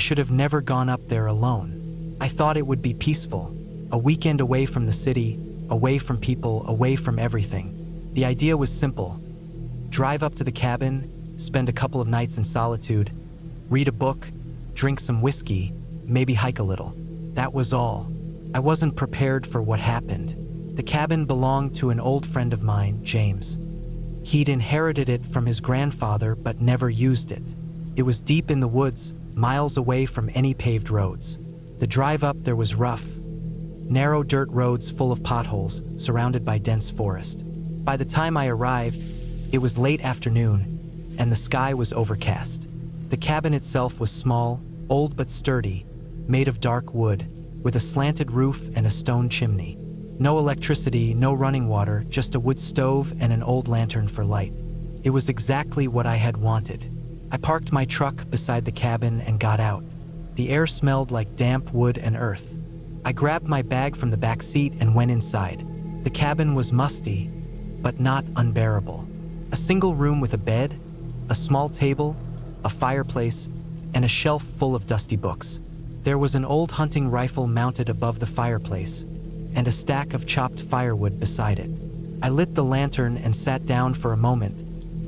should have never gone up there alone. I thought it would be peaceful, a weekend away from the city, away from people, away from everything. The idea was simple. Drive up to the cabin, spend a couple of nights in solitude, read a book, drink some whiskey, maybe hike a little. That was all. I wasn't prepared for what happened. The cabin belonged to an old friend of mine, James. He'd inherited it from his grandfather but never used it. It was deep in the woods, miles away from any paved roads. The drive up there was rough. Narrow dirt roads full of potholes, surrounded by dense forest. By the time I arrived, it was late afternoon, and the sky was overcast. The cabin itself was small, old but sturdy, made of dark wood, with a slanted roof and a stone chimney. No electricity, no running water, just a wood stove and an old lantern for light. It was exactly what I had wanted. I parked my truck beside the cabin and got out. The air smelled like damp wood and earth. I grabbed my bag from the back seat and went inside. The cabin was musty, but not unbearable. A single room with a bed, a small table, a fireplace, and a shelf full of dusty books. There was an old hunting rifle mounted above the fireplace, and a stack of chopped firewood beside it. I lit the lantern and sat down for a moment,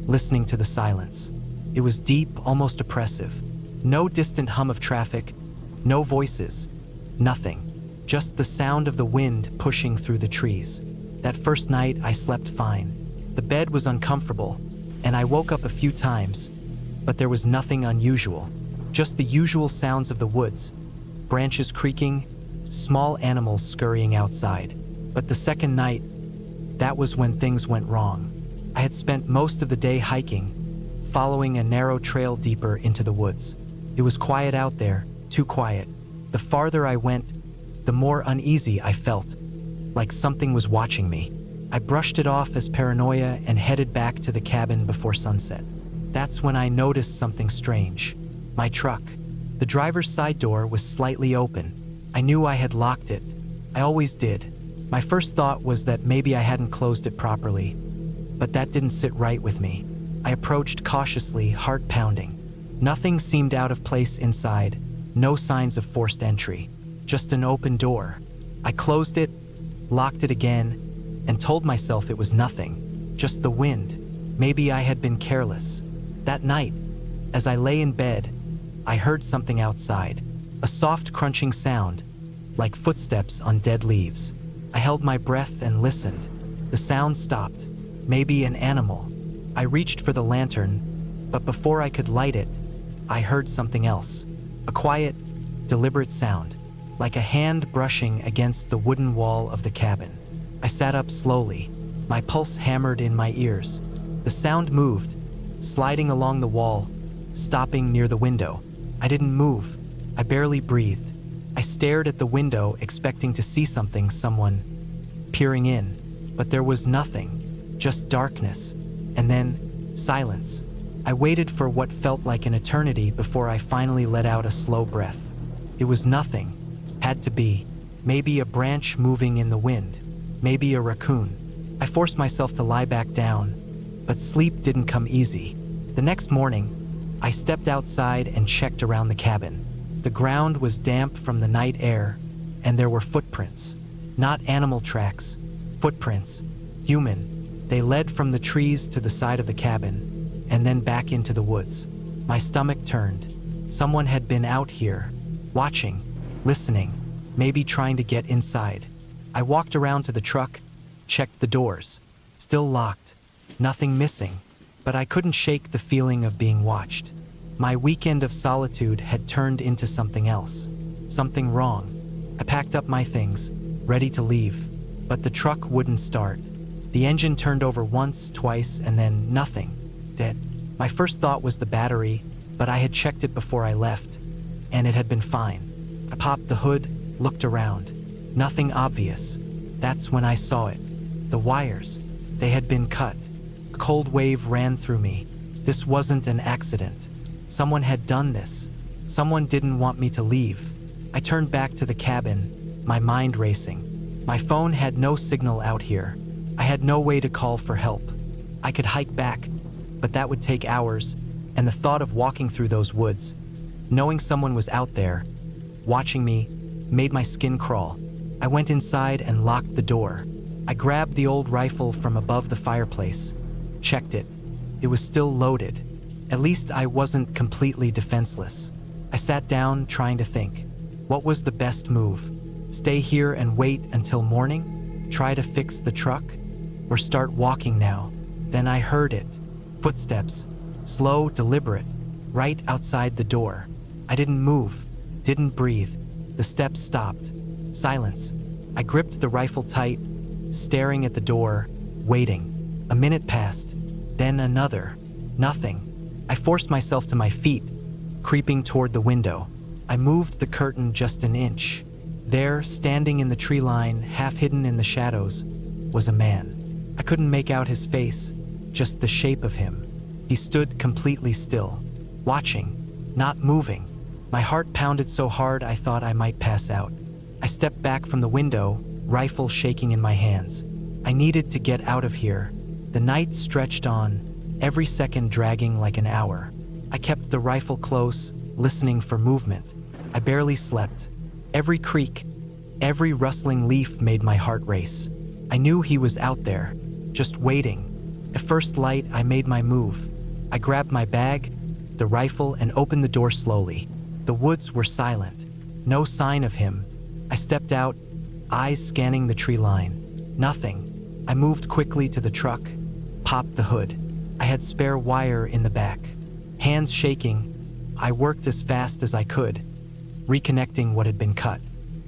listening to the silence. It was deep, almost oppressive. No distant hum of traffic, no voices, nothing. Just the sound of the wind pushing through the trees. That first night, I slept fine. The bed was uncomfortable, and I woke up a few times, but there was nothing unusual. Just the usual sounds of the woods, branches creaking, small animals scurrying outside. But the second night, that was when things went wrong. I had spent most of the day hiking, following a narrow trail deeper into the woods. It was quiet out there, too quiet. The farther I went, the more uneasy I felt, like something was watching me. I brushed it off as paranoia and headed back to the cabin before sunset. That's when I noticed something strange. My truck. The driver's side door was slightly open. I knew I had locked it. I always did. My first thought was that maybe I hadn't closed it properly, but that didn't sit right with me. I approached cautiously, heart pounding. Nothing seemed out of place inside, no signs of forced entry, just an open door. I closed it, locked it again, and told myself it was nothing, just the wind. Maybe I had been careless. That night, as I lay in bed, I heard something outside, a soft crunching sound, like footsteps on dead leaves. I held my breath and listened. The sound stopped, maybe an animal. I reached for the lantern, but before I could light it, I heard something else. A quiet, deliberate sound, like a hand brushing against the wooden wall of the cabin. I sat up slowly, my pulse hammered in my ears. The sound moved, sliding along the wall, stopping near the window. I didn't move. I barely breathed. I stared at the window, expecting to see something, someone peering in, but there was nothing, just darkness, and then silence. I waited for what felt like an eternity before I finally let out a slow breath. It was nothing. Had to be. Maybe a branch moving in the wind. Maybe a raccoon. I forced myself to lie back down, but sleep didn't come easy. The next morning, I stepped outside and checked around the cabin. The ground was damp from the night air, and there were footprints. Not animal tracks, footprints. Human. They led from the trees to the side of the cabin, and then back into the woods. My stomach turned. Someone had been out here, watching, listening, maybe trying to get inside. I walked around to the truck, checked the doors. Still locked. Nothing missing. But I couldn't shake the feeling of being watched. My weekend of solitude had turned into something else. Something wrong. I packed up my things, ready to leave. But the truck wouldn't start. The engine turned over once, twice, and then nothing. Dead. My first thought was the battery, but I had checked it before I left, and it had been fine. I popped the hood, looked around. Nothing obvious. That's when I saw it. The wires. They had been cut. A cold wave ran through me. This wasn't an accident. Someone had done this. Someone didn't want me to leave. I turned back to the cabin, my mind racing. My phone had no signal out here. I had no way to call for help. I could hike back, but that would take hours, and the thought of walking through those woods, Knowing someone was out there, watching me, made my skin crawl. I went inside and locked the door. I grabbed the old rifle from above the fireplace, checked it. It was still loaded. At least I wasn't completely defenseless. I sat down, trying to think. What was the best move? Stay here and wait until morning? Try to fix the truck? Or start walking now? Then I heard it. Footsteps. Slow, deliberate. Right outside the door. I didn't move. Didn't breathe. The steps stopped. Silence. I gripped the rifle tight, staring at the door, waiting. A minute passed. Then another. Nothing. I forced myself to my feet, creeping toward the window. I moved the curtain just an inch. There, standing in the tree line, half hidden in the shadows, was a man. I couldn't make out his face, just the shape of him. He stood completely still, watching, not moving. My heart pounded so hard I thought I might pass out. I stepped back from the window, rifle shaking in my hands. I needed to get out of here. The night stretched on, every second dragging like an hour. I kept the rifle close, listening for movement. I barely slept. Every creak, every rustling leaf made my heart race. I knew he was out there, just waiting. At first light, I made my move. I grabbed my bag, the rifle, and opened the door slowly. The woods were silent. No sign of him. I stepped out, eyes scanning the tree line. Nothing. I moved quickly to the truck, popped the hood. I had spare wire in the back. Hands shaking, I worked as fast as I could, reconnecting what had been cut.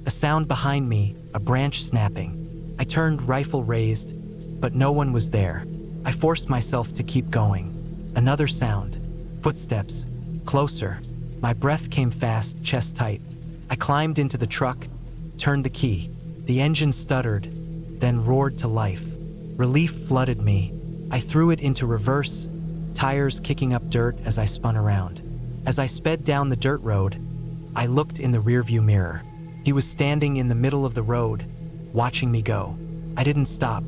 A sound behind me, a branch snapping. I turned, rifle raised, but no one was there. I forced myself to keep going. Another sound. Footsteps. Closer. My breath came fast, chest tight. I climbed into the truck, turned the key. The engine stuttered, then roared to life. Relief flooded me. I threw it into reverse, tires kicking up dirt as I spun around. As I sped down the dirt road, I looked in the rearview mirror. He was standing in the middle of the road, watching me go. I didn't stop,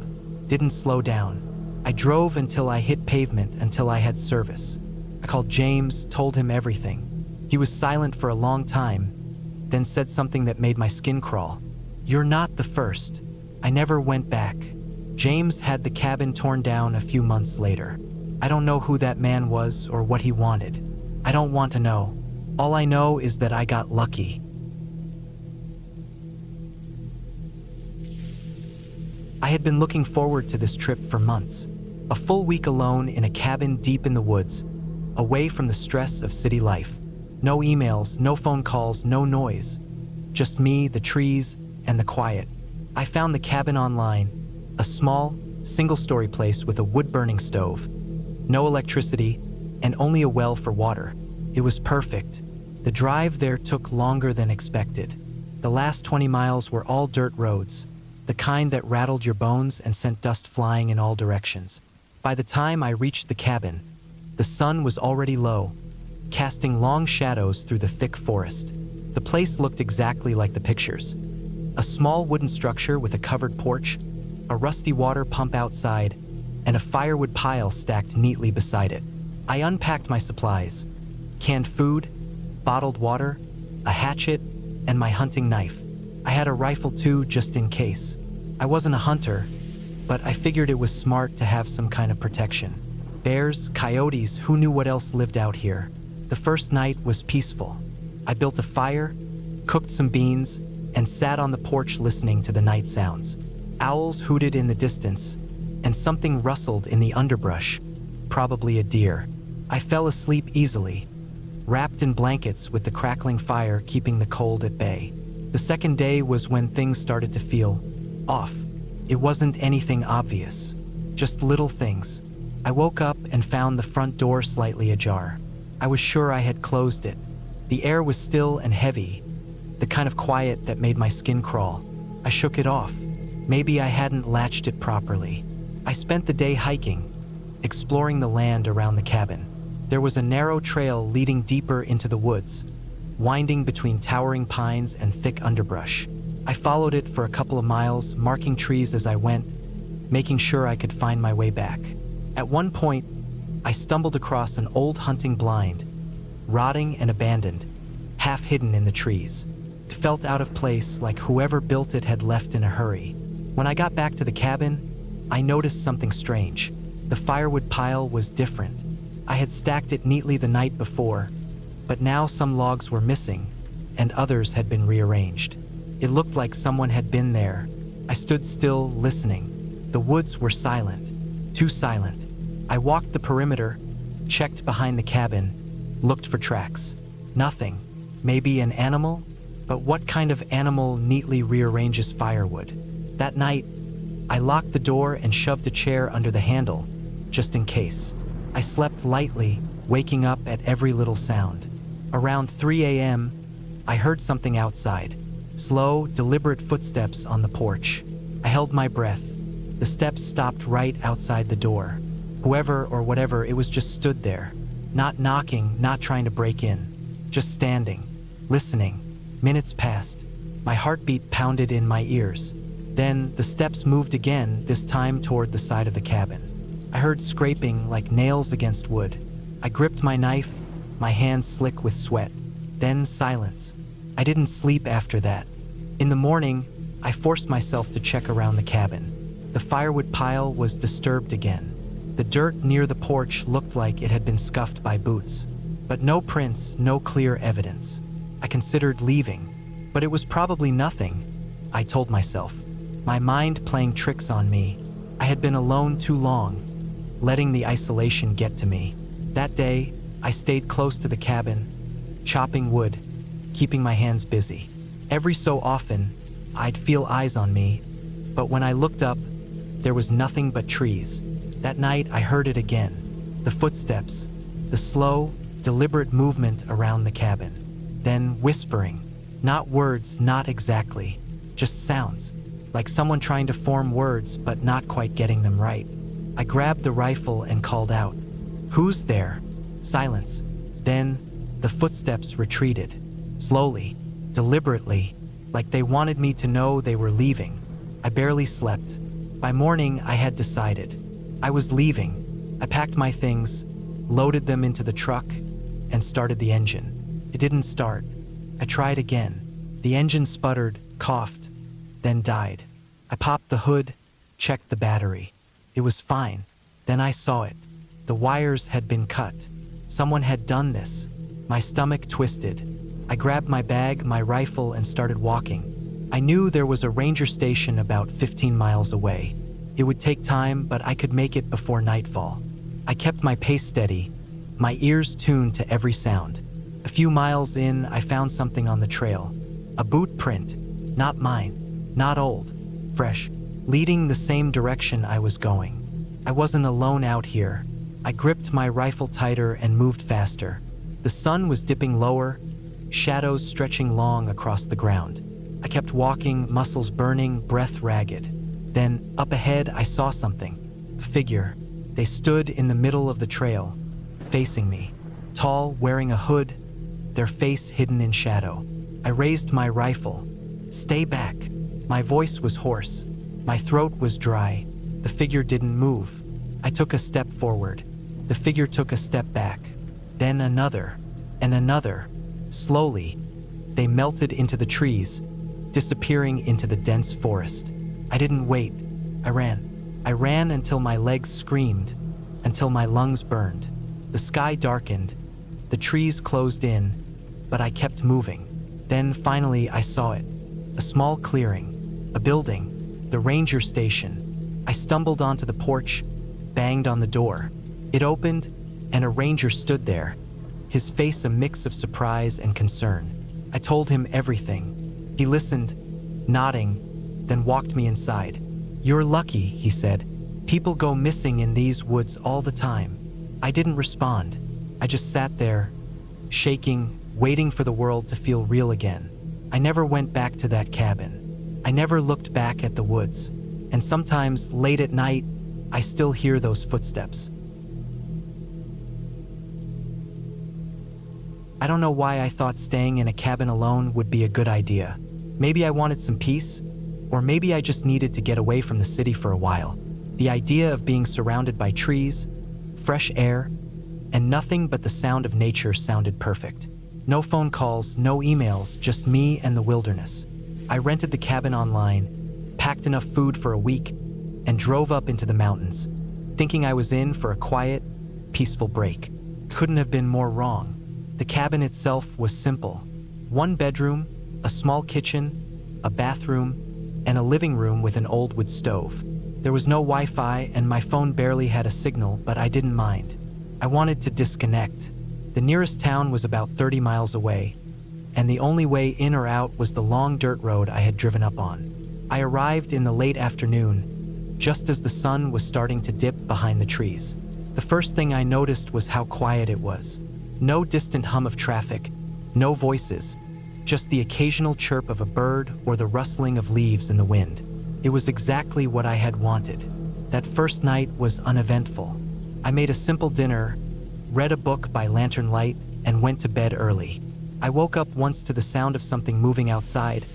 didn't slow down. I drove until I hit pavement, until I had service. I called James, told him everything. He was silent for a long time, then said something that made my skin crawl. "You're not the first." I never went back. James had the cabin torn down a few months later. I don't know who that man was or what he wanted. I don't want to know. All I know is that I got lucky. I had been looking forward to this trip for months. A full week alone in a cabin deep in the woods, away from the stress of city life. No emails, no phone calls, no noise. Just me, the trees, and the quiet. I found the cabin online. A small, single-story place with a wood-burning stove, no electricity, and only a well for water. It was perfect. The drive there took longer than expected. The last 20 miles were all dirt roads, the kind that rattled your bones and sent dust flying in all directions. By the time I reached the cabin, the sun was already low, casting long shadows through the thick forest. The place looked exactly like the pictures. A small wooden structure with a covered porch, a rusty water pump outside, and a firewood pile stacked neatly beside it. I unpacked my supplies: canned food, bottled water, a hatchet, and my hunting knife. I had a rifle too, just in case. I wasn't a hunter, but I figured it was smart to have some kind of protection. Bears, coyotes, who knew what else lived out here? The first night was peaceful. I built a fire, cooked some beans, and sat on the porch listening to the night sounds. Owls hooted in the distance, and something rustled in the underbrush, probably a deer. I fell asleep easily, wrapped in blankets with the crackling fire keeping the cold at bay. The second day was when things started to feel off. It wasn't anything obvious, just little things. I woke up and found the front door slightly ajar. I was sure I had closed it. The air was still and heavy, the kind of quiet that made my skin crawl. I shook it off. Maybe I hadn't latched it properly. I spent the day hiking, exploring the land around the cabin. There was a narrow trail leading deeper into the woods, winding between towering pines and thick underbrush. I followed it for a couple of miles, marking trees as I went, making sure I could find my way back. At one point, I stumbled across an old hunting blind, rotting and abandoned. half hidden in the trees. It felt out of place, like whoever built it had left in a hurry. When I got back to the cabin, I noticed something strange. The firewood pile was different. I had stacked it neatly the night before, but now some logs were missing, and others had been rearranged. It looked like someone had been there. I stood still, listening. The woods were silent, too silent. I walked the perimeter, checked behind the cabin, looked for tracks. Nothing. Maybe an animal? But what kind of animal neatly rearranges firewood? That night, I locked the door and shoved a chair under the handle, just in case. I slept lightly, waking up at every little sound. Around 3 a.m., I heard something outside. Slow, deliberate footsteps on the porch. I held my breath. The steps stopped right outside the door. Whoever or whatever it was just stood there. Not knocking, not trying to break in. Just standing, listening. Minutes passed. My heartbeat pounded in my ears. Then the steps moved again, this time toward the side of the cabin. I heard scraping like nails against wood. I gripped my knife, my hands slick with sweat. Then silence. I didn't sleep after that. In the morning, I forced myself to check around the cabin. The firewood pile was disturbed again. The dirt near the porch looked like it had been scuffed by boots. But no prints, no clear evidence. I considered leaving, but it was probably nothing, I told myself. My mind playing tricks on me. I had been alone too long, letting the isolation get to me. That day, I stayed close to the cabin, chopping wood, keeping my hands busy. Every so often, I'd feel eyes on me, but when I looked up, there was nothing but trees. That night, I heard it again. The footsteps, the slow, deliberate movement around the cabin. Then whispering. Not words, not exactly. Just sounds. Like someone trying to form words, but not quite getting them right. I grabbed the rifle and called out. "Who's there?" Silence. Then, the footsteps retreated. Slowly, deliberately, like they wanted me to know they were leaving. I barely slept. By morning, I had decided. I was leaving. I packed my things, loaded them into the truck, and started the engine. It didn't start. I tried again. The engine sputtered, coughed, then died. I popped the hood, checked the battery. It was fine. Then I saw it. The wires had been cut. Someone had done this. My stomach twisted. I grabbed my bag, my rifle, and started walking. I knew there was a ranger station about 15 miles away. It would take time, but I could make it before nightfall. I kept my pace steady, my ears tuned to every sound. A few miles in, I found something on the trail. A boot print. Not mine. Not old. Fresh. Leading the same direction I was going. I wasn't alone out here. I gripped my rifle tighter and moved faster. The sun was dipping lower, shadows stretching long across the ground. I kept walking, muscles burning, breath ragged. Then, up ahead, I saw something. A figure. They stood in the middle of the trail, facing me. Tall, wearing a hood, their face hidden in shadow. I raised my rifle. "Stay back." My voice was hoarse. My throat was dry. The figure didn't move. I took a step forward. The figure took a step back. Then another, and another. Slowly, they melted into the trees, disappearing into the dense forest. I didn't wait. I ran. I ran until my legs screamed, until my lungs burned. The sky darkened. The trees closed in, but I kept moving. Then finally I saw it. A small clearing, a building, the ranger station. I stumbled onto the porch, banged on the door. It opened, and a ranger stood there, his face a mix of surprise and concern. I told him everything. He listened, nodding, then walked me inside. "You're lucky," he said. "People go missing in these woods all the time." I didn't respond. I just sat there, shaking, waiting for the world to feel real again. I never went back to that cabin. I never looked back at the woods. And sometimes, late at night, I still hear those footsteps. I don't know why I thought staying in a cabin alone would be a good idea. Maybe I wanted some peace, or maybe I just needed to get away from the city for a while. The idea of being surrounded by trees, fresh air, and nothing but the sound of nature sounded perfect. No phone calls, no emails, just me and the wilderness. I rented the cabin online, packed enough food for a week, and drove up into the mountains, thinking I was in for a quiet, peaceful break. Couldn't have been more wrong. The cabin itself was simple. One bedroom, a small kitchen, a bathroom, and a living room with an old wood stove. There was no Wi-Fi and my phone barely had a signal, but I didn't mind. I wanted to disconnect. The nearest town was about 30 miles away, and the only way in or out was the long dirt road I had driven up on. I arrived in the late afternoon, just as the sun was starting to dip behind the trees. The first thing I noticed was how quiet it was. No distant hum of traffic, no voices, just the occasional chirp of a bird or the rustling of leaves in the wind. It was exactly what I had wanted. That first night was uneventful. I made a simple dinner, read a book by lantern light, and went to bed early. I woke up once to the sound of something moving outside,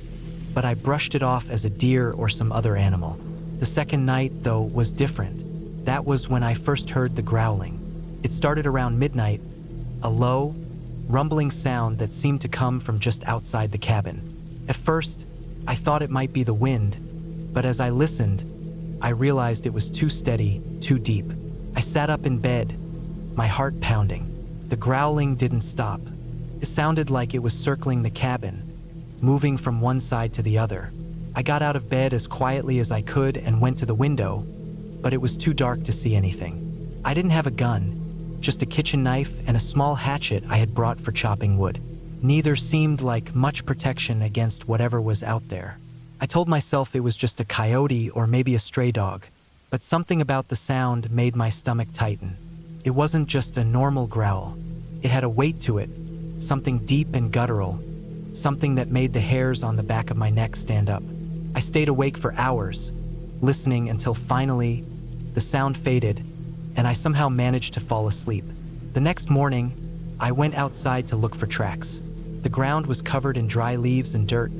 but I brushed it off as a deer or some other animal. The second night, though, was different. That was when I first heard the growling. It started around midnight, a low, rumbling sound that seemed to come from just outside the cabin. At first, I thought it might be the wind, but as I listened, I realized it was too steady, too deep. I sat up in bed, my heart pounding. The growling didn't stop. It sounded like it was circling the cabin, moving from one side to the other. I got out of bed as quietly as I could and went to the window, but it was too dark to see anything. I didn't have a gun, just a kitchen knife and a small hatchet I had brought for chopping wood. Neither seemed like much protection against whatever was out there. I told myself it was just a coyote or maybe a stray dog, but something about the sound made my stomach tighten. It wasn't just a normal growl. It had a weight to it, something deep and guttural, something that made the hairs on the back of my neck stand up. I stayed awake for hours, listening until finally the sound faded and I somehow managed to fall asleep. The next morning, I went outside to look for tracks. The ground was covered in dry leaves and dirt,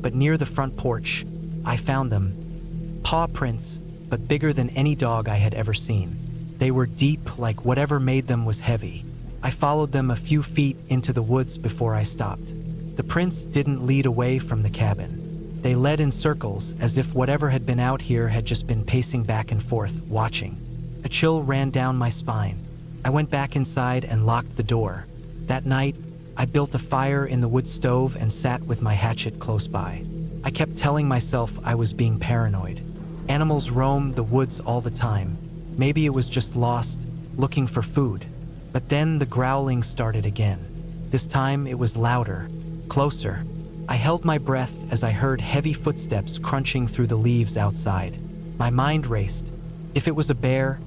but near the front porch, I found them. Paw prints, but bigger than any dog I had ever seen. They were deep, like whatever made them was heavy. I followed them a few feet into the woods before I stopped. The prints didn't lead away from the cabin. They led in circles, as if whatever had been out here had just been pacing back and forth, watching. A chill ran down my spine. I went back inside and locked the door. That night, I built a fire in the wood stove and sat with my hatchet close by. I kept telling myself I was being paranoid. Animals roam the woods all the time. Maybe it was just lost, looking for food. But then the growling started again. This time it was louder, closer. I held my breath as I heard heavy footsteps crunching through the leaves outside. My mind raced. If it was a bear,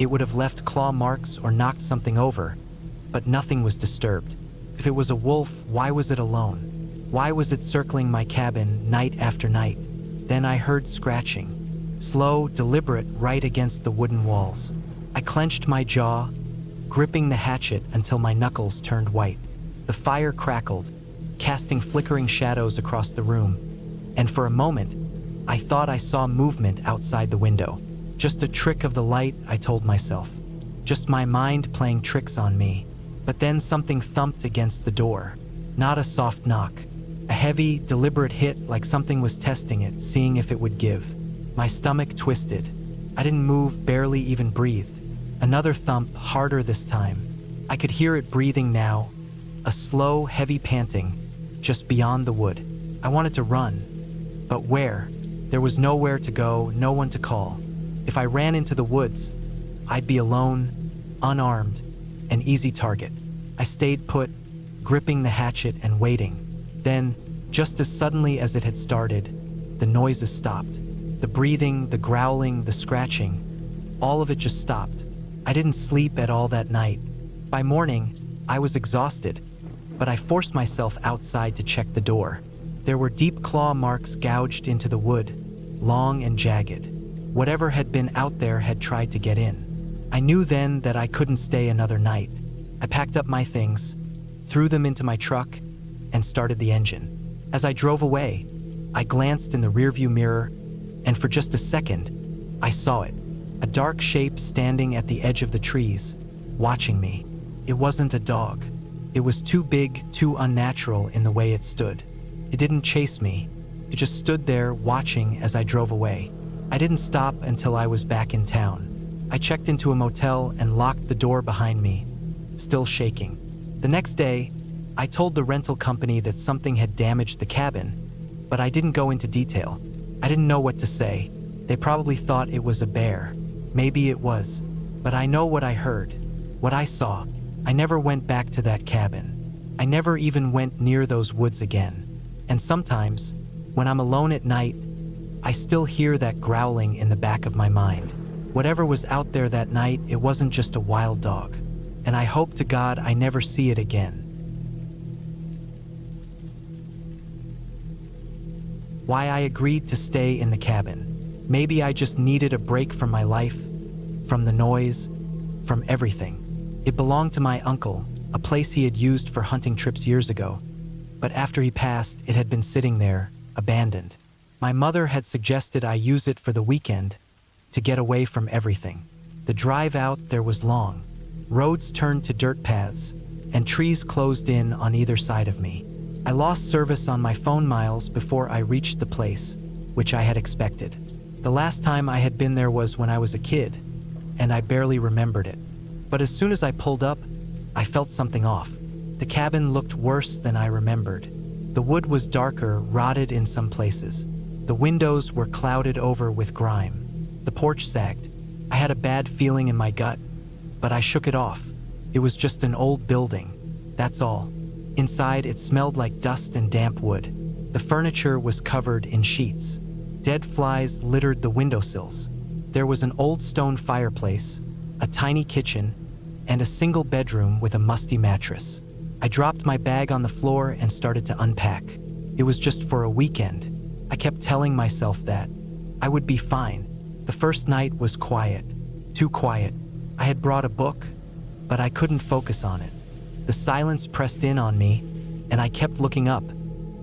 it would have left claw marks or knocked something over, but nothing was disturbed. If it was a wolf, why was it alone? Why was it circling my cabin night after night? Then I heard scratching, slow, deliberate, right against the wooden walls. I clenched my jaw, gripping the hatchet until my knuckles turned white. The fire crackled, casting flickering shadows across the room, and for a moment, I thought I saw movement outside the window. Just a trick of the light, I told myself. Just my mind playing tricks on me. But then something thumped against the door. Not a soft knock. A heavy, deliberate hit like something was testing it, seeing if it would give. My stomach twisted. I didn't move, barely even breathed. Another thump, harder this time. I could hear it breathing now. A slow, heavy panting, just beyond the wood. I wanted to run. But where? There was nowhere to go, no one to call. If I ran into the woods, I'd be alone, unarmed, an easy target. I stayed put, gripping the hatchet and waiting. Then, just as suddenly as it had started, the noises stopped. The breathing, the growling, the scratching, all of it just stopped. I didn't sleep at all that night. By morning, I was exhausted, but I forced myself outside to check the door. There were deep claw marks gouged into the wood, long and jagged. Whatever had been out there had tried to get in. I knew then that I couldn't stay another night. I packed up my things, threw them into my truck, and started the engine. As I drove away, I glanced in the rearview mirror, and for just a second, I saw it. A dark shape standing at the edge of the trees, watching me. It wasn't a dog. It was too big, too unnatural in the way it stood. It didn't chase me. It just stood there watching as I drove away. I didn't stop until I was back in town. I checked into a motel and locked the door behind me, still shaking. The next day, I told the rental company that something had damaged the cabin, but I didn't go into detail. I didn't know what to say. They probably thought it was a bear. Maybe it was. But I know what I heard, what I saw. I never went back to that cabin. I never even went near those woods again. And sometimes, when I'm alone at night, I still hear that growling in the back of my mind. Whatever was out there that night, it wasn't just a wild dog. And I hope to God I never see it again. Why I agreed to stay in the cabin. Maybe I just needed a break from my life, from the noise, from everything. It belonged to my uncle, a place he had used for hunting trips years ago. But after he passed, it had been sitting there, abandoned. My mother had suggested I use it for the weekend to get away from everything. The drive out there was long. Roads turned to dirt paths, and trees closed in on either side of me. I lost service on my phone miles before I reached the place, which I had expected. The last time I had been there was when I was a kid, and I barely remembered it. But as soon as I pulled up, I felt something off. The cabin looked worse than I remembered. The wood was darker, rotted in some places. The windows were clouded over with grime. The porch sagged. I had a bad feeling in my gut, but I shook it off. It was just an old building, that's all. Inside, it smelled like dust and damp wood. The furniture was covered in sheets. Dead flies littered the windowsills. There was an old stone fireplace, a tiny kitchen, and a single bedroom with a musty mattress. I dropped my bag on the floor and started to unpack. It was just for a weekend. I kept telling myself that I would be fine. The first night was quiet, too quiet. I had brought a book, but I couldn't focus on it. The silence pressed in on me, and I kept looking up,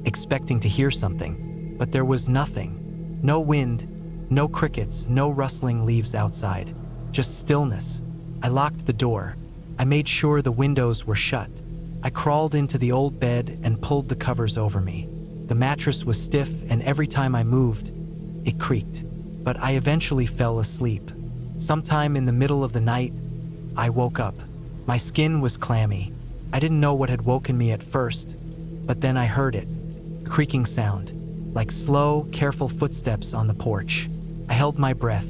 expecting to hear something, but there was nothing. No wind, no crickets, no rustling leaves outside, just stillness. I locked the door. I made sure the windows were shut. I crawled into the old bed and pulled the covers over me. The mattress was stiff, and every time I moved, it creaked. But I eventually fell asleep. Sometime in the middle of the night, I woke up. My skin was clammy. I didn't know what had woken me at first, but then I heard it. A creaking sound, like slow, careful footsteps on the porch. I held my breath.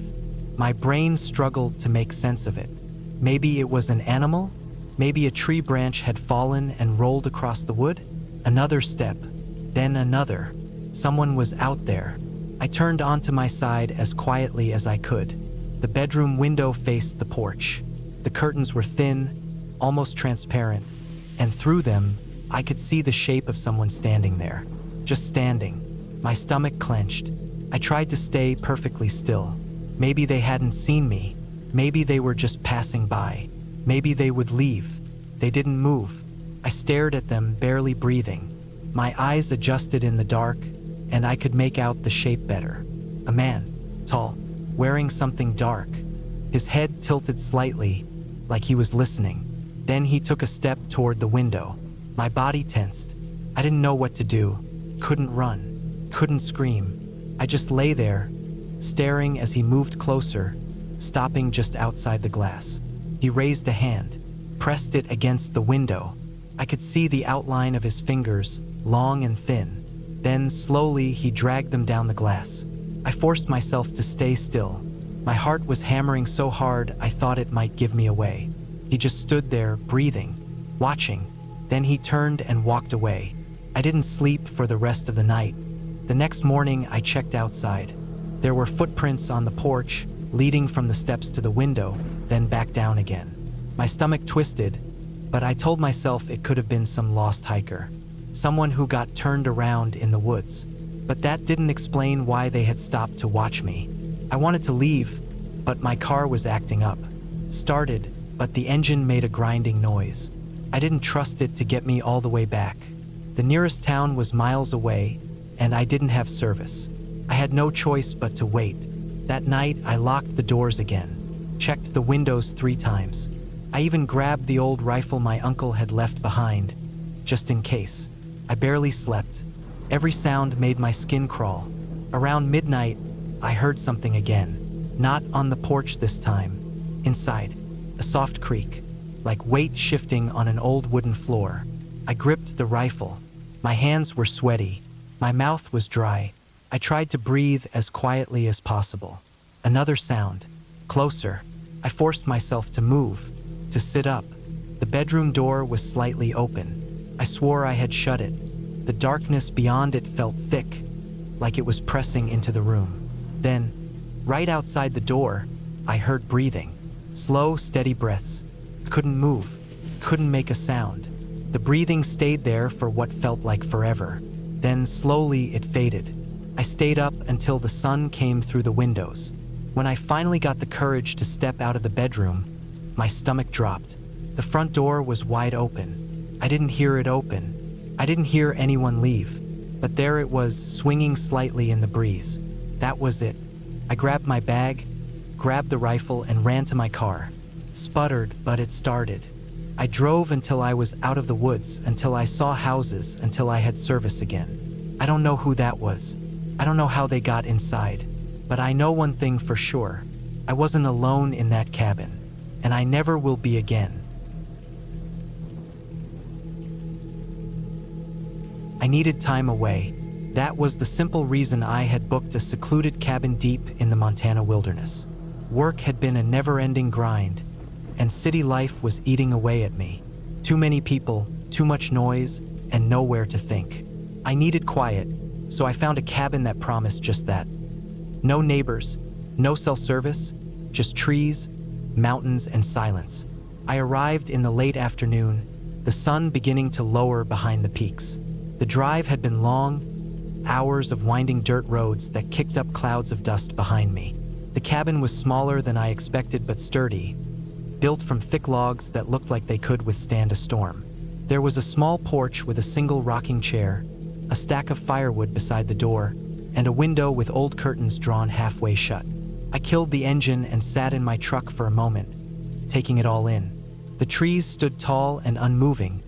My brain struggled to make sense of it. Maybe it was an animal? Maybe a tree branch had fallen and rolled across the wood? Another step, then another. Someone was out there. I turned onto my side as quietly as I could. The bedroom window faced the porch. The curtains were thin, almost transparent, and through them, I could see the shape of someone standing there. Just standing. My stomach clenched. I tried to stay perfectly still. Maybe they hadn't seen me. Maybe they were just passing by. Maybe they would leave. They didn't move. I stared at them, barely breathing. My eyes adjusted in the dark, and I could make out the shape better. A man, tall, wearing something dark. His head tilted slightly, like he was listening. Then he took a step toward the window. My body tensed. I didn't know what to do. Couldn't run. Couldn't scream. I just lay there, staring as he moved closer, stopping just outside the glass. He raised a hand, pressed it against the window. I could see the outline of his fingers, long and thin. Then, slowly, he dragged them down the glass. I forced myself to stay still. My heart was hammering so hard I thought it might give me away. He just stood there, breathing, watching. Then he turned and walked away. I didn't sleep for the rest of the night. The next morning, I checked outside. There were footprints on the porch, leading from the steps to the window, then back down again. My stomach twisted, but I told myself it could have been some lost hiker. Someone who got turned around in the woods. But that didn't explain why they had stopped to watch me. I wanted to leave, but my car was acting up. Started, but the engine made a grinding noise. I didn't trust it to get me all the way back. The nearest town was miles away, and I didn't have service. I had no choice but to wait. That night, I locked the doors again, checked the windows 3 times. I even grabbed the old rifle my uncle had left behind, just in case. I barely slept. Every sound made my skin crawl. Around midnight, I heard something again. Not on the porch this time. Inside, a soft creak, like weight shifting on an old wooden floor. I gripped the rifle. My hands were sweaty. My mouth was dry. I tried to breathe as quietly as possible. Another sound. Closer. I forced myself to move, to sit up. The bedroom door was slightly open. I swore I had shut it. The darkness beyond it felt thick, like it was pressing into the room. Then, right outside the door, I heard breathing. Slow, steady breaths. Couldn't move. Couldn't make a sound. The breathing stayed there for what felt like forever. Then, slowly, it faded. I stayed up until the sun came through the windows. When I finally got the courage to step out of the bedroom, my stomach dropped. The front door was wide open. I didn't hear it open. I didn't hear anyone leave. But there it was, swinging slightly in the breeze. That was it. I grabbed my bag, grabbed the rifle, and ran to my car. Sputtered, but it started. I drove until I was out of the woods, until I saw houses, until I had service again. I don't know who that was. I don't know how they got inside. But I know one thing for sure. I wasn't alone in that cabin. And I never will be again. I needed time away. That was the simple reason I had booked a secluded cabin deep in the Montana wilderness. Work had been a never-ending grind, and city life was eating away at me. Too many people, too much noise, and nowhere to think. I needed quiet, so I found a cabin that promised just that. No neighbors, no cell service, just trees, mountains, and silence. I arrived in the late afternoon, the sun beginning to lower behind the peaks. The drive had been long, hours of winding dirt roads that kicked up clouds of dust behind me. The cabin was smaller than I expected but sturdy, built from thick logs that looked like they could withstand a storm. There was a small porch with a single rocking chair, a stack of firewood beside the door, and a window with old curtains drawn halfway shut. I killed the engine and sat in my truck for a moment, taking it all in. The trees stood tall and unmoving,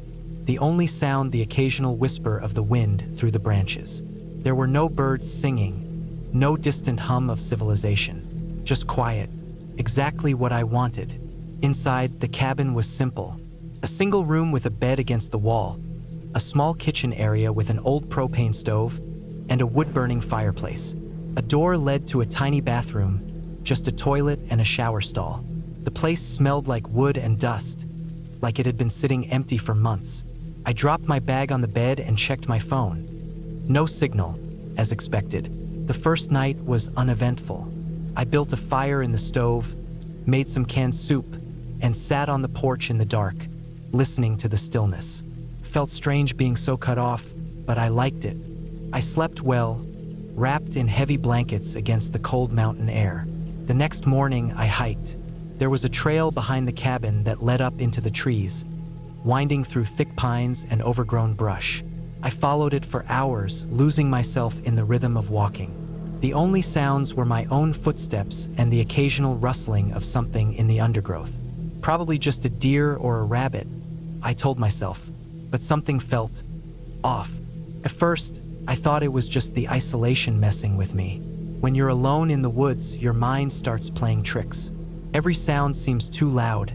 the only sound the occasional whisper of the wind through the branches. There were no birds singing, no distant hum of civilization, just quiet, exactly what I wanted. Inside, the cabin was simple. A single room with a bed against the wall, a small kitchen area with an old propane stove, and a wood-burning fireplace. A door led to a tiny bathroom, just a toilet and a shower stall. The place smelled like wood and dust, like it had been sitting empty for months. I dropped my bag on the bed and checked my phone. No signal, as expected. The first night was uneventful. I built a fire in the stove, made some canned soup, and sat on the porch in the dark, listening to the stillness. Felt strange being so cut off, but I liked it. I slept well, wrapped in heavy blankets against the cold mountain air. The next morning, I hiked. There was a trail behind the cabin that led up into the trees, winding through thick pines and overgrown brush. I followed it for hours, losing myself in the rhythm of walking. The only sounds were my own footsteps and the occasional rustling of something in the undergrowth. Probably just a deer or a rabbit, I told myself, but something felt off. At first, I thought it was just the isolation messing with me. When you're alone in the woods, your mind starts playing tricks. Every sound seems too loud.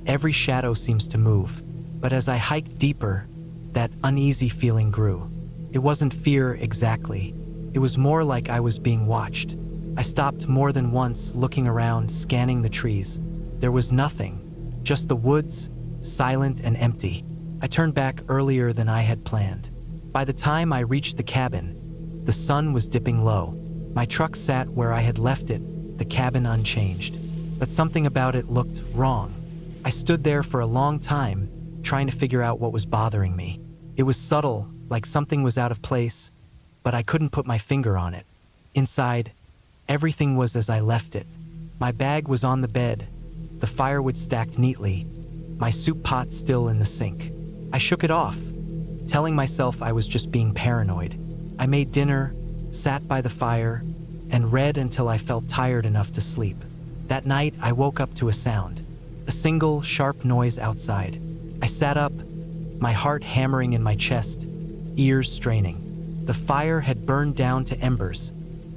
Every shadow seems to move. But as I hiked deeper, that uneasy feeling grew. It wasn't fear exactly. It was more like I was being watched. I stopped more than once, looking around, scanning the trees. There was nothing, just the woods, silent and empty. I turned back earlier than I had planned. By the time I reached the cabin, the sun was dipping low. My truck sat where I had left it, the cabin unchanged. But something about it looked wrong. I stood there for a long time, trying to figure out what was bothering me. It was subtle, like something was out of place, but I couldn't put my finger on it. Inside, everything was as I left it. My bag was on the bed, the firewood stacked neatly, my soup pot still in the sink. I shook it off, telling myself I was just being paranoid. I made dinner, sat by the fire, and read until I felt tired enough to sleep. That night, I woke up to a sound A single, sharp noise outside. I sat up, my heart hammering in my chest, ears straining. The fire had burned down to embers,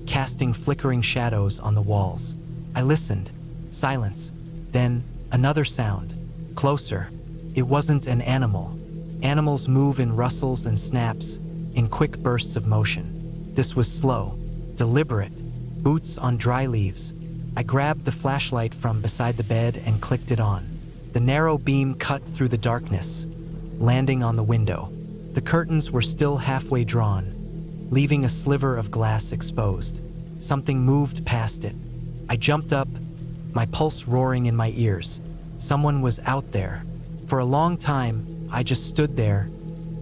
casting flickering shadows on the walls. I listened. Silence. Then, another sound. Closer. It wasn't an animal. Animals move in rustles and snaps, in quick bursts of motion. This was slow, deliberate, boots on dry leaves. I grabbed the flashlight from beside the bed and clicked it on. The narrow beam cut through the darkness, landing on the window. The curtains were still halfway drawn, leaving a sliver of glass exposed. Something moved past it. I jumped up, my pulse roaring in my ears. Someone was out there. For a long time, I just stood there,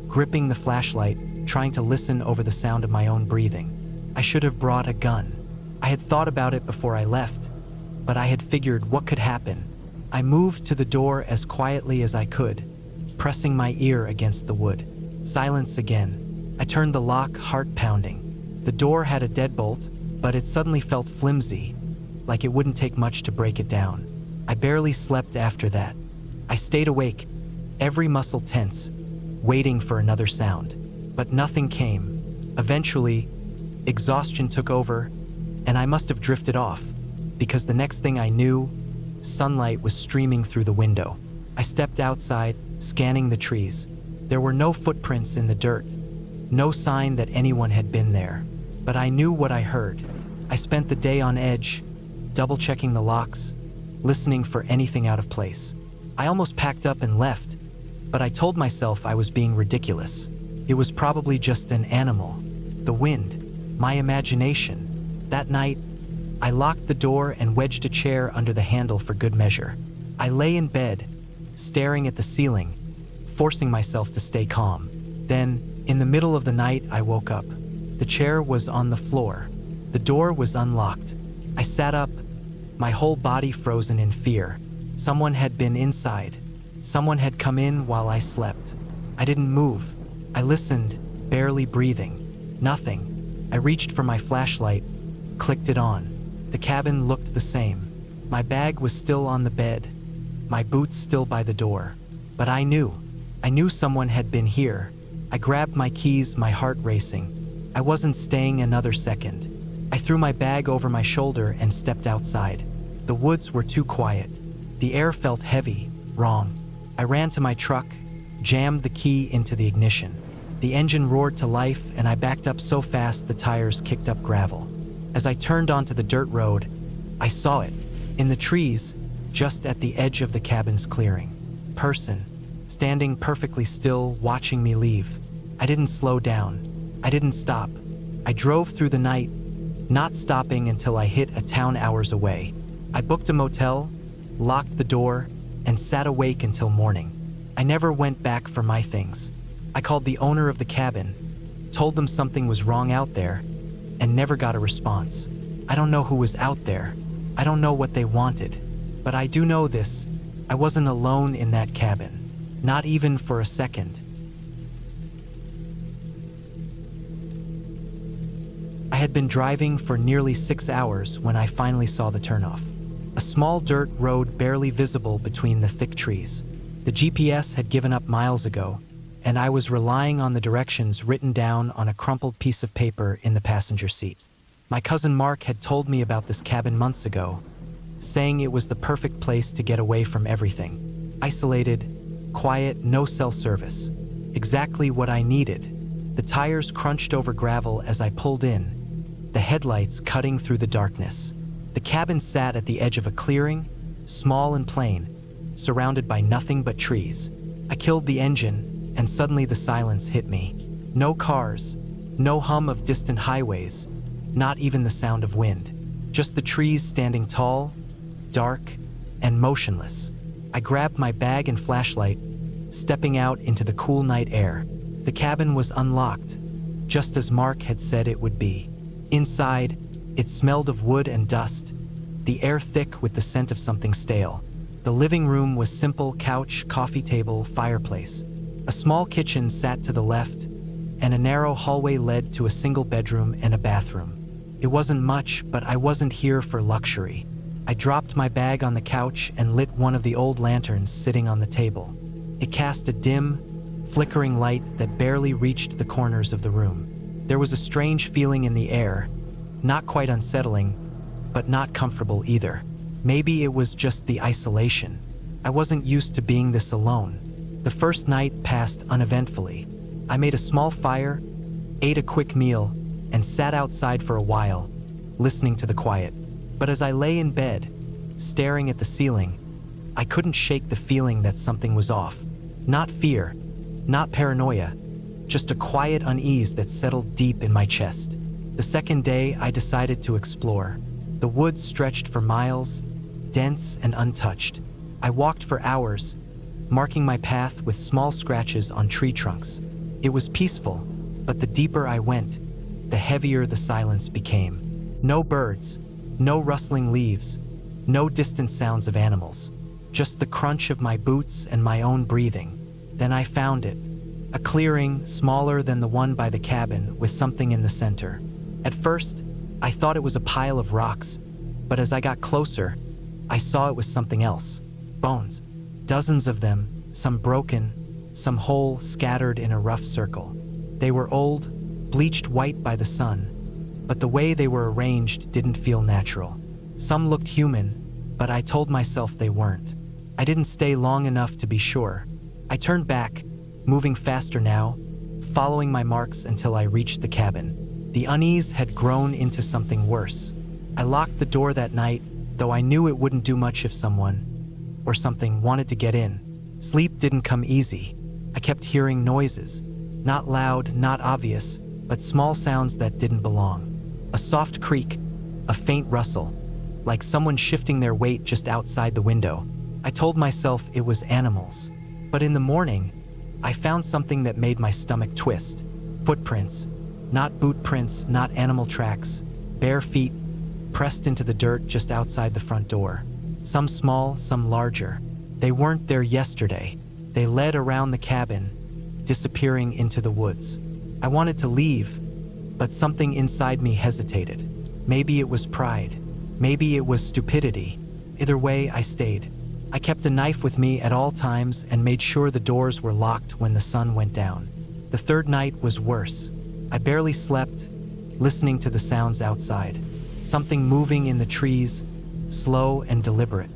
gripping the flashlight, trying to listen over the sound of my own breathing. I should have brought a gun. I had thought about it before I left, but I had figured what could happen. I moved to the door as quietly as I could, pressing my ear against the wood. Silence again. I turned the lock, heart pounding. The door had a deadbolt, but it suddenly felt flimsy, like it wouldn't take much to break it down. I barely slept after that. I stayed awake, every muscle tense, waiting for another sound. But nothing came. Eventually, exhaustion took over, and I must have drifted off, because the next thing I knew, sunlight was streaming through the window. I stepped outside, scanning the trees. There were no footprints in the dirt, no sign that anyone had been there. But I knew what I heard. I spent the day on edge, double-checking the locks, listening for anything out of place. I almost packed up and left, but I told myself I was being ridiculous. It was probably just an animal, the wind, my imagination. That night, I locked the door and wedged a chair under the handle for good measure. I lay in bed, staring at the ceiling, forcing myself to stay calm. Then, in the middle of the night, I woke up. The chair was on the floor. The door was unlocked. I sat up, my whole body frozen in fear. Someone had been inside. Someone had come in while I slept. I didn't move. I listened, barely breathing. Nothing. I reached for my flashlight, clicked it on. The cabin looked the same. My bag was still on the bed, my boots still by the door. But I knew someone had been here. I grabbed my keys, my heart racing. I wasn't staying another second. I threw my bag over my shoulder and stepped outside. The woods were too quiet. The air felt heavy, wrong. I ran to my truck, jammed the key into the ignition. The engine roared to life, and I backed up so fast the tires kicked up gravel. As I turned onto the dirt road, I saw it, in the trees, just at the edge of the cabin's clearing. Person, standing perfectly still, watching me leave. I didn't slow down. I didn't stop. I drove through the night, not stopping until I hit a town hours away. I booked a motel, locked the door, and sat awake until morning. I never went back for my things. I called the owner of the cabin, told them something was wrong out there, and never got a response. I don't know who was out there. I don't know what they wanted. But I do know this: I wasn't alone in that cabin. Not even for a second. I had been driving for nearly 6 hours when I finally saw the turnoff. A small dirt road barely visible between the thick trees. The GPS had given up miles ago, and I was relying on the directions written down on a crumpled piece of paper in the passenger seat. My cousin Mark had told me about this cabin months ago, saying it was the perfect place to get away from everything. Isolated, quiet, no cell service. Exactly what I needed. The tires crunched over gravel as I pulled in, the headlights cutting through the darkness. The cabin sat at the edge of a clearing, small and plain, surrounded by nothing but trees. I killed the engine, and suddenly the silence hit me. No cars, no hum of distant highways, not even the sound of wind. Just the trees standing tall, dark, and motionless. I grabbed my bag and flashlight, stepping out into the cool night air. The cabin was unlocked, just as Mark had said it would be. Inside, it smelled of wood and dust, the air thick with the scent of something stale. The living room was simple: couch, coffee table, fireplace. A small kitchen sat to the left, and a narrow hallway led to a single bedroom and a bathroom. It wasn't much, but I wasn't here for luxury. I dropped my bag on the couch and lit one of the old lanterns sitting on the table. It cast a dim, flickering light that barely reached the corners of the room. There was a strange feeling in the air, not quite unsettling, but not comfortable either. Maybe it was just the isolation. I wasn't used to being this alone. The first night passed uneventfully. I made a small fire, ate a quick meal, and sat outside for a while, listening to the quiet. But as I lay in bed, staring at the ceiling, I couldn't shake the feeling that something was off. Not fear, not paranoia, just a quiet unease that settled deep in my chest. The second day, I decided to explore. The woods stretched for miles, dense and untouched. I walked for hours, marking my path with small scratches on tree trunks. It was peaceful, but the deeper I went, the heavier the silence became. No birds, no rustling leaves, no distant sounds of animals, just the crunch of my boots and my own breathing. Then I found it, a clearing smaller than the one by the cabin with something in the center. At first, I thought it was a pile of rocks, but as I got closer, I saw it was something else. Bones, dozens of them, some broken, some whole, scattered in a rough circle. They were old, bleached white by the sun, but the way they were arranged didn't feel natural. Some looked human, but I told myself they weren't. I didn't stay long enough to be sure. I turned back, moving faster now, following my marks until I reached the cabin. The unease had grown into something worse. I locked the door that night, though I knew it wouldn't do much if someone, or something, wanted to get in. Sleep didn't come easy. I kept hearing noises, not loud, not obvious, but small sounds that didn't belong. A soft creak, a faint rustle, like someone shifting their weight just outside the window. I told myself it was animals. But in the morning, I found something that made my stomach twist. Footprints, not boot prints, not animal tracks, bare feet, pressed into the dirt just outside the front door. Some small, some larger. They weren't there yesterday. They led around the cabin, disappearing into the woods. I wanted to leave, but something inside me hesitated. Maybe it was pride. Maybe it was stupidity. Either way, I stayed. I kept a knife with me at all times and made sure the doors were locked when the sun went down. The third night was worse. I barely slept, listening to the sounds outside. Something moving in the trees, slow and deliberate.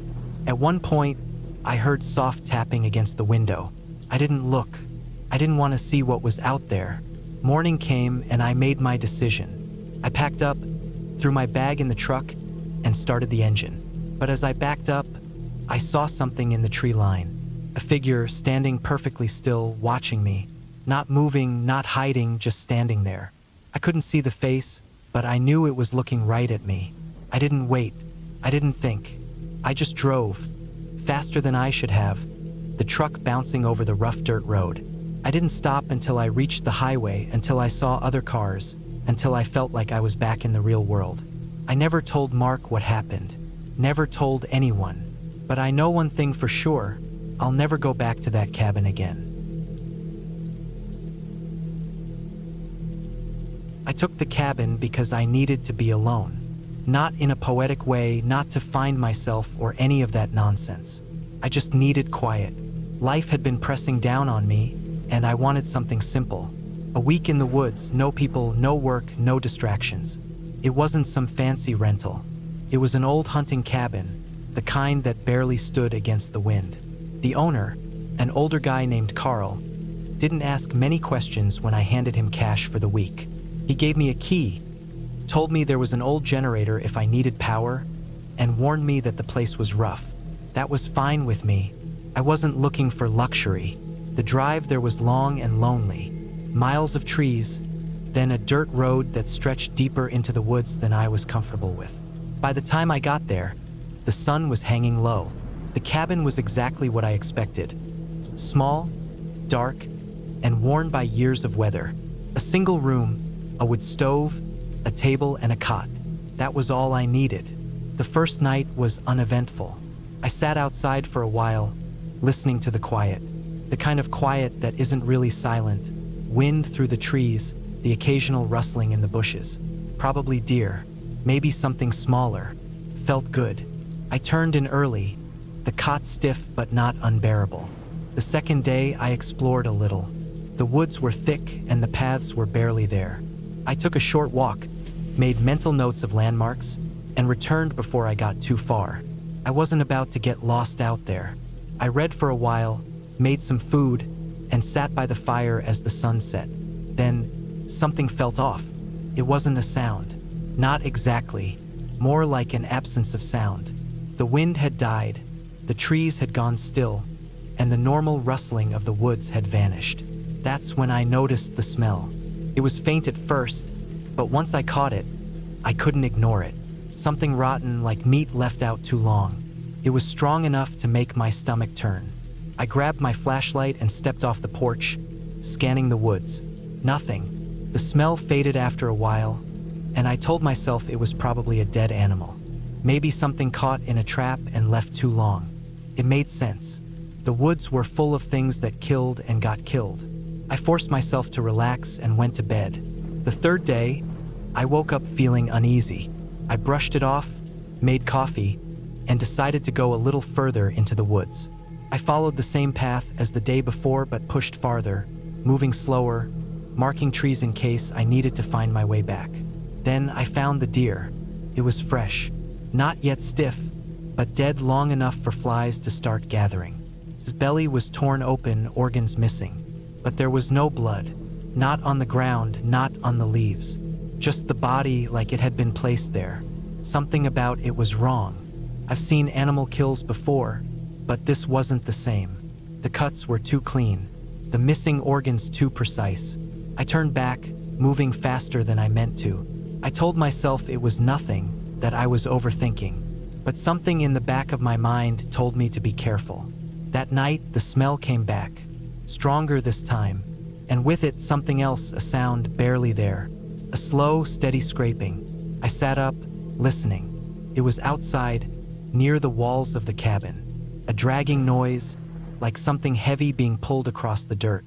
At one point, I heard soft tapping against the window. I didn't look. I didn't want to see what was out there. Morning came and I made my decision. I packed up, threw my bag in the truck, and started the engine. But as I backed up, I saw something in the tree line. A figure standing perfectly still, watching me. Not moving, not hiding, just standing there. I couldn't see the face, but I knew it was looking right at me. I didn't wait. I didn't think. I just drove, faster than I should have, the truck bouncing over the rough dirt road. I didn't stop until I reached the highway, until I saw other cars, until I felt like I was back in the real world. I never told Mark what happened, never told anyone. But I know one thing for sure, I'll never go back to that cabin again. I took the cabin because I needed to be alone. Not in a poetic way, not to find myself or any of that nonsense. I just needed quiet. Life had been pressing down on me, and I wanted something simple. A week in the woods, no people, no work, no distractions. It wasn't some fancy rental. It was an old hunting cabin, the kind that barely stood against the wind. The owner, an older guy named Carl, didn't ask many questions when I handed him cash for the week. He gave me a key, told me there was an old generator if I needed power, and warned me that the place was rough. That was fine with me. I wasn't looking for luxury. The drive there was long and lonely. Miles of trees, then a dirt road that stretched deeper into the woods than I was comfortable with. By the time I got there, the sun was hanging low. The cabin was exactly what I expected. Small, dark, and worn by years of weather. A single room, a wood stove, a table, and a cot. That was all I needed. The first night was uneventful. I sat outside for a while, listening to the quiet. The kind of quiet that isn't really silent. Wind through the trees, the occasional rustling in the bushes. Probably deer, maybe something smaller. Felt good. I turned in early, the cot stiff but not unbearable. The second day, I explored a little. The woods were thick and the paths were barely there. I took a short walk, made mental notes of landmarks, and returned before I got too far. I wasn't about to get lost out there. I read for a while, made some food, and sat by the fire as the sun set. Then, something felt off. It wasn't a sound. Not exactly. More like an absence of sound. The wind had died, the trees had gone still, and the normal rustling of the woods had vanished. That's when I noticed the smell. It was faint at first, but once I caught it, I couldn't ignore it. Something rotten like meat left out too long. It was strong enough to make my stomach turn. I grabbed my flashlight and stepped off the porch, scanning the woods. Nothing. The smell faded after a while, and I told myself it was probably a dead animal. Maybe something caught in a trap and left too long. It made sense. The woods were full of things that killed and got killed. I forced myself to relax and went to bed. The third day, I woke up feeling uneasy. I brushed it off, made coffee, and decided to go a little further into the woods. I followed the same path as the day before but pushed farther, moving slower, marking trees in case I needed to find my way back. Then I found the deer. It was fresh, not yet stiff, but dead long enough for flies to start gathering. His belly was torn open, organs missing. But there was no blood, not on the ground, not on the leaves. Just the body like it had been placed there. Something about it was wrong. I've seen animal kills before, but this wasn't the same. The cuts were too clean, the missing organs too precise. I turned back, moving faster than I meant to. I told myself it was nothing, that I was overthinking. But something in the back of my mind told me to be careful. That night, the smell came back. Stronger this time, and with it something else, a sound barely there. A slow, steady scraping. I sat up, listening. It was outside, near the walls of the cabin. A dragging noise, like something heavy being pulled across the dirt.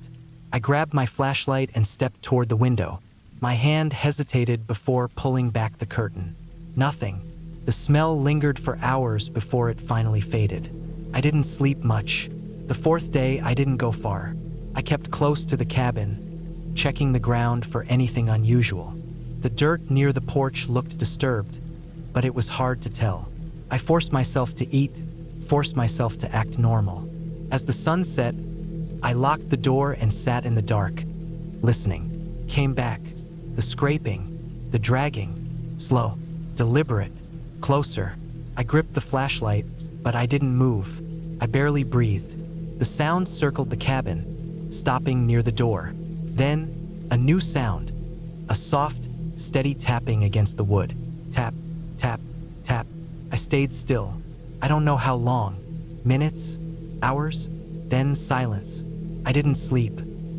I grabbed my flashlight and stepped toward the window. My hand hesitated before pulling back the curtain. Nothing. The smell lingered for hours before it finally faded. I didn't sleep much. The fourth day, I didn't go far. I kept close to the cabin, checking the ground for anything unusual. The dirt near the porch looked disturbed, but it was hard to tell. I forced myself to eat, forced myself to act normal. As the sun set, I locked the door and sat in the dark, listening. Came back. The scraping, the dragging, slow, deliberate, closer. I gripped the flashlight, but I didn't move. I barely breathed. The sound circled the cabin, stopping near the door. Then, a new sound. A soft, steady tapping against the wood. Tap, tap, tap. I stayed still. I don't know how long. Minutes? Hours? Then silence. I didn't sleep.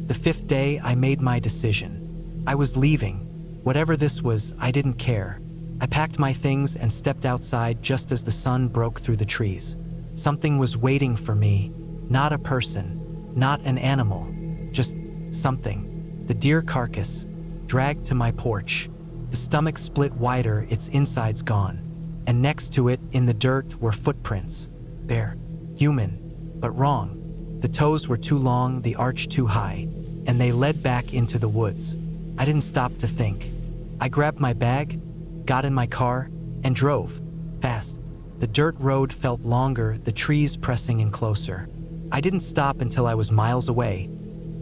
The fifth day, I made my decision. I was leaving. Whatever this was, I didn't care. I packed my things and stepped outside just as the sun broke through the trees. Something was waiting for me. Not a person, not an animal, just something. The deer carcass, dragged to my porch. The stomach split wider, its insides gone. And next to it, in the dirt, were footprints. Bare, human, but wrong. The toes were too long, the arch too high, and they led back into the woods. I didn't stop to think. I grabbed my bag, got in my car, and drove, fast. The dirt road felt longer, the trees pressing in closer. I didn't stop until I was miles away,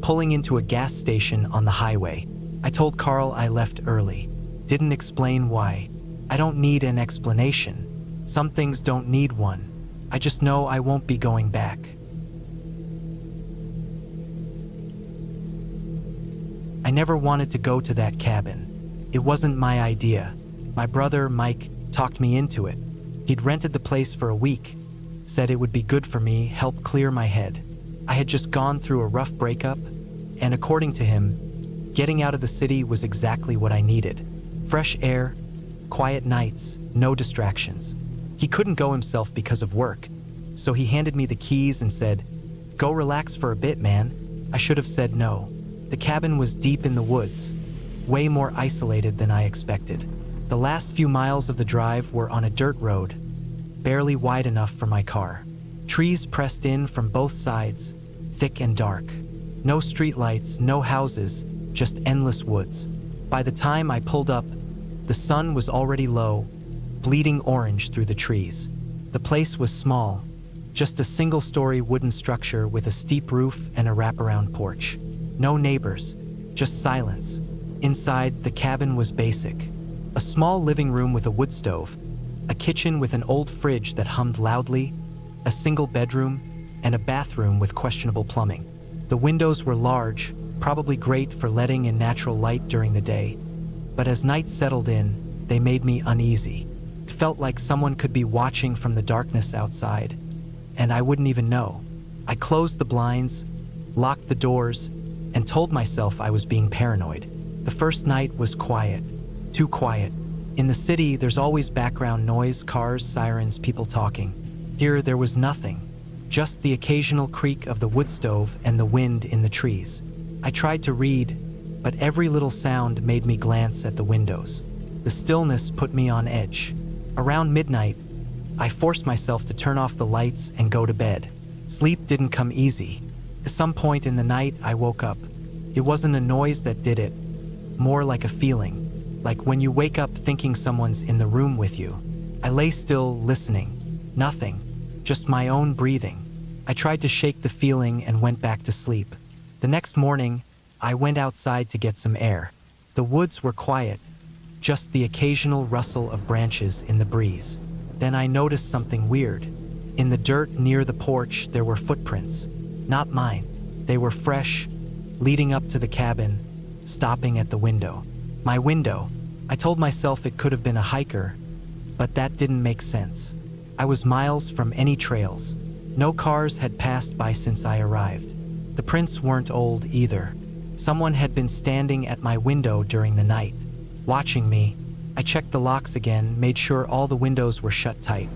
pulling into a gas station on the highway. I told Carl I left early. Didn't explain why. I don't need an explanation. Some things don't need one. I just know I won't be going back. I never wanted to go to that cabin. It wasn't my idea. My brother, Mike, talked me into it. He'd rented the place for a week, said it would be good for me, help clear my head. I had just gone through a rough breakup, and according to him, getting out of the city was exactly what I needed. Fresh air, quiet nights, no distractions. He couldn't go himself because of work, so he handed me the keys and said, "Go relax for a bit, man." I should have said no. The cabin was deep in the woods, way more isolated than I expected. The last few miles of the drive were on a dirt road, barely wide enough for my car. Trees pressed in from both sides, thick and dark. No streetlights, no houses, just endless woods. By the time I pulled up, the sun was already low, bleeding orange through the trees. The place was small, just a single-story wooden structure with a steep roof and a wraparound porch. No neighbors, just silence. Inside, the cabin was basic. A small living room with a wood stove, a kitchen with an old fridge that hummed loudly, a single bedroom, and a bathroom with questionable plumbing. The windows were large, probably great for letting in natural light during the day, but as night settled in, they made me uneasy. It felt like someone could be watching from the darkness outside, and I wouldn't even know. I closed the blinds, locked the doors, and told myself I was being paranoid. The first night was quiet, too quiet. In the city, there's always background noise, cars, sirens, people talking. Here, there was nothing, just the occasional creak of the wood stove and the wind in the trees. I tried to read, but every little sound made me glance at the windows. The stillness put me on edge. Around midnight, I forced myself to turn off the lights and go to bed. Sleep didn't come easy. At some point in the night, I woke up. It wasn't a noise that did it, more like a feeling, like when you wake up thinking someone's in the room with you. I lay still, listening. Nothing, just my own breathing. I tried to shake the feeling and went back to sleep. The next morning, I went outside to get some air. The woods were quiet, just the occasional rustle of branches in the breeze. Then I noticed something weird. In the dirt near the porch, there were footprints. Not mine. They were fresh, leading up to the cabin, stopping at the window. My window. I told myself it could have been a hiker, but that didn't make sense. I was miles from any trails. No cars had passed by since I arrived. The prints weren't old either. Someone had been standing at my window during the night, watching me. I checked the locks again, made sure all the windows were shut tight.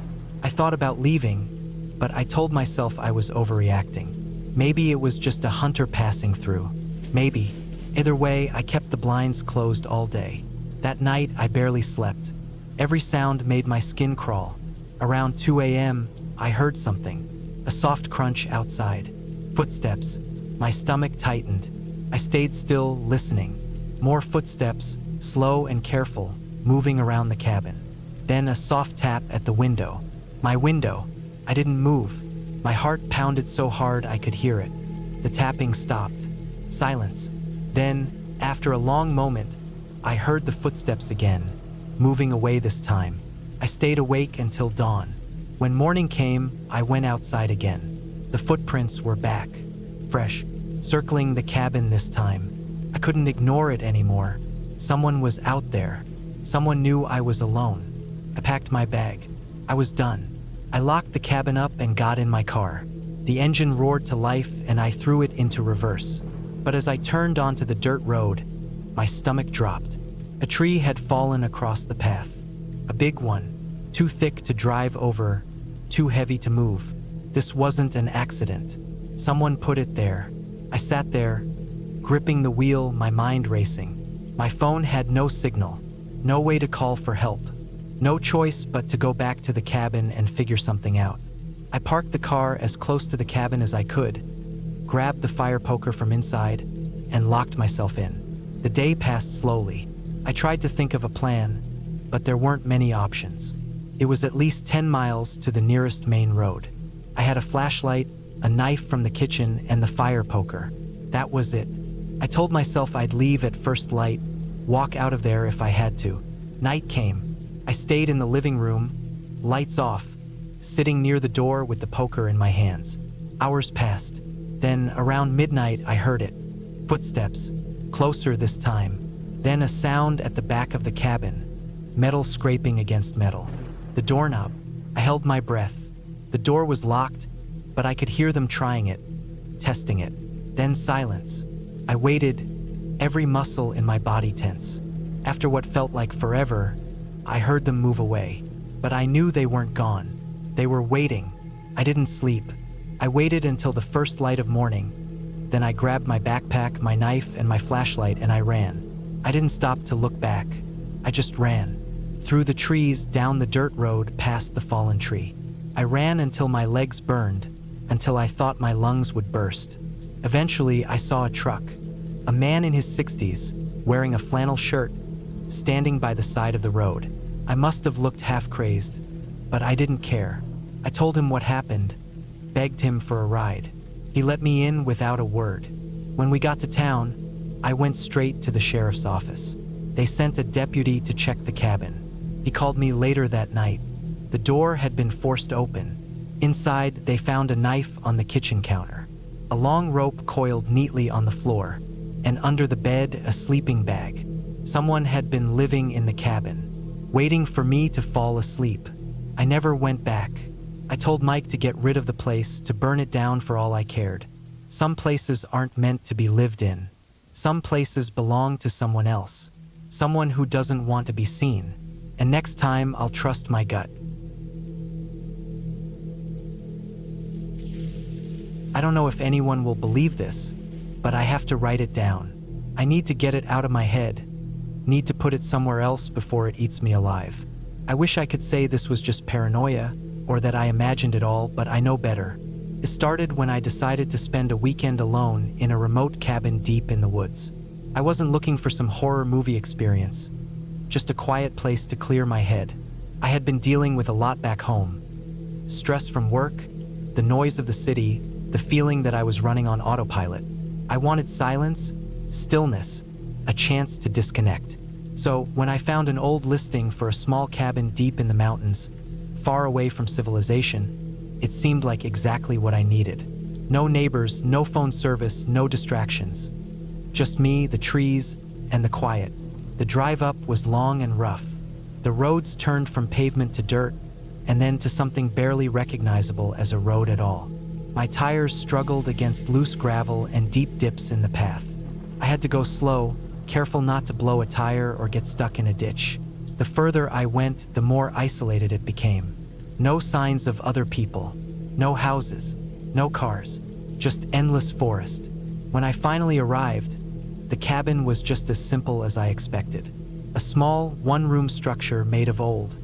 I thought about leaving, but I told myself I was overreacting. Maybe it was just a hunter passing through. Maybe. Either way, I kept the blinds closed all day. That night, I barely slept. Every sound made my skin crawl. Around 2 a.m., I heard something. A soft crunch outside. Footsteps. My stomach tightened. I stayed still, listening. More footsteps, slow and careful, moving around the cabin. Then a soft tap at the window. My window. I didn't move. My heart pounded so hard I could hear it. The tapping stopped. Silence. Then, after a long moment, I heard the footsteps again, moving away this time. I stayed awake until dawn. When morning came, I went outside again. The footprints were back, fresh, circling the cabin this time. I couldn't ignore it anymore. Someone was out there. Someone knew I was alone. I packed my bag. I was done. I locked the cabin up and got in my car. The engine roared to life and I threw it into reverse. But as I turned onto the dirt road, my stomach dropped. A tree had fallen across the path. A big one, too thick to drive over, too heavy to move. This wasn't an accident. Someone put it there. I sat there, gripping the wheel, my mind racing. My phone had no signal, no way to call for help. No choice but to go back to the cabin and figure something out. I parked the car as close to the cabin as I could, grabbed the fire poker from inside, and locked myself in. The day passed slowly. I tried to think of a plan, but there weren't many options. It was at least 10 miles to the nearest main road. I had a flashlight, a knife from the kitchen, and the fire poker. That was it. I told myself I'd leave at first light, walk out of there if I had to. Night came. I stayed in the living room, lights off, sitting near the door with the poker in my hands. Hours passed. Then, around midnight, I heard it. Footsteps, closer this time. Then a sound at the back of the cabin, metal scraping against metal. The doorknob. I held my breath. The door was locked, but I could hear them trying it, testing it. Then silence. I waited, every muscle in my body tense. After what felt like forever, I heard them move away. But I knew they weren't gone. They were waiting. I didn't sleep. I waited until the first light of morning. Then I grabbed my backpack, my knife, and my flashlight, and I ran. I didn't stop to look back. I just ran. Through the trees, down the dirt road, past the fallen tree. I ran until my legs burned, until I thought my lungs would burst. Eventually, I saw a truck. A man in his 60s, wearing a flannel shirt, standing by the side of the road. I must have looked half-crazed, but I didn't care. I told him what happened, begged him for a ride. He let me in without a word. When we got to town, I went straight to the sheriff's office. They sent a deputy to check the cabin. He called me later that night. The door had been forced open. Inside, they found a knife on the kitchen counter, a long rope coiled neatly on the floor, and under the bed, a sleeping bag. Someone had been living in the cabin, waiting for me to fall asleep. I never went back. I told Mike to get rid of the place, to burn it down for all I cared. Some places aren't meant to be lived in. Some places belong to someone else, someone who doesn't want to be seen. And next time, I'll trust my gut. I don't know if anyone will believe this, but I have to write it down. I need to get it out of my head, need to put it somewhere else before it eats me alive. I wish I could say this was just paranoia, or that I imagined it all, but I know better. It started when I decided to spend a weekend alone in a remote cabin deep in the woods. I wasn't looking for some horror movie experience, just a quiet place to clear my head. I had been dealing with a lot back home. Stress from work, the noise of the city, the feeling that I was running on autopilot. I wanted silence, stillness, a chance to disconnect. So when I found an old listing for a small cabin deep in the mountains, far away from civilization, it seemed like exactly what I needed. No neighbors, no phone service, no distractions. Just me, the trees, and the quiet. The drive up was long and rough. The roads turned from pavement to dirt, and then to something barely recognizable as a road at all. My tires struggled against loose gravel and deep dips in the path. I had to go slow, careful not to blow a tire or get stuck in a ditch. The further I went, the more isolated it became. No signs of other people, no houses, no cars, just endless forest. When I finally arrived, the cabin was just as simple as I expected. A small, one-room structure made of old,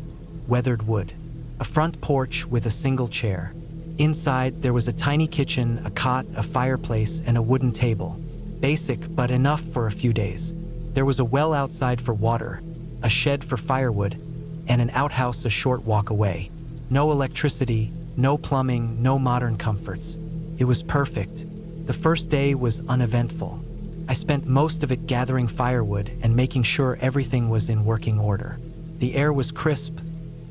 weathered wood. A front porch with a single chair. Inside, there was a tiny kitchen, a cot, a fireplace, and a wooden table. Basic, but enough for a few days. There was a well outside for water, a shed for firewood, and an outhouse a short walk away. No electricity, no plumbing, no modern comforts. It was perfect. The first day was uneventful. I spent most of it gathering firewood and making sure everything was in working order. The air was crisp,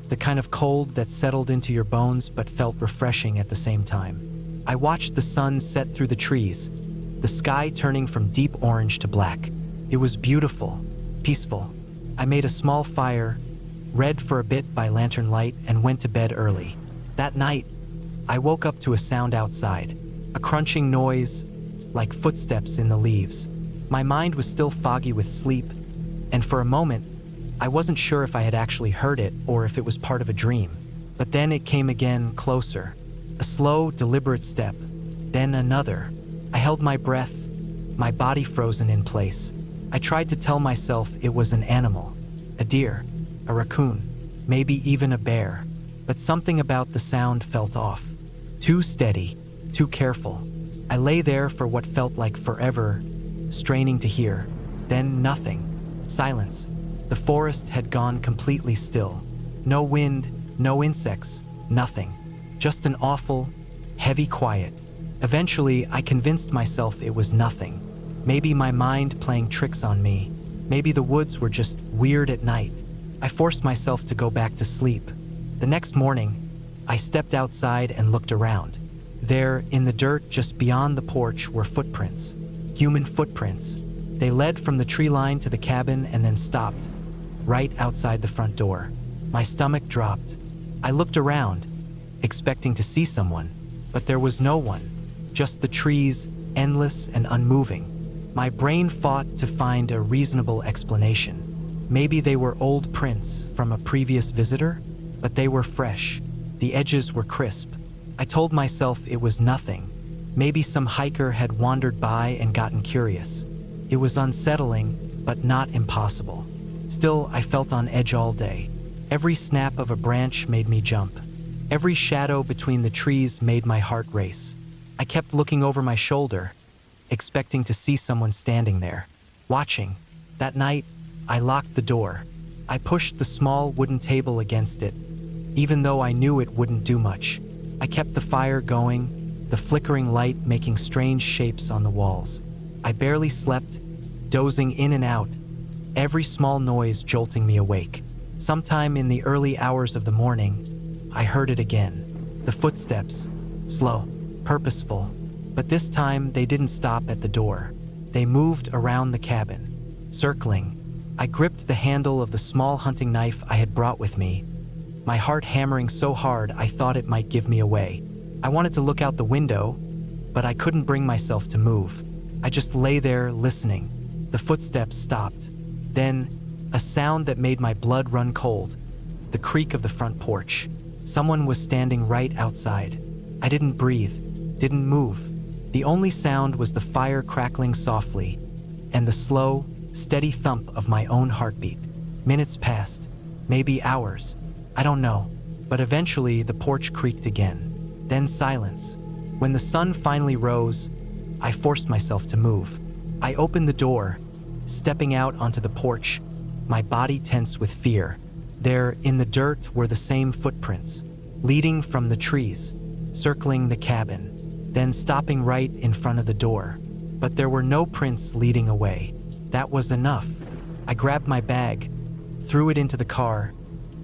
the kind of cold that settled into your bones but felt refreshing at the same time. I watched the sun set through the trees, the sky turning from deep orange to black. It was beautiful, peaceful. I made a small fire, read for a bit by lantern light, and went to bed early. That night, I woke up to a sound outside, a crunching noise, like footsteps in the leaves. My mind was still foggy with sleep, and for a moment, I wasn't sure if I had actually heard it or if it was part of a dream. But then it came again, closer. A slow, deliberate step, then another. I held my breath, my body frozen in place. I tried to tell myself it was an animal, a deer, a raccoon, maybe even a bear. But something about the sound felt off. Too steady, too careful. I lay there for what felt like forever, straining to hear. Then nothing. Silence. The forest had gone completely still. No wind, no insects, nothing. Just an awful, heavy quiet. Eventually, I convinced myself it was nothing. Maybe my mind playing tricks on me. Maybe the woods were just weird at night. I forced myself to go back to sleep. The next morning, I stepped outside and looked around. There, in the dirt just beyond the porch, were footprints. Human footprints. They led from the tree line to the cabin and then stopped, right outside the front door. My stomach dropped. I looked around, expecting to see someone, but there was no one. Just the trees, endless and unmoving. My brain fought to find a reasonable explanation. Maybe they were old prints from a previous visitor, but they were fresh. The edges were crisp. I told myself it was nothing. Maybe some hiker had wandered by and gotten curious. It was unsettling, but not impossible. Still, I felt on edge all day. Every snap of a branch made me jump. Every shadow between the trees made my heart race. I kept looking over my shoulder, expecting to see someone standing there, watching. That night, I locked the door. I pushed the small wooden table against it, even though I knew it wouldn't do much. I kept the fire going, the flickering light making strange shapes on the walls. I barely slept, dozing in and out, every small noise jolting me awake. Sometime in the early hours of the morning, I heard it again. The footsteps, slow, purposeful, but this time they didn't stop at the door. They moved around the cabin, circling. I gripped the handle of the small hunting knife I had brought with me, my heart hammering so hard I thought it might give me away. I wanted to look out the window, but I couldn't bring myself to move. I just lay there listening. The footsteps stopped. Then, a sound that made my blood run cold. The creak of the front porch. Someone was standing right outside. I didn't breathe, didn't move. The only sound was the fire crackling softly, and the slow, steady thump of my own heartbeat. Minutes passed, maybe hours. I don't know, but eventually the porch creaked again. Then silence. When the sun finally rose, I forced myself to move. I opened the door, stepping out onto the porch, my body tense with fear. There, in the dirt, were the same footprints, leading from the trees, circling the cabin, then stopping right in front of the door. But there were no prints leading away. That was enough. I grabbed my bag, threw it into the car,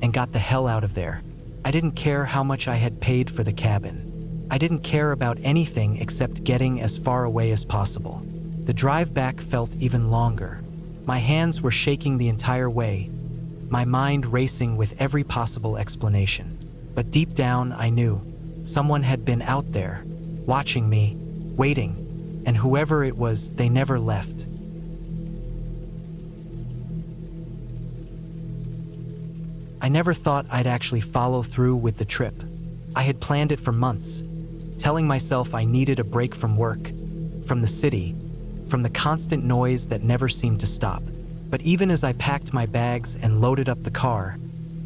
and got the hell out of there. I didn't care how much I had paid for the cabin. I didn't care about anything except getting as far away as possible. The drive back felt even longer. My hands were shaking the entire way, my mind racing with every possible explanation. But deep down, I knew someone had been out there, watching me, waiting, and whoever it was, they never left. I never thought I'd actually follow through with the trip. I had planned it for months, telling myself I needed a break from work, from the city, from the constant noise that never seemed to stop. But even as I packed my bags and loaded up the car,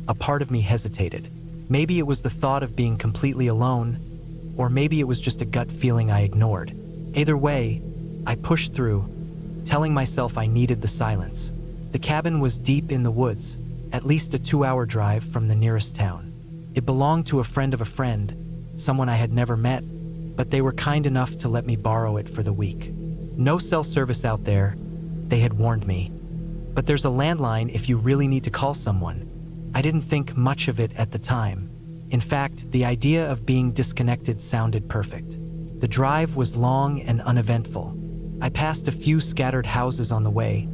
a part of me hesitated. Maybe it was the thought of being completely alone, or maybe it was just a gut feeling I ignored. Either way, I pushed through, telling myself I needed the silence. The cabin was deep in the woods, at least a 2-hour drive from the nearest town. It belonged to a friend of a friend, someone I had never met, but they were kind enough to let me borrow it for the week. No cell service out there, they had warned me. But there's a landline if you really need to call someone. I didn't think much of it at the time. In fact, the idea of being disconnected sounded perfect. The drive was long and uneventful. I passed a few scattered houses on the way,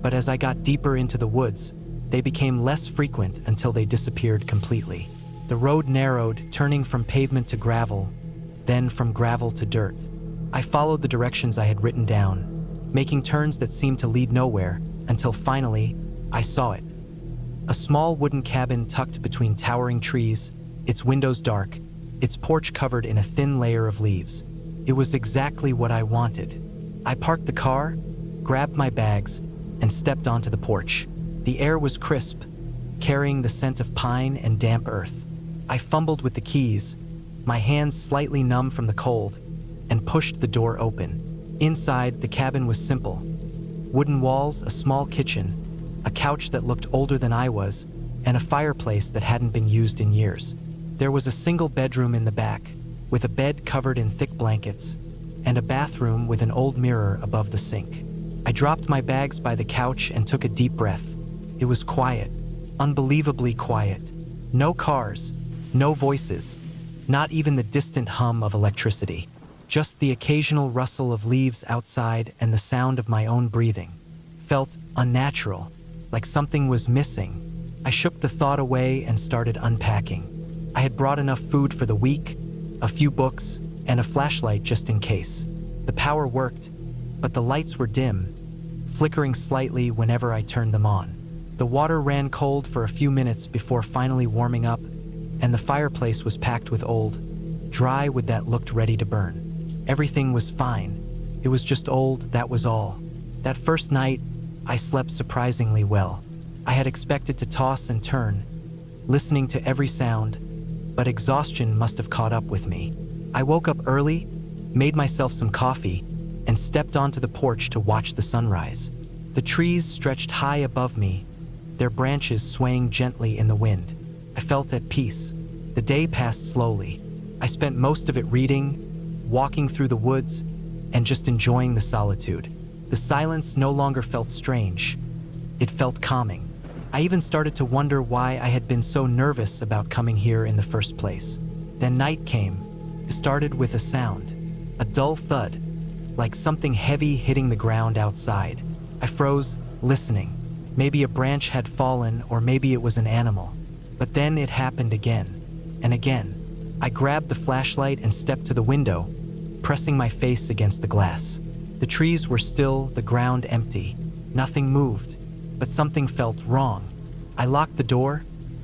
but as I got deeper into the woods, they became less frequent until they disappeared completely. The road narrowed, turning from pavement to gravel, then from gravel to dirt. I followed the directions I had written down, making turns that seemed to lead nowhere, until finally, I saw it. A small wooden cabin tucked between towering trees, its windows dark, its porch covered in a thin layer of leaves. It was exactly what I wanted. I parked the car, grabbed my bags, and stepped onto the porch. The air was crisp, carrying the scent of pine and damp earth. I fumbled with the keys, my hands slightly numb from the cold, and pushed the door open. Inside, the cabin was simple. Wooden walls, a small kitchen, a couch that looked older than I was, and a fireplace that hadn't been used in years. There was a single bedroom in the back, with a bed covered in thick blankets, and a bathroom with an old mirror above the sink. I dropped my bags by the couch and took a deep breath. It was quiet, unbelievably quiet. No cars, no voices, not even the distant hum of electricity. Just the occasional rustle of leaves outside and the sound of my own breathing. Felt unnatural, like something was missing. I shook the thought away and started unpacking. I had brought enough food for the week, a few books, and a flashlight just in case. The power worked, but the lights were dim, flickering slightly whenever I turned them on. The water ran cold for a few minutes before finally warming up, and the fireplace was packed with old, dry wood that looked ready to burn. Everything was fine. It was just old, that was all. That first night, I slept surprisingly well. I had expected to toss and turn, listening to every sound, but exhaustion must have caught up with me. I woke up early, made myself some coffee, and stepped onto the porch to watch the sunrise. The trees stretched high above me, their branches swaying gently in the wind. I felt at peace. The day passed slowly. I spent most of it reading, walking through the woods, and just enjoying the solitude. The silence no longer felt strange. It felt calming. I even started to wonder why I had been so nervous about coming here in the first place. Then night came. It started with a sound, a dull thud, like something heavy hitting the ground outside. I froze, listening. Maybe a branch had fallen, or maybe it was an animal. But then it happened again, and again. I grabbed the flashlight and stepped to the window, pressing my face against the glass. The trees were still, the ground empty. Nothing moved, but something felt wrong. I locked the door,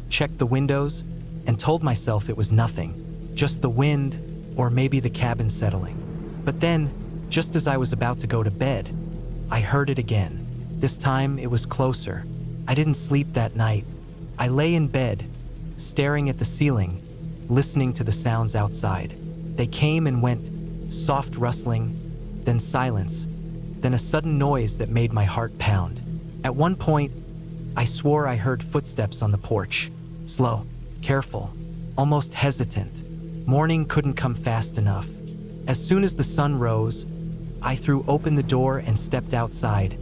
checked the windows, and told myself it was nothing, just the wind, or maybe the cabin settling. But then, just as I was about to go to bed, I heard it again. This time it was closer. I didn't sleep that night. I lay in bed, staring at the ceiling, listening to the sounds outside. They came and went, soft rustling, then silence, then a sudden noise that made my heart pound. At one point, I swore I heard footsteps on the porch. Slow, careful, almost hesitant. Morning couldn't come fast enough. As soon as the sun rose, I threw open the door and stepped outside,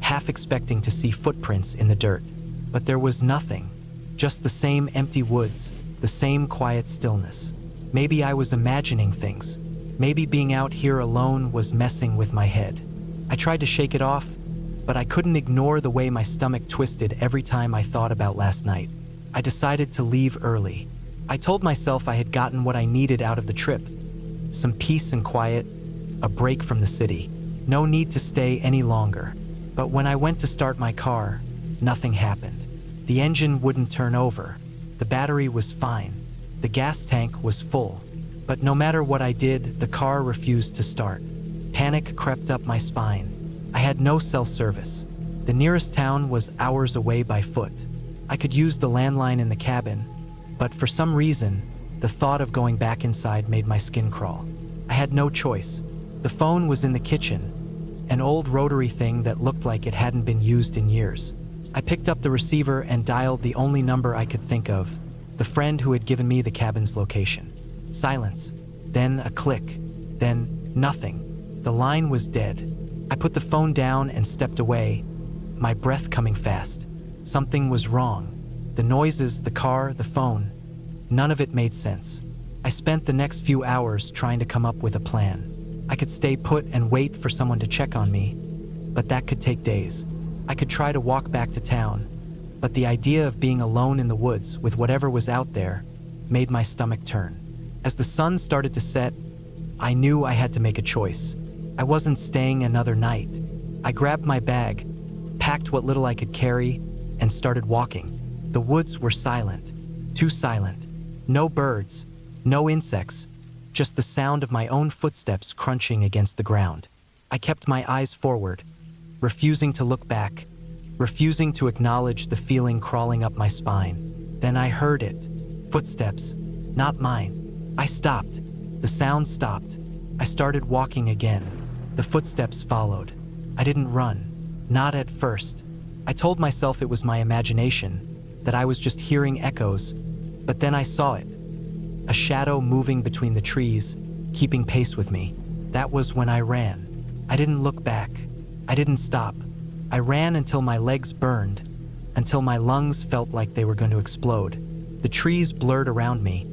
half expecting to see footprints in the dirt. But there was nothing, just the same empty woods, the same quiet stillness. Maybe I was imagining things. Maybe being out here alone was messing with my head. I tried to shake it off, but I couldn't ignore the way my stomach twisted every time I thought about last night. I decided to leave early. I told myself I had gotten what I needed out of the trip. Some peace and quiet, a break from the city. No need to stay any longer. But when I went to start my car, nothing happened. The engine wouldn't turn over. The battery was fine. The gas tank was full. But no matter what I did, the car refused to start. Panic crept up my spine. I had no cell service. The nearest town was hours away by foot. I could use the landline in the cabin, but for some reason, the thought of going back inside made my skin crawl. I had no choice. The phone was in the kitchen, an old rotary thing that looked like it hadn't been used in years. I picked up the receiver and dialed the only number I could think of, the friend who had given me the cabin's location. Silence, then a click, then nothing. The line was dead. I put the phone down and stepped away, my breath coming fast. Something was wrong. The noises, the car, the phone, none of it made sense. I spent the next few hours trying to come up with a plan. I could stay put and wait for someone to check on me, but that could take days. I could try to walk back to town, but the idea of being alone in the woods with whatever was out there made my stomach turn. As the sun started to set, I knew I had to make a choice. I wasn't staying another night. I grabbed my bag, packed what little I could carry, and started walking. The woods were silent, too silent. No birds, no insects, just the sound of my own footsteps crunching against the ground. I kept my eyes forward, refusing to look back, refusing to acknowledge the feeling crawling up my spine. Then I heard it. Footsteps, not mine. I stopped. The sound stopped. I started walking again. The footsteps followed. I didn't run, not at first. I told myself it was my imagination, that I was just hearing echoes, but then I saw it. A shadow moving between the trees, keeping pace with me. That was when I ran. I didn't look back. I didn't stop. I ran until my legs burned, until my lungs felt like they were going to explode. The trees blurred around me,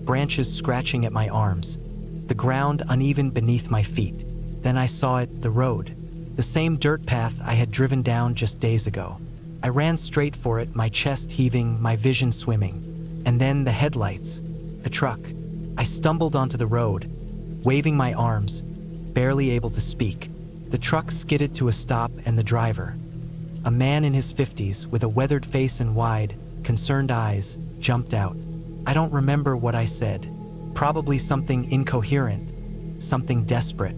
branches scratching at my arms, the ground uneven beneath my feet. Then I saw it, the road, the same dirt path I had driven down just days ago. I ran straight for it, my chest heaving, my vision swimming. And then the headlights, a truck. I stumbled onto the road, waving my arms, barely able to speak. The truck skidded to a stop and the driver, a man in his 50s with a weathered face and wide, concerned eyes, jumped out. I don't remember what I said. Probably something incoherent, something desperate.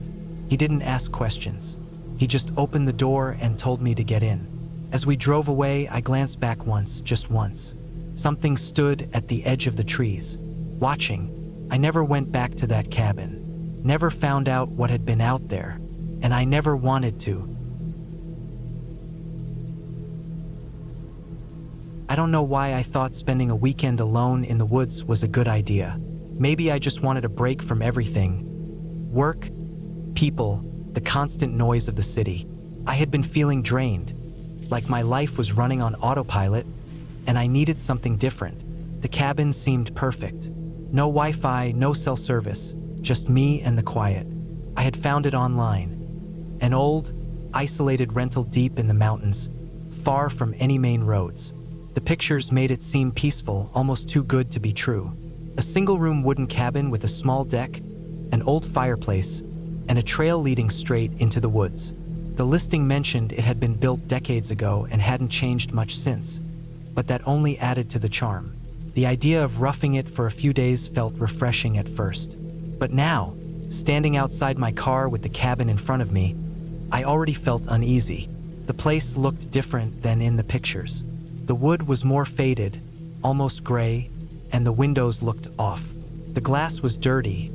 He didn't ask questions. He just opened the door and told me to get in. As we drove away, I glanced back once, just once. Something stood at the edge of the trees. watching. I never went back to that cabin, never found out what had been out there, and I never wanted to. I don't know why I thought spending a weekend alone in the woods was a good idea. Maybe I just wanted a break from everything. Work, people, the constant noise of the city. I had been feeling drained, like my life was running on autopilot, and I needed something different. The cabin seemed perfect. No Wi-Fi, no cell service, just me and the quiet. I had found it online. An old, isolated rental deep in the mountains, far from any main roads. The pictures made it seem peaceful, almost too good to be true. A single-room wooden cabin with a small deck, an old fireplace, and a trail leading straight into the woods. The listing mentioned it had been built decades ago and hadn't changed much since, but that only added to the charm. The idea of roughing it for a few days felt refreshing at first. But now, standing outside my car with the cabin in front of me, I already felt uneasy. The place looked different than in the pictures. The wood was more faded, almost gray, and the windows looked off. The glass was dirty,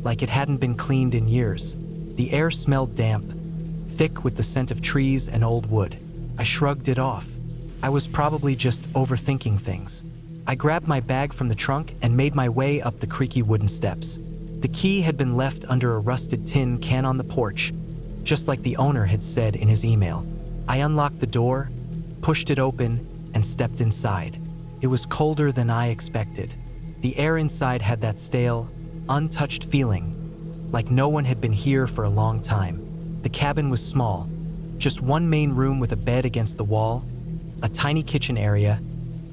like it hadn't been cleaned in years. The air smelled damp, thick with the scent of trees and old wood. I shrugged it off. I was probably just overthinking things. I grabbed my bag from the trunk and made my way up the creaky wooden steps. The key had been left under a rusted tin can on the porch, just like the owner had said in his email. I unlocked the door, pushed it open, and stepped inside. It was colder than I expected. The air inside had that stale, untouched feeling, like no one had been here for a long time. The cabin was small, just one main room with a bed against the wall, a tiny kitchen area,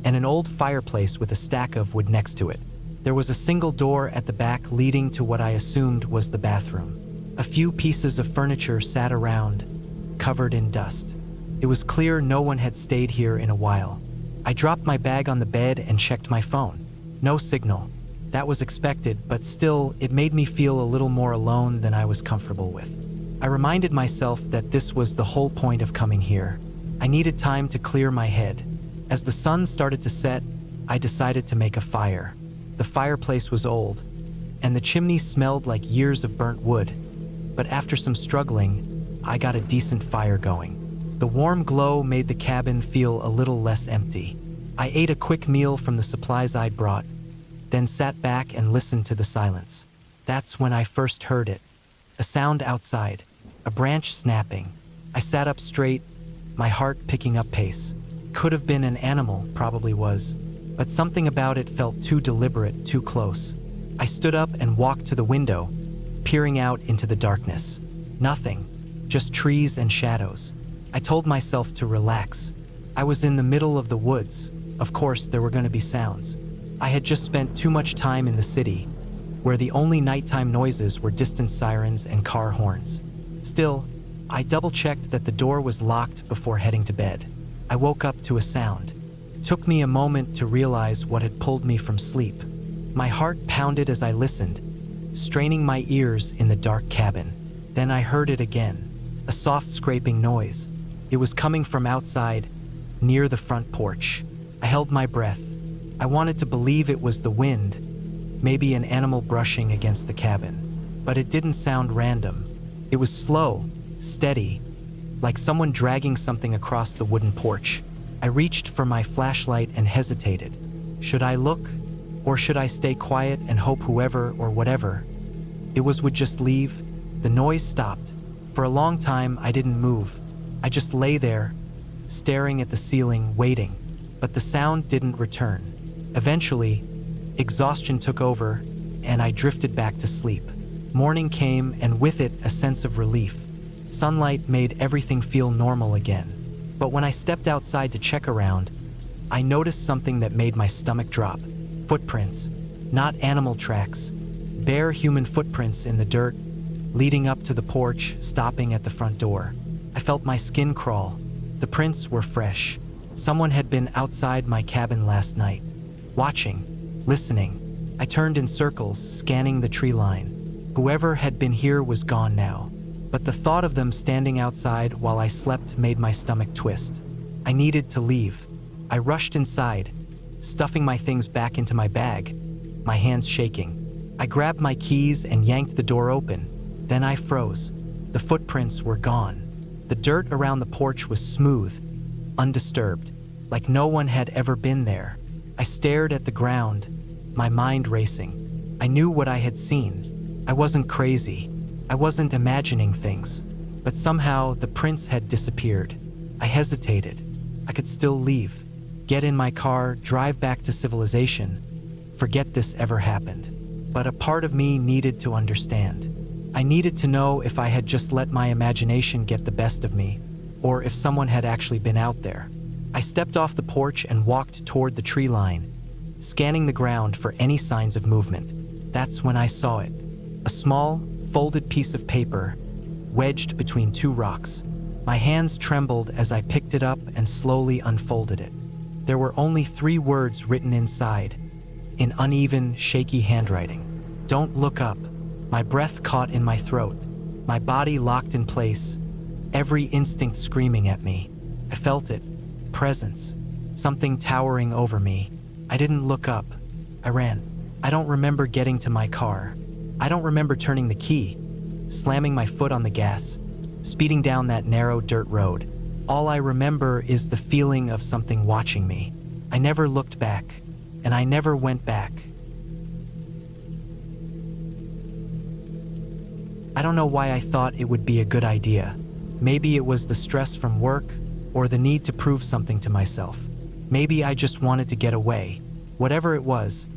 and an old fireplace with a stack of wood next to it. There was a single door at the back leading to what I assumed was the bathroom. A few pieces of furniture sat around, covered in dust. It was clear no one had stayed here in a while. I dropped my bag on the bed and checked my phone. No signal. That was expected, but still, it made me feel a little more alone than I was comfortable with. I reminded myself that this was the whole point of coming here. I needed time to clear my head. As the sun started to set, I decided to make a fire. The fireplace was old, and the chimney smelled like years of burnt wood. But after some struggling, I got a decent fire going. The warm glow made the cabin feel a little less empty. I ate a quick meal from the supplies I'd brought, then sat back and listened to the silence. That's when I first heard it. A sound outside, a branch snapping. I sat up straight, my heart picking up pace. Could have been an animal, probably was, but something about it felt too deliberate, too close. I stood up and walked to the window, peering out into the darkness. Nothing, just trees and shadows. I told myself to relax. I was in the middle of the woods. Of course, there were going to be sounds. I had just spent too much time in the city, where the only nighttime noises were distant sirens and car horns. Still, I double-checked that the door was locked before heading to bed. I woke up to a sound. It took me a moment to realize what had pulled me from sleep. My heart pounded as I listened, straining my ears in the dark cabin. Then I heard it again, a soft scraping noise. It was coming from outside, near the front porch. I held my breath. I wanted to believe it was the wind, maybe an animal brushing against the cabin. But it didn't sound random. It was slow, steady, like someone dragging something across the wooden porch. I reached for my flashlight and hesitated. Should I look, or should I stay quiet and hope whoever or whatever it was would just leave? The noise stopped. For a long time, I didn't move. I just lay there, staring at the ceiling, waiting. But the sound didn't return. Eventually, exhaustion took over, and I drifted back to sleep. Morning came, and with it, a sense of relief. Sunlight made everything feel normal again. But when I stepped outside to check around, I noticed something that made my stomach drop. Footprints, not animal tracks, bare human footprints in the dirt, leading up to the porch, stopping at the front door. I felt my skin crawl. The prints were fresh. Someone had been outside my cabin last night, watching, listening. I turned in circles, scanning the tree line. Whoever had been here was gone now, but the thought of them standing outside while I slept made my stomach twist. I needed to leave. I rushed inside, stuffing my things back into my bag, my hands shaking. I grabbed my keys and yanked the door open. Then I froze. The footprints were gone. The dirt around the porch was smooth, undisturbed, like no one had ever been there. I stared at the ground, my mind racing. I knew what I had seen. I wasn't crazy. I wasn't imagining things. But somehow the prints had disappeared. I hesitated. I could still leave, get in my car, drive back to civilization, forget this ever happened. But a part of me needed to understand. I needed to know if I had just let my imagination get the best of me, or if someone had actually been out there. I stepped off the porch and walked toward the tree line, scanning the ground for any signs of movement. That's when I saw it. A small, folded piece of paper, wedged between two rocks. My hands trembled as I picked it up and slowly unfolded it. There were only 3 words written inside, in uneven, shaky handwriting. "Don't look up." My breath caught in my throat, my body locked in place, every instinct screaming at me. I felt it, presence, something towering over me. I didn't look up. I ran. I don't remember getting to my car. I don't remember turning the key, slamming my foot on the gas, speeding down that narrow dirt road. All I remember is the feeling of something watching me. I never looked back, and I never went back. I don't know why I thought it would be a good idea. Maybe it was the stress from work, or the need to prove something to myself. Maybe I just wanted to get away. Whatever it was,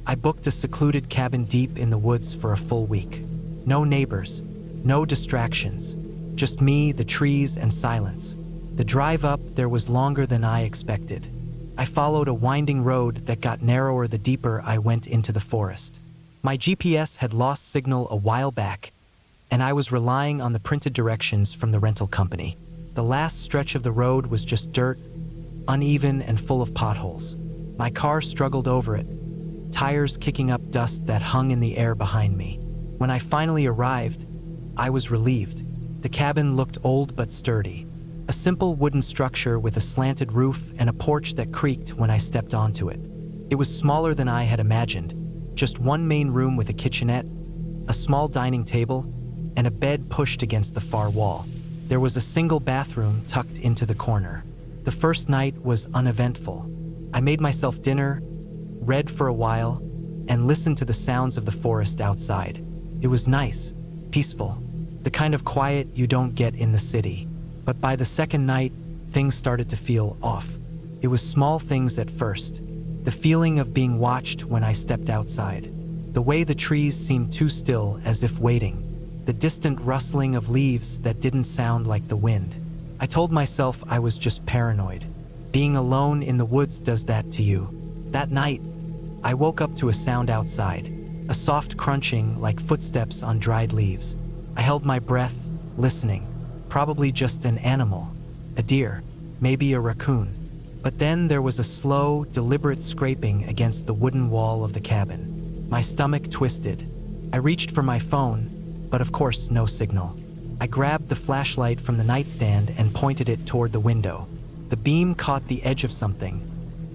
I booked a secluded cabin deep in the woods for a full week. No neighbors, no distractions, just me, the trees, and silence. The drive up there was longer than I expected. I followed a winding road that got narrower the deeper I went into the forest. My GPS had lost signal a while back, and I was relying on the printed directions from the rental company. The last stretch of the road was just dirt, uneven and full of potholes. My car struggled over it, tires kicking up dust that hung in the air behind me. When I finally arrived, I was relieved. The cabin looked old but sturdy. A simple wooden structure with a slanted roof and a porch that creaked when I stepped onto it. It was smaller than I had imagined. Just one main room with a kitchenette, a small dining table, and a bed pushed against the far wall. There was a single bathroom tucked into the corner. The first night was uneventful. I made myself dinner, read for a while, and listened to the sounds of the forest outside. It was nice, peaceful, the kind of quiet you don't get in the city. But by the second night, things started to feel off. It was small things at first. The feeling of being watched when I stepped outside. The way the trees seemed too still, as if waiting. The distant rustling of leaves that didn't sound like the wind. I told myself I was just paranoid. Being alone in the woods does that to you. That night, I woke up to a sound outside, a soft crunching like footsteps on dried leaves. I held my breath, listening. Probably just an animal, a deer, maybe a raccoon. But then there was a slow, deliberate scraping against the wooden wall of the cabin. My stomach twisted. I reached for my phone, but of course no signal. I grabbed the flashlight from the nightstand and pointed it toward the window. The beam caught the edge of something,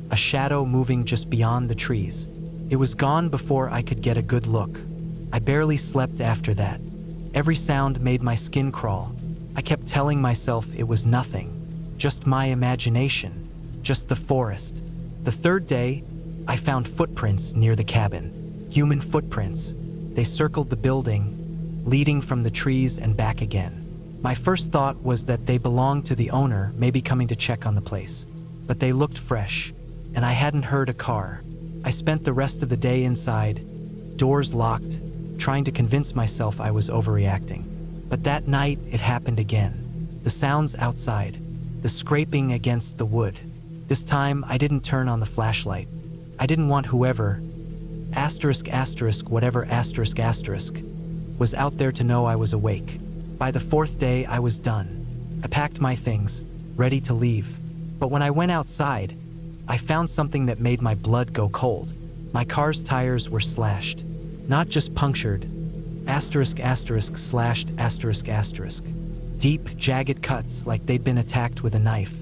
a shadow moving just beyond the trees. It was gone before I could get a good look. I barely slept after that. Every sound made my skin crawl. I kept telling myself it was nothing, just my imagination, just the forest. The third day, I found footprints near the cabin. Human footprints. They circled the building, leading from the trees and back again. My first thought was that they belonged to the owner, maybe coming to check on the place. But they looked fresh, and I hadn't heard a car. I spent the rest of the day inside, doors locked, trying to convince myself I was overreacting. But that night, it happened again. The sounds outside, the scraping against the wood. This time, I didn't turn on the flashlight. I didn't want whoever, whatever was out there to know I was awake. By the fourth day, I was done. I packed my things, ready to leave. But when I went outside, I found something that made my blood go cold. My car's tires were slashed, not just punctured, **/*. Deep, jagged cuts like they'd been attacked with a knife.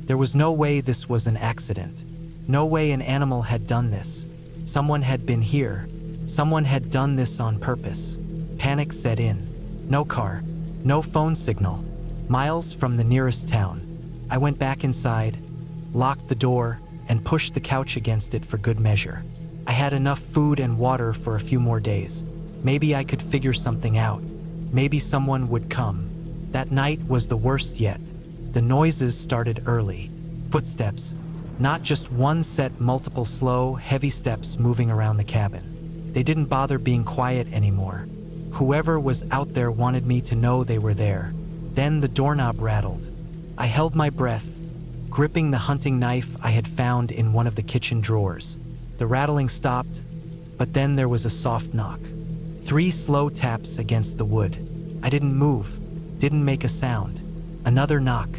There was no way this was an accident. No way an animal had done this. Someone had been here. Someone had done this on purpose. Panic set in. No car, no phone signal, miles from the nearest town. I went back inside, locked the door, and pushed the couch against it for good measure. I had enough food and water for a few more days. Maybe I could figure something out. Maybe someone would come. That night was the worst yet. The noises started early. Footsteps. Not just one set, multiple slow, heavy steps moving around the cabin. They didn't bother being quiet anymore. Whoever was out there wanted me to know they were there. Then the doorknob rattled. I held my breath, gripping the hunting knife I had found in one of the kitchen drawers. The rattling stopped, but then there was a soft knock. 3 slow taps against the wood. I didn't move, didn't make a sound. Another knock,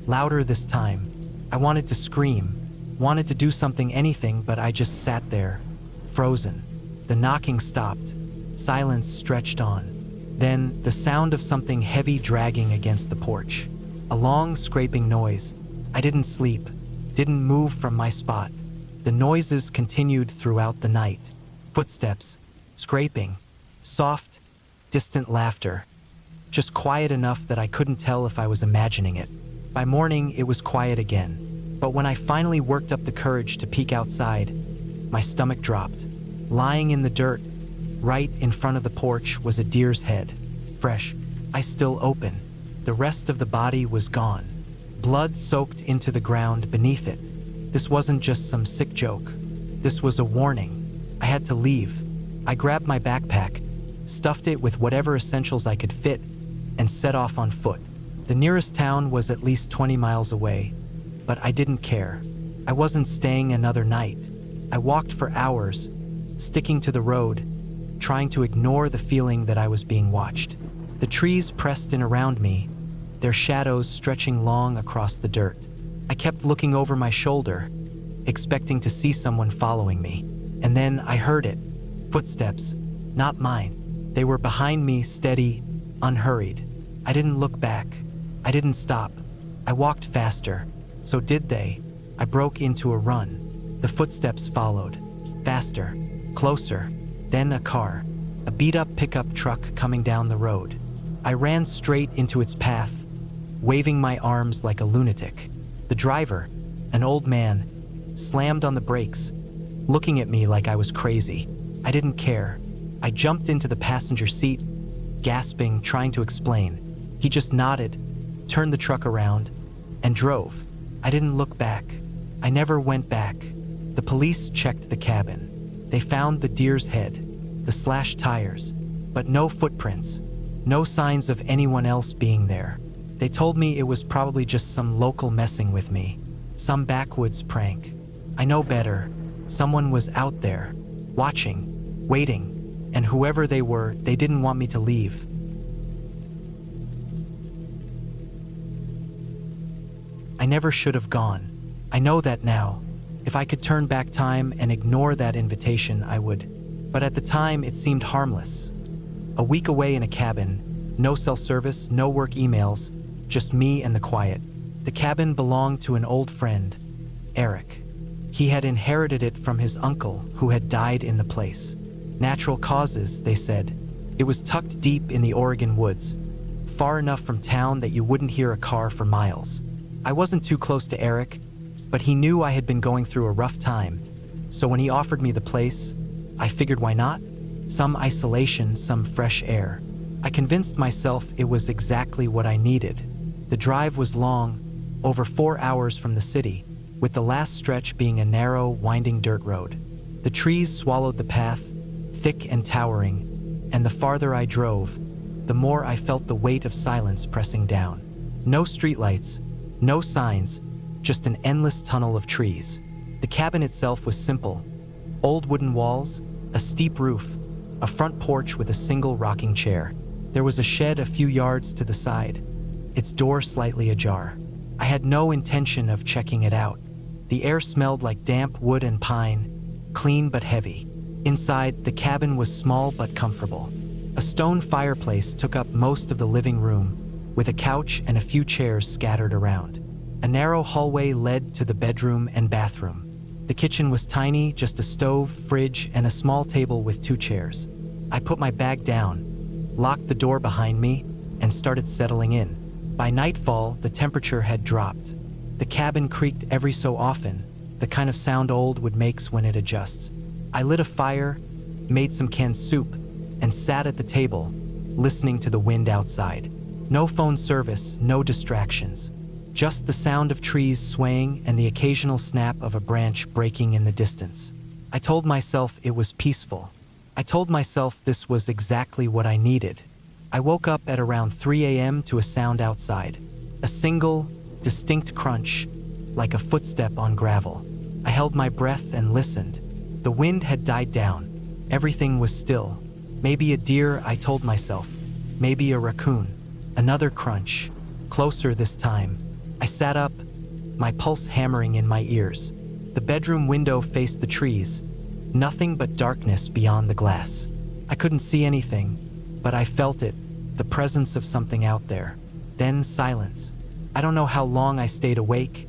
louder this time. I wanted to scream, wanted to do something, anything, but I just sat there, frozen. The knocking stopped. Silence stretched on. Then, the sound of something heavy dragging against the porch. A long, scraping noise. I didn't sleep, didn't move from my spot. The noises continued throughout the night. Footsteps, scraping, soft, distant laughter. Just quiet enough that I couldn't tell if I was imagining it. By morning, it was quiet again. But when I finally worked up the courage to peek outside, my stomach dropped. Lying in the dirt, right in front of the porch, was a deer's head. Fresh, eyes still open. The rest of the body was gone. Blood soaked into the ground beneath it. This wasn't just some sick joke. This was a warning. I had to leave. I grabbed my backpack, stuffed it with whatever essentials I could fit, and set off on foot. The nearest town was at least 20 miles away, but I didn't care. I wasn't staying another night. I walked for hours, sticking to the road, trying to ignore the feeling that I was being watched. The trees pressed in around me, their shadows stretching long across the dirt. I kept looking over my shoulder, expecting to see someone following me. And then I heard it. Footsteps, not mine. They were behind me, steady, unhurried. I didn't look back. I didn't stop. I walked faster. So did they. I broke into a run. The footsteps followed. Faster, closer. Then a car, a beat-up pickup truck coming down the road. I ran straight into its path, waving my arms like a lunatic. The driver, an old man, slammed on the brakes, looking at me like I was crazy. I didn't care. I jumped into the passenger seat, gasping, trying to explain. He just nodded, turned the truck around, and drove. I didn't look back. I never went back. The police checked the cabin. They found the deer's head, the slashed tires, but no footprints, no signs of anyone else being there. They told me it was probably just some local messing with me, some backwoods prank. I know better. Someone was out there, watching, waiting, and whoever they were, they didn't want me to leave. I never should have gone. I know that now. If I could turn back time and ignore that invitation, I would. But at the time, it seemed harmless. A week away in a cabin, no cell service, no work emails, just me and the quiet. The cabin belonged to an old friend, Eric. He had inherited it from his uncle, who had died in the place. Natural causes, they said. It was tucked deep in the Oregon woods, far enough from town that you wouldn't hear a car for miles. I wasn't too close to Eric, but he knew I had been going through a rough time, so when he offered me the place, I figured why not? Some isolation, some fresh air. I convinced myself it was exactly what I needed. The drive was long, over 4 hours from the city, with the last stretch being a narrow, winding dirt road. The trees swallowed the path, thick and towering, and the farther I drove, the more I felt the weight of silence pressing down. No streetlights, no signs, just an endless tunnel of trees. The cabin itself was simple. Old wooden walls, a steep roof, a front porch with a single rocking chair. There was a shed a few yards to the side, its door slightly ajar. I had no intention of checking it out. The air smelled like damp wood and pine, clean but heavy. Inside, the cabin was small but comfortable. A stone fireplace took up most of the living room, with a couch and a few chairs scattered around. A narrow hallway led to the bedroom and bathroom. The kitchen was tiny, just a stove, fridge, and a small table with 2 chairs. I put my bag down, locked the door behind me, and started settling in. By nightfall, the temperature had dropped. The cabin creaked every so often, the kind of sound old wood makes when it adjusts. I lit a fire, made some canned soup, and sat at the table, listening to the wind outside. No phone service, no distractions. Just the sound of trees swaying and the occasional snap of a branch breaking in the distance. I told myself it was peaceful. I told myself this was exactly what I needed. I woke up at around 3 a.m. to a sound outside. A single, distinct crunch, like a footstep on gravel. I held my breath and listened. The wind had died down. Everything was still. Maybe a deer, I told myself. Maybe a raccoon. Another crunch. Closer this time. I sat up, my pulse hammering in my ears. The bedroom window faced the trees. Nothing but darkness beyond the glass. I couldn't see anything, but I felt it, the presence of something out there. Then silence. I don't know how long I stayed awake,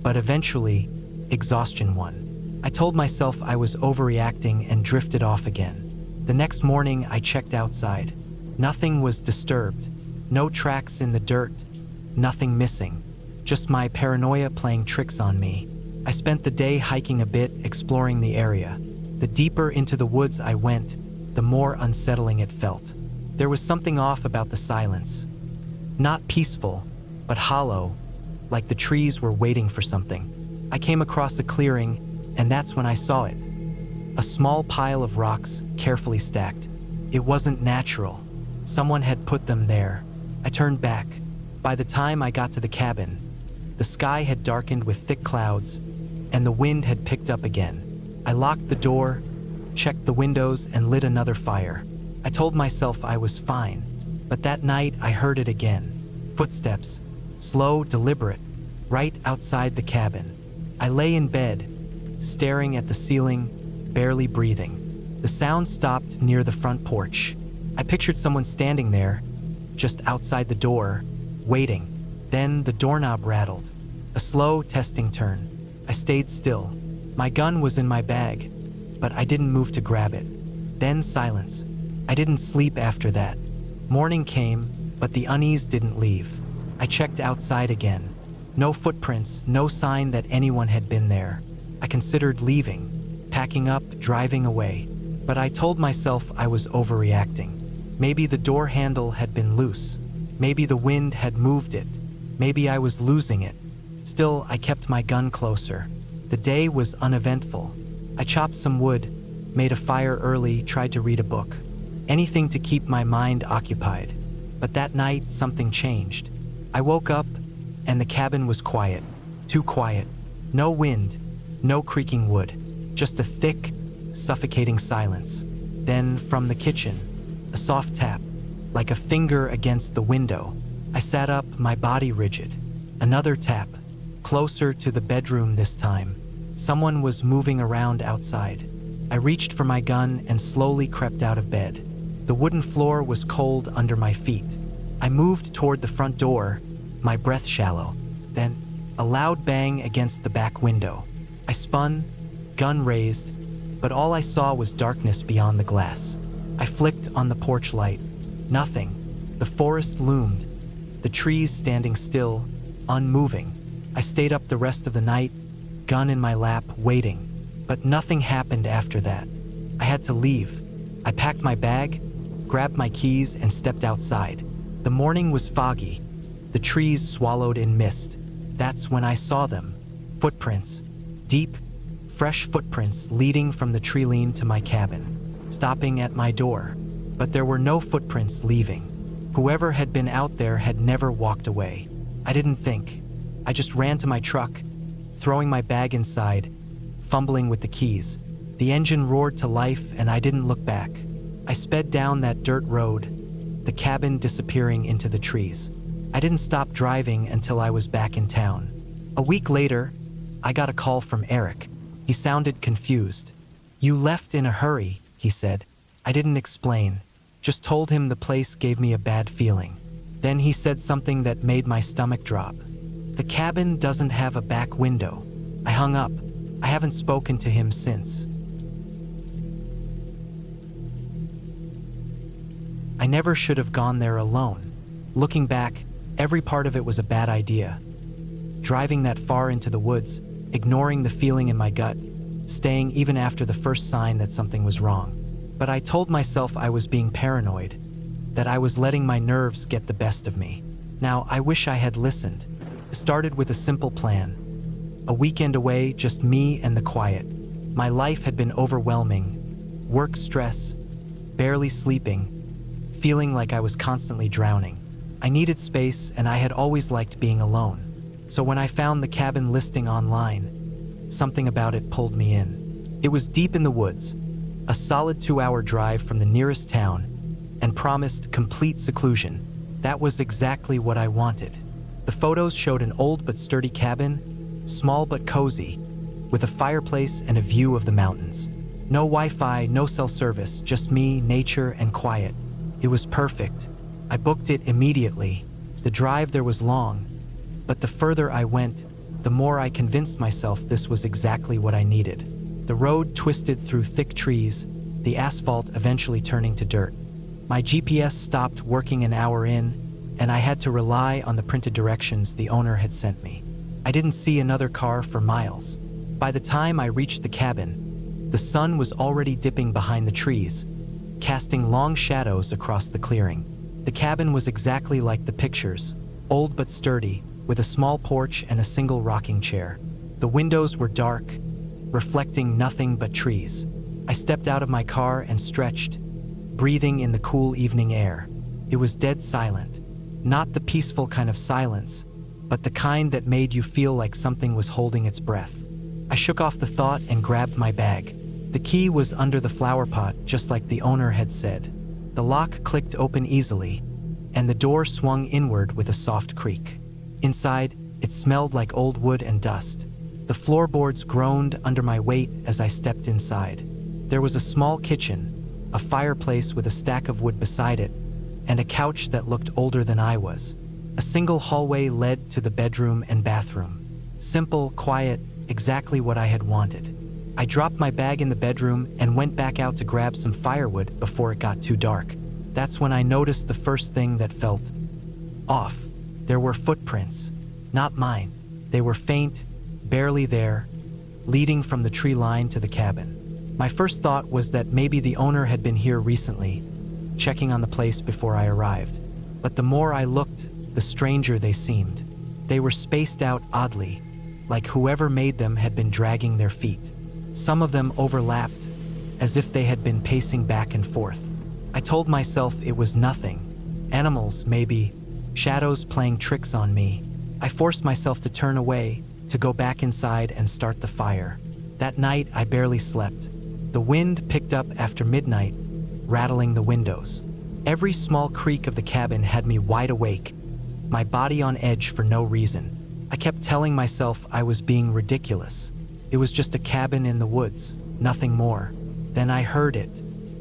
but eventually, exhaustion won. I told myself I was overreacting and drifted off again. The next morning, I checked outside. Nothing was disturbed. No tracks in the dirt. Nothing missing. Just my paranoia playing tricks on me. I spent the day hiking a bit, exploring the area. The deeper into the woods I went, the more unsettling it felt. There was something off about the silence. Not peaceful, but hollow, like the trees were waiting for something. I came across a clearing, and that's when I saw it. A small pile of rocks, carefully stacked. It wasn't natural. Someone had put them there. I turned back. By the time I got to the cabin, the sky had darkened with thick clouds, and the wind had picked up again. I locked the door, checked the windows, and lit another fire. I told myself I was fine, but that night I heard it again. Footsteps, slow, deliberate, right outside the cabin. I lay in bed, staring at the ceiling, barely breathing. The sound stopped near the front porch. I pictured someone standing there, just outside the door, waiting. Then the doorknob rattled. A slow, testing turn. I stayed still. My gun was in my bag, but I didn't move to grab it. Then silence. I didn't sleep after that. Morning came, but the unease didn't leave. I checked outside again. No footprints, no sign that anyone had been there. I considered leaving, packing up, driving away. But I told myself I was overreacting. Maybe the door handle had been loose. Maybe the wind had moved it. Maybe I was losing it. Still, I kept my gun closer. The day was uneventful. I chopped some wood, made a fire early, tried to read a book. Anything to keep my mind occupied. But that night, something changed. I woke up, and the cabin was quiet. Too quiet. No wind, no creaking wood. Just a thick, suffocating silence. Then, from the kitchen, a soft tap, like a finger against the window. I sat up, my body rigid. Another tap, closer to the bedroom this time. Someone was moving around outside. I reached for my gun and slowly crept out of bed. The wooden floor was cold under my feet. I moved toward the front door, my breath shallow. Then, a loud bang against the back window. I spun, gun raised, but all I saw was darkness beyond the glass. I flicked on the porch light. Nothing. The forest loomed, the trees standing still, unmoving. I stayed up the rest of the night, gun in my lap, waiting. But nothing happened after that. I had to leave. I packed my bag, grabbed my keys, and stepped outside. The morning was foggy, the trees swallowed in mist. That's when I saw them. Footprints. Deep, fresh footprints leading from the tree line to my cabin, stopping at my door. But there were no footprints leaving. Whoever had been out there had never walked away. I didn't think. I just ran to my truck, throwing my bag inside, fumbling with the keys. The engine roared to life and I didn't look back. I sped down that dirt road, the cabin disappearing into the trees. I didn't stop driving until I was back in town. A week later, I got a call from Eric. He sounded confused. "You left in a hurry," he said. I didn't explain, just told him the place gave me a bad feeling. Then he said something that made my stomach drop. "The cabin doesn't have a back window." I hung up. I haven't spoken to him since. I never should have gone there alone. Looking back, every part of it was a bad idea. Driving that far into the woods, ignoring the feeling in my gut, staying even after the first sign that something was wrong. But I told myself I was being paranoid, that I was letting my nerves get the best of me. Now, I wish I had listened. It started with a simple plan. A weekend away, just me and the quiet. My life had been overwhelming. Work stress, barely sleeping, feeling like I was constantly drowning. I needed space, and I had always liked being alone. So when I found the cabin listing online, something about it pulled me in. It was deep in the woods, a solid 2-hour drive from the nearest town, and promised complete seclusion. That was exactly what I wanted. The photos showed an old but sturdy cabin, small but cozy, with a fireplace and a view of the mountains. No Wi-Fi, no cell service, just me, nature, and quiet. It was perfect. I booked it immediately. The drive there was long, but the further I went, the more I convinced myself this was exactly what I needed. The road twisted through thick trees, the asphalt eventually turning to dirt. My GPS stopped working an hour in, and I had to rely on the printed directions the owner had sent me. I didn't see another car for miles. By the time I reached the cabin, the sun was already dipping behind the trees, casting long shadows across the clearing. The cabin was exactly like the pictures, old but sturdy, with a small porch and a single rocking chair. The windows were dark, reflecting nothing but trees. I stepped out of my car and stretched, breathing in the cool evening air. It was dead silent, not the peaceful kind of silence, but the kind that made you feel like something was holding its breath. I shook off the thought and grabbed my bag. The key was under the flower pot, just like the owner had said. The lock clicked open easily, and the door swung inward with a soft creak. Inside, it smelled like old wood and dust. The floorboards groaned under my weight as I stepped inside. There was a small kitchen, a fireplace with a stack of wood beside it, and a couch that looked older than I was. A single hallway led to the bedroom and bathroom. Simple, quiet, exactly what I had wanted. I dropped my bag in the bedroom and went back out to grab some firewood before it got too dark. That's when I noticed the first thing that felt off. There were footprints, not mine. They were faint, barely there, leading from the tree line to the cabin. My first thought was that maybe the owner had been here recently, checking on the place before I arrived. But the more I looked, the stranger they seemed. They were spaced out oddly, like whoever made them had been dragging their feet. Some of them overlapped, as if they had been pacing back and forth. I told myself it was nothing. Animals, maybe. Shadows playing tricks on me. I forced myself to turn away, to go back inside and start the fire. That night, I barely slept. The wind picked up after midnight, rattling the windows. Every small creak of the cabin had me wide awake, my body on edge for no reason. I kept telling myself I was being ridiculous. It was just a cabin in the woods, nothing more. Then I heard it,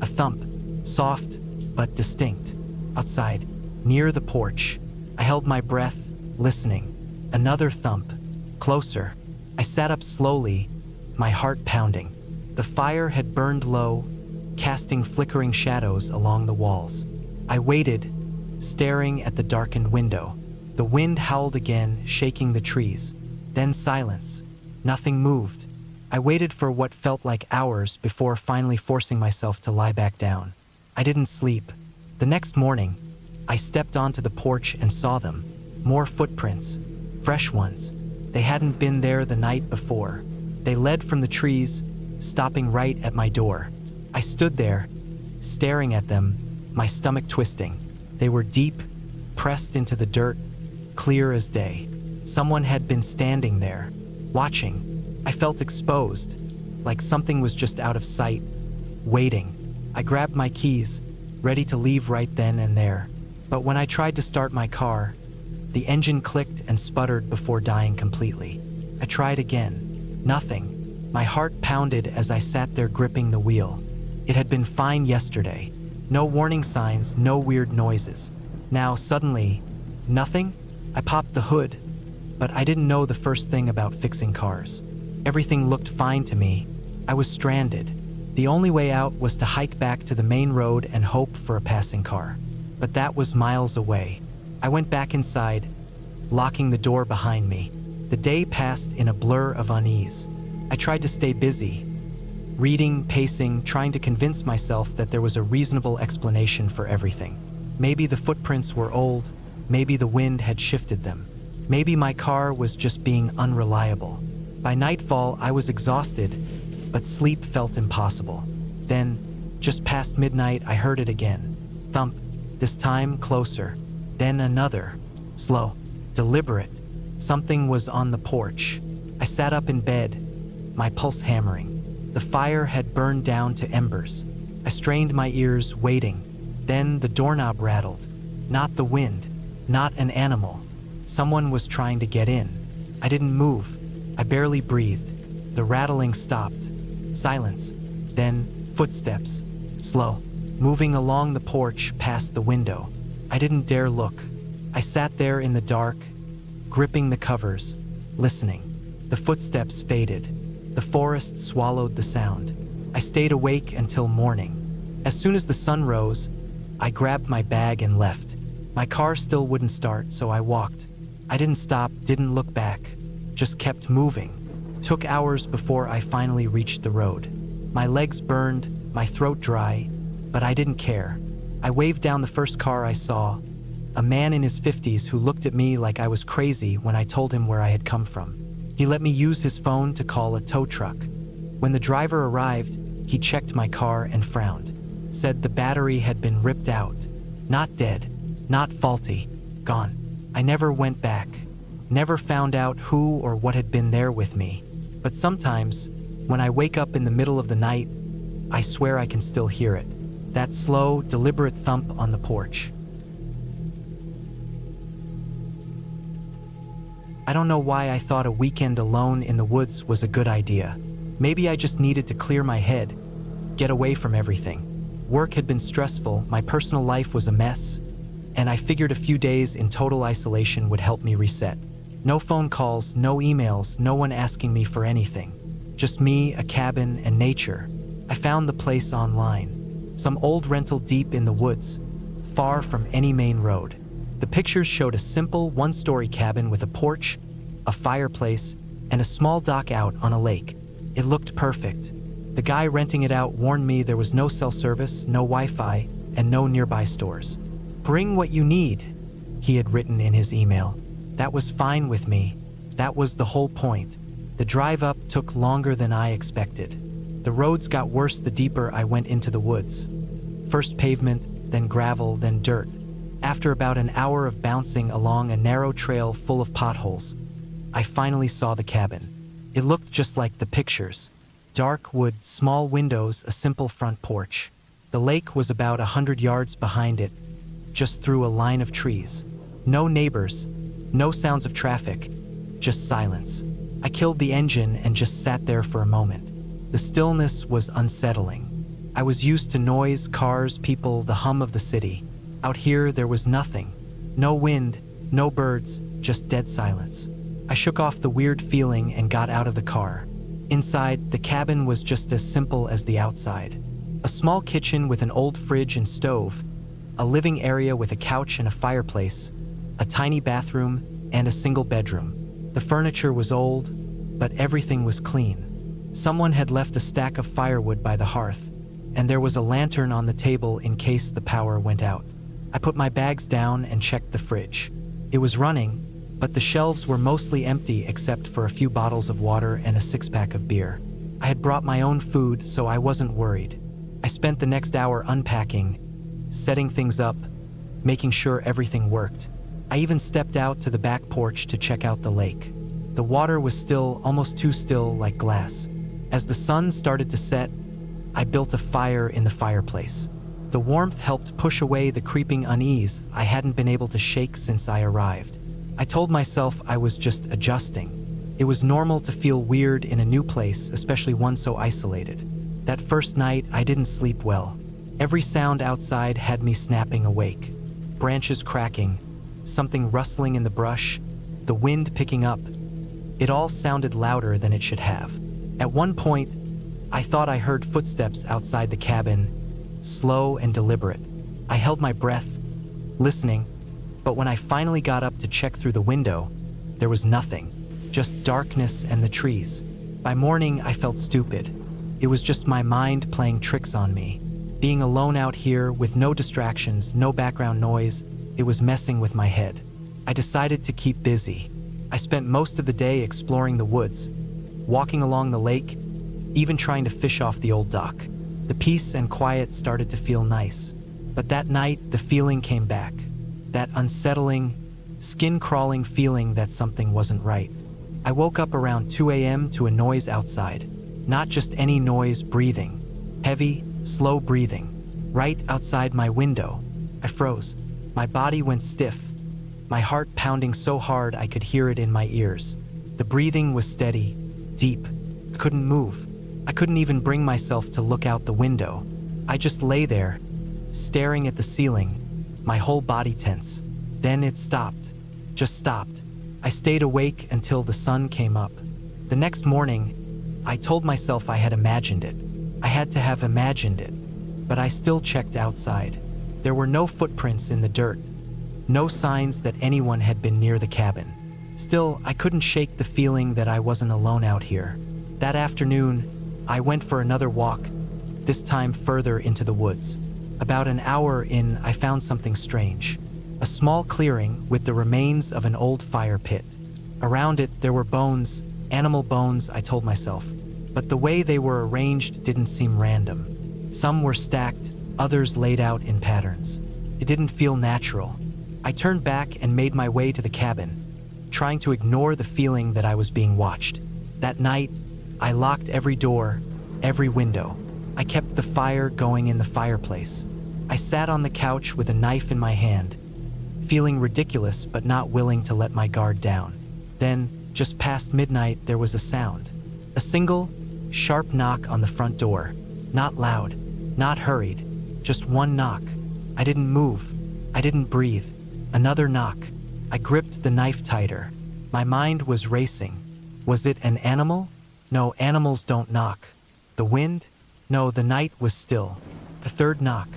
a thump, soft but distinct, outside, near the porch. I held my breath, listening. Another thump, closer. I sat up slowly, my heart pounding. The fire had burned low, casting flickering shadows along the walls. I waited, staring at the darkened window. The wind howled again, shaking the trees. Then silence. Nothing moved. I waited for what felt like hours before finally forcing myself to lie back down. I didn't sleep. The next morning, I stepped onto the porch and saw them. More footprints, fresh ones. They hadn't been there the night before. They led from the trees, stopping right at my door. I stood there, staring at them, my stomach twisting. They were deep, pressed into the dirt, clear as day. Someone had been standing there, watching. I felt exposed, like something was just out of sight, waiting. I grabbed my keys, ready to leave right then and there. But when I tried to start my car, the engine clicked and sputtered before dying completely. I tried again. Nothing. My heart pounded as I sat there gripping the wheel. It had been fine yesterday. No warning signs, no weird noises. Now, suddenly, nothing? I popped the hood, but I didn't know the first thing about fixing cars. Everything looked fine to me. I was stranded. The only way out was to hike back to the main road and hope for a passing car. But that was miles away. I went back inside, locking the door behind me. The day passed in a blur of unease. I tried to stay busy, reading, pacing, trying to convince myself that there was a reasonable explanation for everything. Maybe the footprints were old, maybe the wind had shifted them. Maybe my car was just being unreliable. By nightfall, I was exhausted, but sleep felt impossible. Then, just past midnight, I heard it again. Thump, this time closer. Then another. Slow, deliberate. Something was on the porch. I sat up in bed, my pulse hammering. The fire had burned down to embers. I strained my ears, waiting. Then the doorknob rattled. Not the wind, not an animal. Someone was trying to get in. I didn't move. I barely breathed. The rattling stopped. Silence. Then footsteps. Slow. Moving along the porch past the window. I didn't dare look. I sat there in the dark, gripping the covers, listening. The footsteps faded. The forest swallowed the sound. I stayed awake until morning. As soon as the sun rose, I grabbed my bag and left. My car still wouldn't start, so I walked. I didn't stop, didn't look back, just kept moving. Took hours before I finally reached the road. My legs burned, my throat dry, but I didn't care. I waved down the first car I saw, a man in his 50s who looked at me like I was crazy when I told him where I had come from. He let me use his phone to call a tow truck. When the driver arrived, he checked my car and frowned. Said the battery had been ripped out. Not dead, not faulty, gone. I never went back, never found out who or what had been there with me. But sometimes, when I wake up in the middle of the night, I swear I can still hear it. That slow, deliberate thump on the porch. I don't know why I thought a weekend alone in the woods was a good idea. Maybe I just needed to clear my head, get away from everything. Work had been stressful, my personal life was a mess, and I figured a few days in total isolation would help me reset. No phone calls, no emails, no one asking me for anything. Just me, a cabin, and nature. I found the place online. Some old rental deep in the woods, far from any main road. The pictures showed a simple one-story cabin with a porch, a fireplace, and a small dock out on a lake. It looked perfect. The guy renting it out warned me there was no cell service, no Wi-Fi, and no nearby stores. Bring what you need, he had written in his email. That was fine with me. That was the whole point. The drive up took longer than I expected. The roads got worse the deeper I went into the woods. First pavement, then gravel, then dirt. After about an hour of bouncing along a narrow trail full of potholes, I finally saw the cabin. It looked just like the pictures. Dark wood, small windows, a simple front porch. The lake was about 100 yards behind it, just through a line of trees. No neighbors, no sounds of traffic, just silence. I killed the engine and just sat there for a moment. The stillness was unsettling. I was used to noise, cars, people, the hum of the city. Out here, there was nothing. No wind, no birds, just dead silence. I shook off the weird feeling and got out of the car. Inside, the cabin was just as simple as the outside. A small kitchen with an old fridge and stove, a living area with a couch and a fireplace, a tiny bathroom, and a single bedroom. The furniture was old, but everything was clean. Someone had left a stack of firewood by the hearth, and there was a lantern on the table in case the power went out. I put my bags down and checked the fridge. It was running, but the shelves were mostly empty except for a few bottles of water and a six-pack of beer. I had brought my own food, so I wasn't worried. I spent the next hour unpacking, setting things up, making sure everything worked. I even stepped out to the back porch to check out the lake. The water was still, almost too still, like glass. As the sun started to set, I built a fire in the fireplace. The warmth helped push away the creeping unease I hadn't been able to shake since I arrived. I told myself I was just adjusting. It was normal to feel weird in a new place, especially one so isolated. That first night, I didn't sleep well. Every sound outside had me snapping awake. Branches cracking, something rustling in the brush, the wind picking up. It all sounded louder than it should have. At one point, I thought I heard footsteps outside the cabin, slow and deliberate. I held my breath, listening, but when I finally got up to check through the window, there was nothing, just darkness and the trees. By morning, I felt stupid. It was just my mind playing tricks on me. Being alone out here with no distractions, no background noise, it was messing with my head. I decided to keep busy. I spent most of the day exploring the woods, walking along the lake, even trying to fish off the old dock. The peace and quiet started to feel nice. But that night, the feeling came back. That unsettling, skin-crawling feeling that something wasn't right. I woke up around 2 a.m. to a noise outside. Not just any noise, breathing. Heavy, slow breathing. Right outside my window. I froze. My body went stiff. My heart pounding so hard I could hear it in my ears. The breathing was steady, deep. I couldn't move. I couldn't even bring myself to look out the window. I just lay there, staring at the ceiling, my whole body tense. Then it stopped. Just stopped. I stayed awake until the sun came up. The next morning, I told myself I had imagined it. I had to have imagined it. But I still checked outside. There were no footprints in the dirt. No signs that anyone had been near the cabin. Still, I couldn't shake the feeling that I wasn't alone out here. That afternoon, I went for another walk, this time further into the woods. About an hour in, I found something strange. A small clearing with the remains of an old fire pit. Around it, there were bones, animal bones, I told myself. But the way they were arranged didn't seem random. Some were stacked, others laid out in patterns. It didn't feel natural. I turned back and made my way to the cabin, trying to ignore the feeling that I was being watched. That night, I locked every door, every window. I kept the fire going in the fireplace. I sat on the couch with a knife in my hand, feeling ridiculous but not willing to let my guard down. Then, just past midnight, there was a sound. A single, sharp knock on the front door. Not loud, not hurried, just one knock. I didn't move. I didn't breathe. Another knock. I gripped the knife tighter. My mind was racing. Was it an animal? No, animals don't knock. The wind? No, the night was still. The third knock.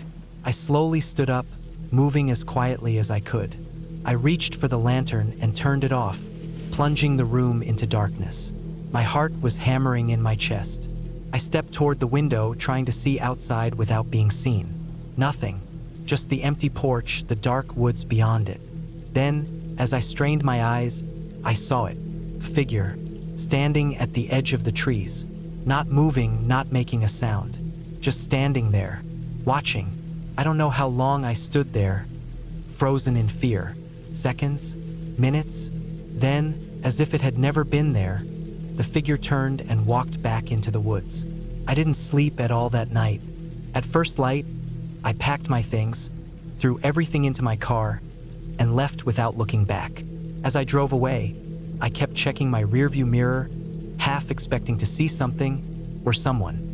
I slowly stood up, moving as quietly as I could. I reached for the lantern and turned it off, plunging the room into darkness. My heart was hammering in my chest. I stepped toward the window, trying to see outside without being seen. Nothing. Just the empty porch, the dark woods beyond it. Then, as I strained my eyes, I saw it. A figure, standing at the edge of the trees. Not moving, not making a sound. Just standing there, watching. I don't know how long I stood there, frozen in fear. Seconds? Minutes? Then, as if it had never been there, the figure turned and walked back into the woods. I didn't sleep at all that night. At first light, I packed my things, threw everything into my car, and left without looking back. As I drove away, I kept checking my rearview mirror, half expecting to see something or someone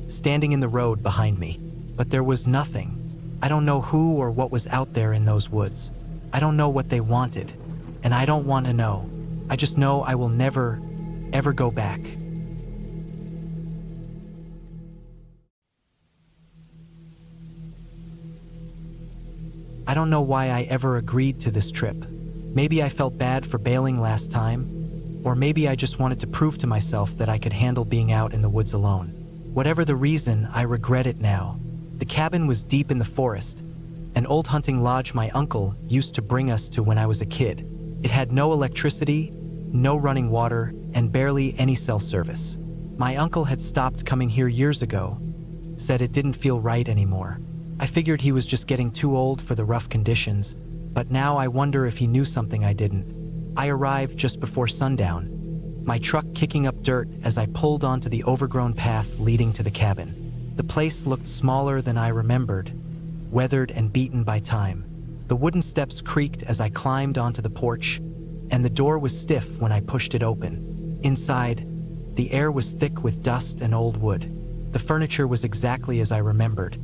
standing in the road behind me. But there was nothing. I don't know who or what was out there in those woods. I don't know what they wanted, and I don't want to know. I just know I will never, ever go back. I don't know why I ever agreed to this trip. Maybe I felt bad for bailing last time, or maybe I just wanted to prove to myself that I could handle being out in the woods alone. Whatever the reason, I regret it now. The cabin was deep in the forest, an old hunting lodge my uncle used to bring us to when I was a kid. It had no electricity, no running water, and barely any cell service. My uncle had stopped coming here years ago, said it didn't feel right anymore. I figured he was just getting too old for the rough conditions, but now I wonder if he knew something I didn't. I arrived just before sundown, my truck kicking up dirt as I pulled onto the overgrown path leading to the cabin. The place looked smaller than I remembered, weathered and beaten by time. The wooden steps creaked as I climbed onto the porch, and the door was stiff when I pushed it open. Inside, the air was thick with dust and old wood. The furniture was exactly as I remembered.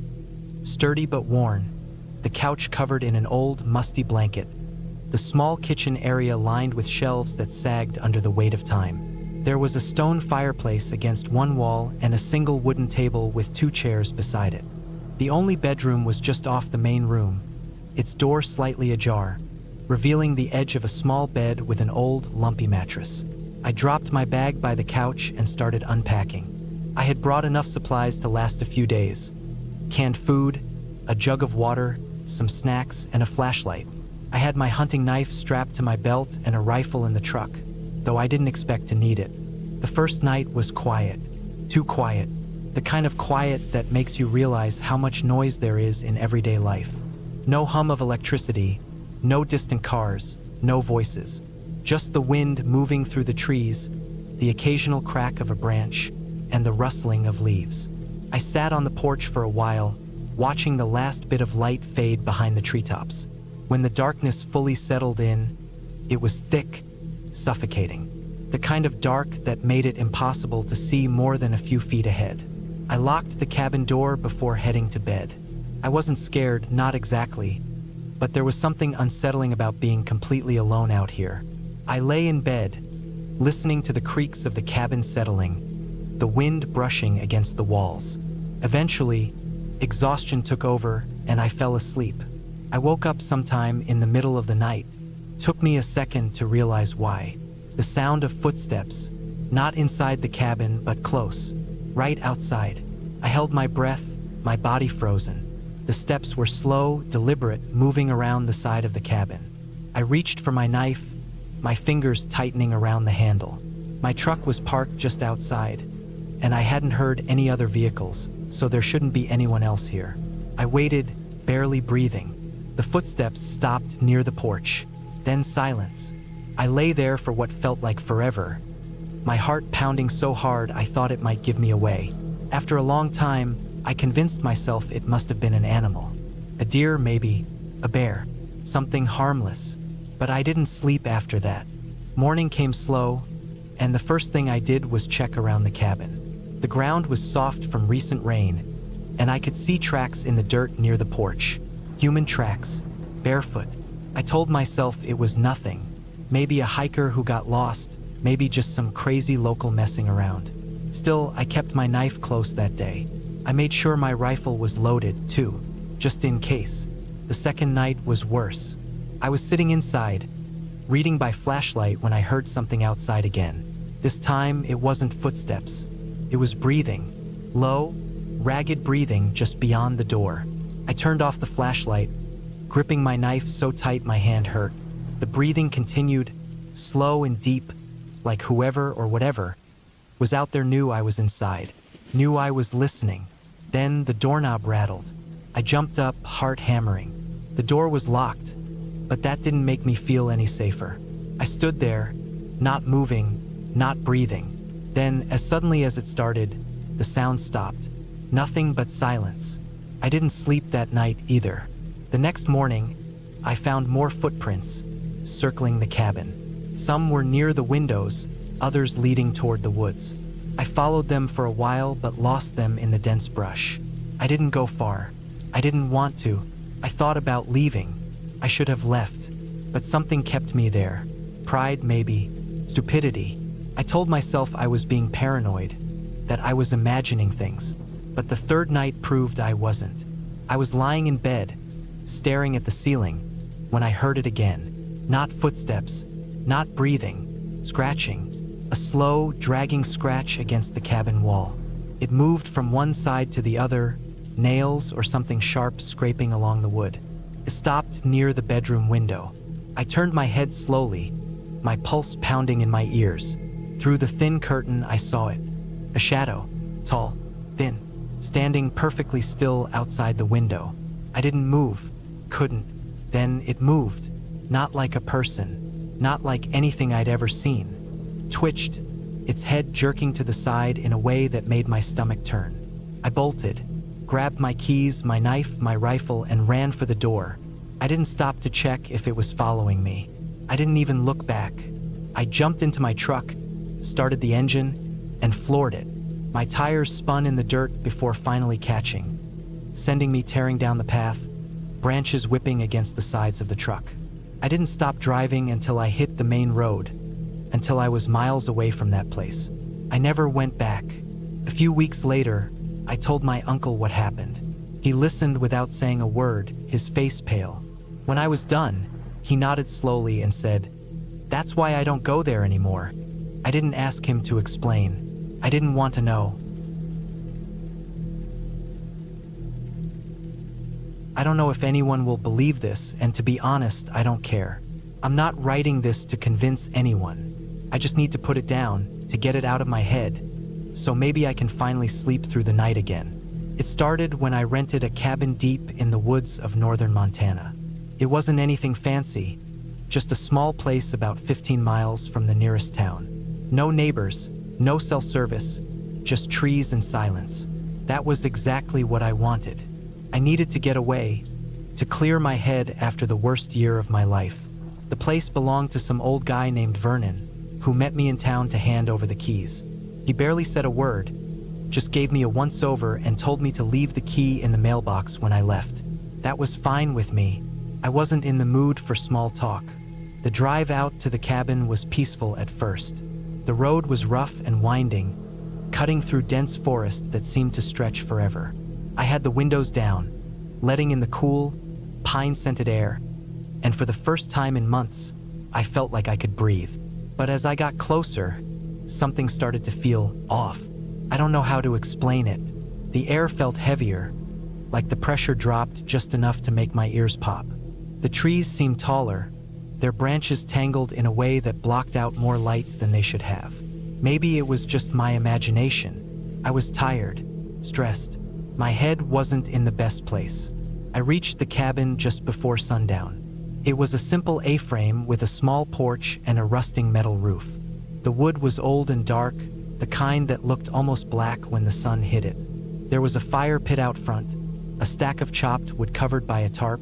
Sturdy but worn, the couch covered in an old, musty blanket. the small kitchen area lined with shelves that sagged under the weight of time. There was a stone fireplace against one wall and a single wooden table with 2 chairs beside it. The only bedroom was just off the main room, its door slightly ajar, revealing the edge of a small bed with an old, lumpy mattress. I dropped my bag by the couch and started unpacking. I had brought enough supplies to last a few days. Canned food, a jug of water, some snacks, and a flashlight. I had my hunting knife strapped to my belt and a rifle in the truck, though I didn't expect to need it. The first night was quiet, too quiet, the kind of quiet that makes you realize how much noise there is in everyday life. No hum of electricity, no distant cars, no voices, just the wind moving through the trees, the occasional crack of a branch, and the rustling of leaves. I sat on the porch for a while, watching the last bit of light fade behind the treetops. When the darkness fully settled in, it was thick, suffocating. The kind of dark that made it impossible to see more than a few feet ahead. I locked the cabin door before heading to bed. I wasn't scared, not exactly, but there was something unsettling about being completely alone out here. I lay in bed, listening to the creaks of the cabin settling, the wind brushing against the walls. Eventually, exhaustion took over and I fell asleep. I woke up sometime in the middle of the night. Took me a second to realize why. The sound of footsteps, not inside the cabin but close, right outside. I held my breath, my body frozen. The steps were slow, deliberate, moving around the side of the cabin. I reached for my knife, my fingers tightening around the handle. My truck was parked just outside, and I hadn't heard any other vehicles, so there shouldn't be anyone else here. I waited, barely breathing. The footsteps stopped near the porch, then silence. I lay there for what felt like forever, my heart pounding so hard I thought it might give me away. After a long time, I convinced myself it must have been an animal. A deer, maybe, a bear, something harmless. But I didn't sleep after that. Morning came slow, and the first thing I did was check around the cabin. The ground was soft from recent rain, and I could see tracks in the dirt near the porch. Human tracks, barefoot. I told myself it was nothing. Maybe a hiker who got lost, maybe just some crazy local messing around. Still, I kept my knife close that day. I made sure my rifle was loaded, too, just in case. The second night was worse. I was sitting inside, reading by flashlight when I heard something outside again. This time, it wasn't footsteps. It was breathing. Low, ragged breathing just beyond the door. I turned off the flashlight, gripping my knife so tight my hand hurt. The breathing continued, slow and deep, like whoever or whatever was out there knew I was inside, knew I was listening. Then the doorknob rattled. I jumped up, heart hammering. The door was locked, but that didn't make me feel any safer. I stood there, not moving, not breathing. Then, as suddenly as it started, the sound stopped. Nothing but silence. I didn't sleep that night either. The next morning, I found more footprints circling the cabin. Some were near the windows, others leading toward the woods. I followed them for a while but lost them in the dense brush. I didn't go far. I didn't want to. I thought about leaving. I should have left, but something kept me there. Pride, maybe. Stupidity. I told myself I was being paranoid, that I was imagining things. But the third night proved I wasn't. I was lying in bed, staring at the ceiling, when I heard it again. Not footsteps, not breathing, scratching. A slow, dragging scratch against the cabin wall. It moved from one side to the other, nails or something sharp scraping along the wood. It stopped near the bedroom window. I turned my head slowly, my pulse pounding in my ears. Through the thin curtain, I saw it. A shadow, tall, thin, standing perfectly still outside the window. I didn't move, couldn't. Then it moved, not like a person, not like anything I'd ever seen. Twitched, its head jerking to the side in a way that made my stomach turn. I bolted, grabbed my keys, my knife, my rifle, and ran for the door. I didn't stop to check if it was following me. I didn't even look back. I jumped into my truck, started the engine, and floored it. My tires spun in the dirt before finally catching, sending me tearing down the path, branches whipping against the sides of the truck. I didn't stop driving until I hit the main road, until I was miles away from that place. I never went back. A few weeks later, I told my uncle what happened. He listened without saying a word, his face pale. When I was done, he nodded slowly and said, "That's why I don't go there anymore." I didn't ask him to explain. I didn't want to know. I don't know if anyone will believe this, and to be honest, I don't care. I'm not writing this to convince anyone. I just need to put it down, to get it out of my head, so maybe I can finally sleep through the night again. It started when I rented a cabin deep in the woods of northern Montana. It wasn't anything fancy, just a small place about 15 miles from the nearest town. No neighbors, no cell service, just trees and silence. That was exactly what I wanted. I needed to get away, to clear my head after the worst year of my life. The place belonged to some old guy named Vernon, who met me in town to hand over the keys. He barely said a word, just gave me a once-over and told me to leave the key in the mailbox when I left. That was fine with me. I wasn't in the mood for small talk. The drive out to the cabin was peaceful at first. The road was rough and winding, cutting through dense forest that seemed to stretch forever. I had the windows down, letting in the cool, pine-scented air, and for the first time in months, I felt like I could breathe. But as I got closer, something started to feel off. I don't know how to explain it. The air felt heavier, like the pressure dropped just enough to make my ears pop. The trees seemed taller, their branches tangled in a way that blocked out more light than they should have. Maybe it was just my imagination. I was tired, stressed. My head wasn't in the best place. I reached the cabin just before sundown. It was a simple A-frame with a small porch and a rusting metal roof. The wood was old and dark, the kind that looked almost black when the sun hit it. There was a fire pit out front, a stack of chopped wood covered by a tarp,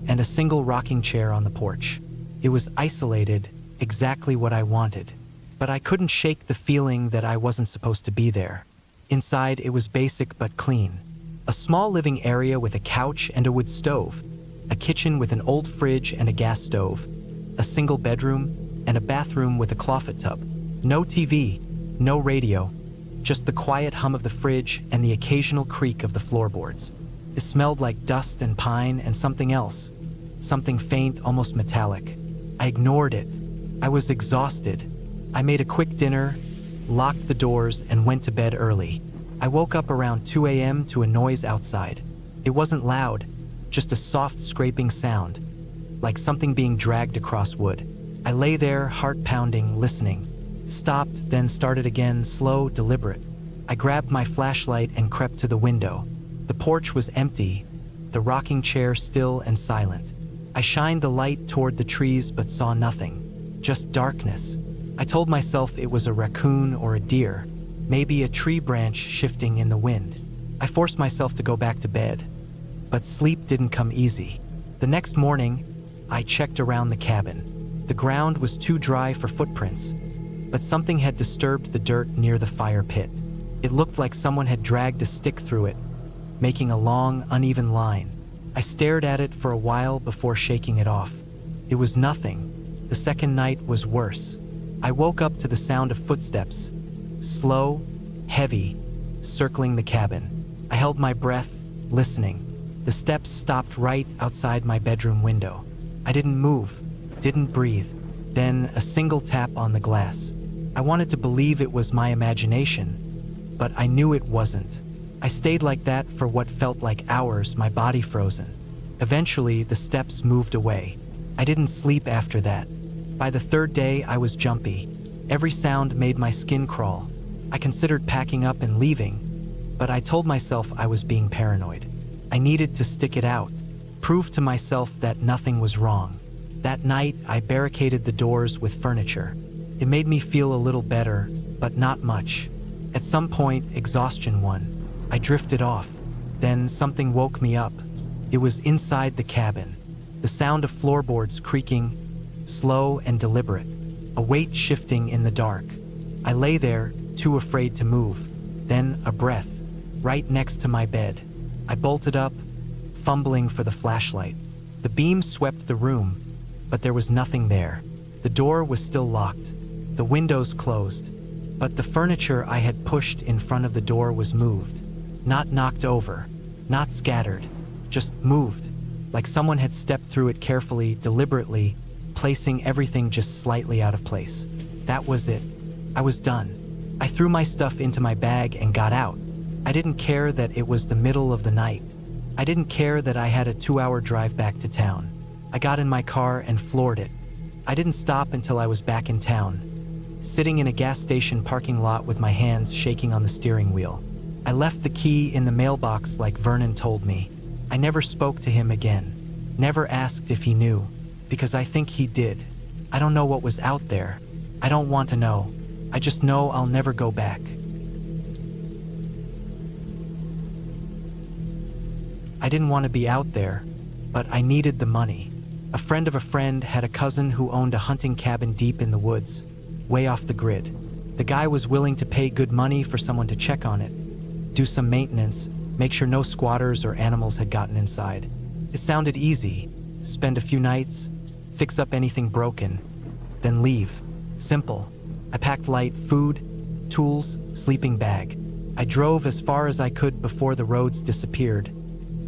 and a single rocking chair on the porch. It was isolated, exactly what I wanted. But I couldn't shake the feeling that I wasn't supposed to be there. Inside, it was basic but clean. A small living area with a couch and a wood stove, a kitchen with an old fridge and a gas stove, a single bedroom, and a bathroom with a clawfoot tub. No TV, no radio, just the quiet hum of the fridge and the occasional creak of the floorboards. It smelled like dust and pine and something else, something faint, almost metallic. I ignored it. I was exhausted. I made a quick dinner, locked the doors, and went to bed early. I woke up around 2 a.m. to a noise outside. It wasn't loud, just a soft scraping sound, like something being dragged across wood. I lay there, heart pounding, listening. Stopped, then started again, slow, deliberate. I grabbed my flashlight and crept to the window. The porch was empty, the rocking chair still and silent. I shined the light toward the trees but saw nothing, just darkness. I told myself it was a raccoon or a deer, maybe a tree branch shifting in the wind. I forced myself to go back to bed, but sleep didn't come easy. The next morning, I checked around the cabin. The ground was too dry for footprints, but something had disturbed the dirt near the fire pit. It looked like someone had dragged a stick through it, making a long, uneven line. I stared at it for a while before shaking it off. It was nothing. The second night was worse. I woke up to the sound of footsteps, slow, heavy, circling the cabin. I held my breath, listening. The steps stopped right outside my bedroom window. I didn't move, didn't breathe. Then a single tap on the glass. I wanted to believe it was my imagination, but I knew it wasn't. I stayed like that for what felt like hours, my body frozen. Eventually, the steps moved away. I didn't sleep after that. By the third day, I was jumpy. Every sound made my skin crawl. I considered packing up and leaving, but I told myself I was being paranoid. I needed to stick it out, prove to myself that nothing was wrong. That night, I barricaded the doors with furniture. It made me feel a little better, but not much. At some point, exhaustion won. I drifted off. Then something woke me up. It was inside the cabin. The sound of floorboards creaking, slow and deliberate. A weight shifting in the dark. I lay there, too afraid to move. Then a breath, right next to my bed. I bolted up, fumbling for the flashlight. The beam swept the room, but there was nothing there. The door was still locked, the windows closed, but the furniture I had pushed in front of the door was moved. Not knocked over, not scattered, just moved, like someone had stepped through it carefully, deliberately, placing everything just slightly out of place. That was it. I was done. I threw my stuff into my bag and got out. I didn't care that it was the middle of the night. I didn't care that I had a 2-hour drive back to town. I got in my car and floored it. I didn't stop until I was back in town, sitting in a gas station parking lot with my hands shaking on the steering wheel. I left the key in the mailbox like Vernon told me. I never spoke to him again, never asked if he knew, because I think he did. I don't know what was out there. I don't want to know. I just know I'll never go back. I didn't want to be out there, but I needed the money. A friend of a friend had a cousin who owned a hunting cabin deep in the woods, way off the grid. The guy was willing to pay good money for someone to check on it, do some maintenance, make sure no squatters or animals had gotten inside. It sounded easy. Spend a few nights, fix up anything broken, then leave. Simple. I packed light food, tools, sleeping bag. I drove as far as I could before the roads disappeared,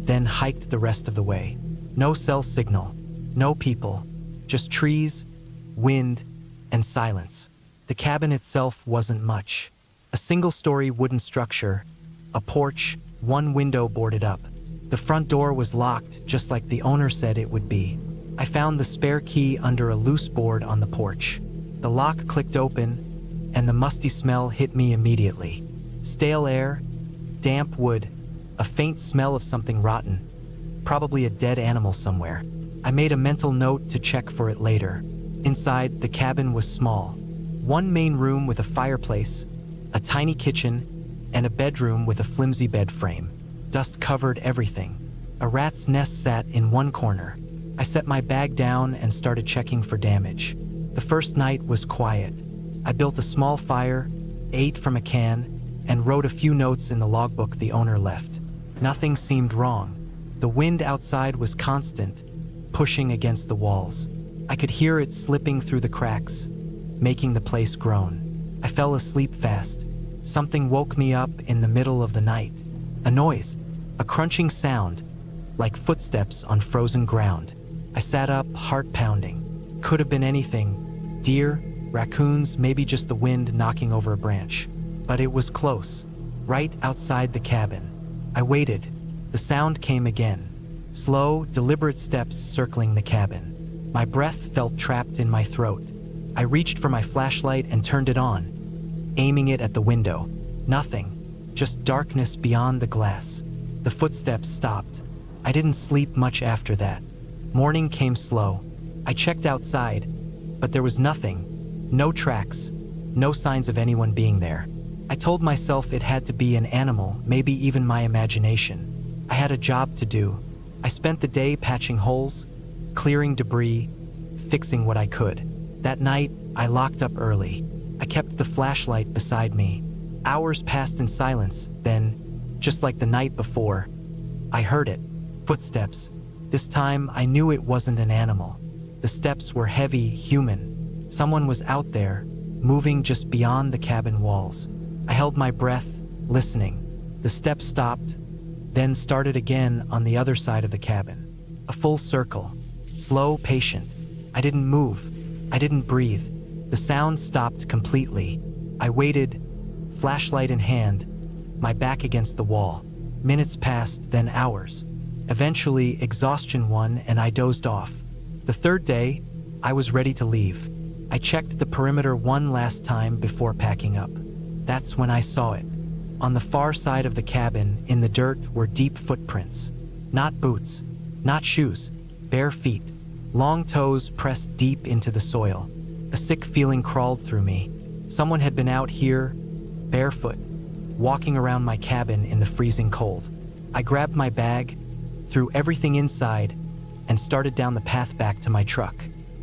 then hiked the rest of the way. No cell signal, no people, just trees, wind, and silence. The cabin itself wasn't much. A single-story wooden structure, a porch, one window boarded up. The front door was locked, just like the owner said it would be. I found the spare key under a loose board on the porch. The lock clicked open, and the musty smell hit me immediately. Stale air, damp wood, a faint smell of something rotten, probably a dead animal somewhere. I made a mental note to check for it later. Inside, the cabin was small. One main room with a fireplace, a tiny kitchen, and a bedroom with a flimsy bed frame. Dust covered everything. A rat's nest sat in one corner. I set my bag down and started checking for damage. The first night was quiet. I built a small fire, ate from a can, and wrote a few notes in the logbook the owner left. Nothing seemed wrong. The wind outside was constant, pushing against the walls. I could hear it slipping through the cracks, making the place groan. I fell asleep fast. Something woke me up in the middle of the night. A noise, a crunching sound, like footsteps on frozen ground. I sat up, heart pounding. Could have been anything. Deer, raccoons, maybe just the wind knocking over a branch. But it was close, right outside the cabin. I waited. The sound came again. Slow, deliberate steps circling the cabin. My breath felt trapped in my throat. I reached for my flashlight and turned it on, aiming it at the window. Nothing, just darkness beyond the glass. The footsteps stopped. I didn't sleep much after that. Morning came slow. I checked outside, but there was nothing. No tracks, no signs of anyone being there. I told myself it had to be an animal, maybe even my imagination. I had a job to do. I spent the day patching holes, clearing debris, fixing what I could. That night, I locked up early. I kept the flashlight beside me. Hours passed in silence, then, just like the night before, I heard it. Footsteps. This time, I knew it wasn't an animal. The steps were heavy, human. Someone was out there, moving just beyond the cabin walls. I held my breath, listening. The steps stopped, then started again on the other side of the cabin. A full circle. Slow, patient. I didn't move. I didn't breathe. The sound stopped completely. I waited, flashlight in hand, my back against the wall. Minutes passed, then hours. Eventually, exhaustion won and I dozed off. The third day, I was ready to leave. I checked the perimeter one last time before packing up. That's when I saw it. On the far side of the cabin, in the dirt, were deep footprints. Not boots, not shoes, bare feet. Long toes pressed deep into the soil. A sick feeling crawled through me. Someone had been out here, barefoot, walking around my cabin in the freezing cold. I grabbed my bag, threw everything inside, and started down the path back to my truck.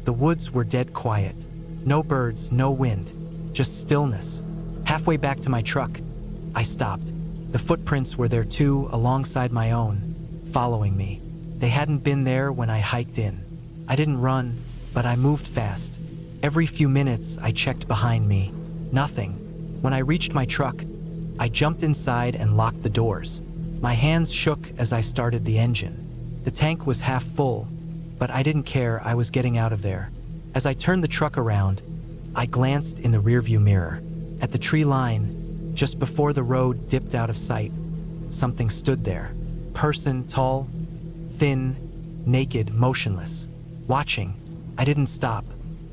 The woods were dead quiet. No birds, no wind, just stillness. Halfway back to my truck, I stopped. The footprints were there too, alongside my own, following me. They hadn't been there when I hiked in. I didn't run, but I moved fast. Every few minutes, I checked behind me. Nothing. When I reached my truck, I jumped inside and locked the doors. My hands shook as I started the engine. The tank was half full, but I didn't care. I was getting out of there. As I turned the truck around, I glanced in the rearview mirror. At the tree line, just before the road dipped out of sight, something stood there. Person, tall, thin, naked, motionless. Watching. I didn't stop.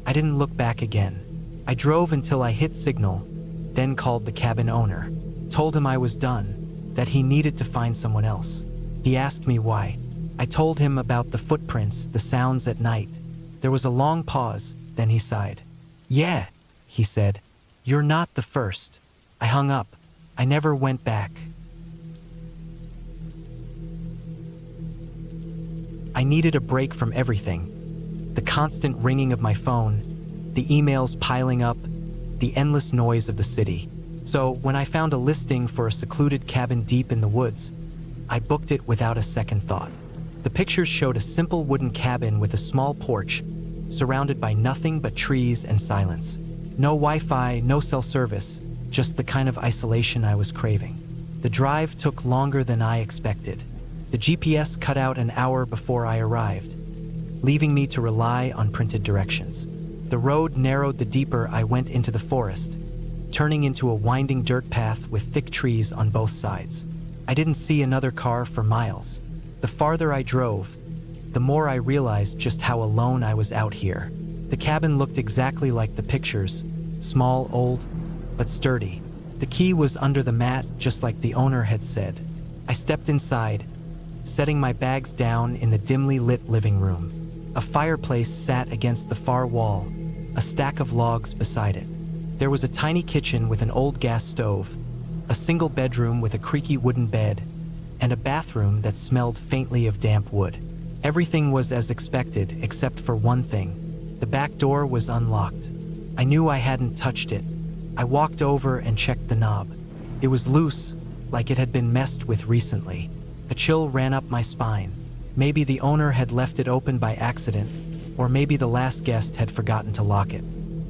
I didn't look back again. I drove until I hit signal, then called the cabin owner. Told him I was done, that he needed to find someone else. He asked me why. I told him about the footprints, the sounds at night. There was a long pause, then he sighed. "Yeah," he said. "You're not the first." I hung up. I never went back. I needed a break from everything. The constant ringing of my phone, the emails piling up, the endless noise of the city. So when I found a listing for a secluded cabin deep in the woods, I booked it without a second thought. The pictures showed a simple wooden cabin with a small porch, surrounded by nothing but trees and silence. No Wi-Fi, no cell service, just the kind of isolation I was craving. The drive took longer than I expected. The GPS cut out an hour before I arrived, leaving me to rely on printed directions. The road narrowed the deeper I went into the forest, turning into a winding dirt path with thick trees on both sides. I didn't see another car for miles. The farther I drove, the more I realized just how alone I was out here. The cabin looked exactly like the pictures, small, old, but sturdy. The key was under the mat, just like the owner had said. I stepped inside, setting my bags down in the dimly lit living room. A fireplace sat against the far wall, a stack of logs beside it. There was a tiny kitchen with an old gas stove, a single bedroom with a creaky wooden bed, and a bathroom that smelled faintly of damp wood. Everything was as expected, except for one thing. The back door was unlocked. I knew I hadn't touched it. I walked over and checked the knob. It was loose, like it had been messed with recently. A chill ran up my spine. Maybe the owner had left it open by accident, or maybe the last guest had forgotten to lock it.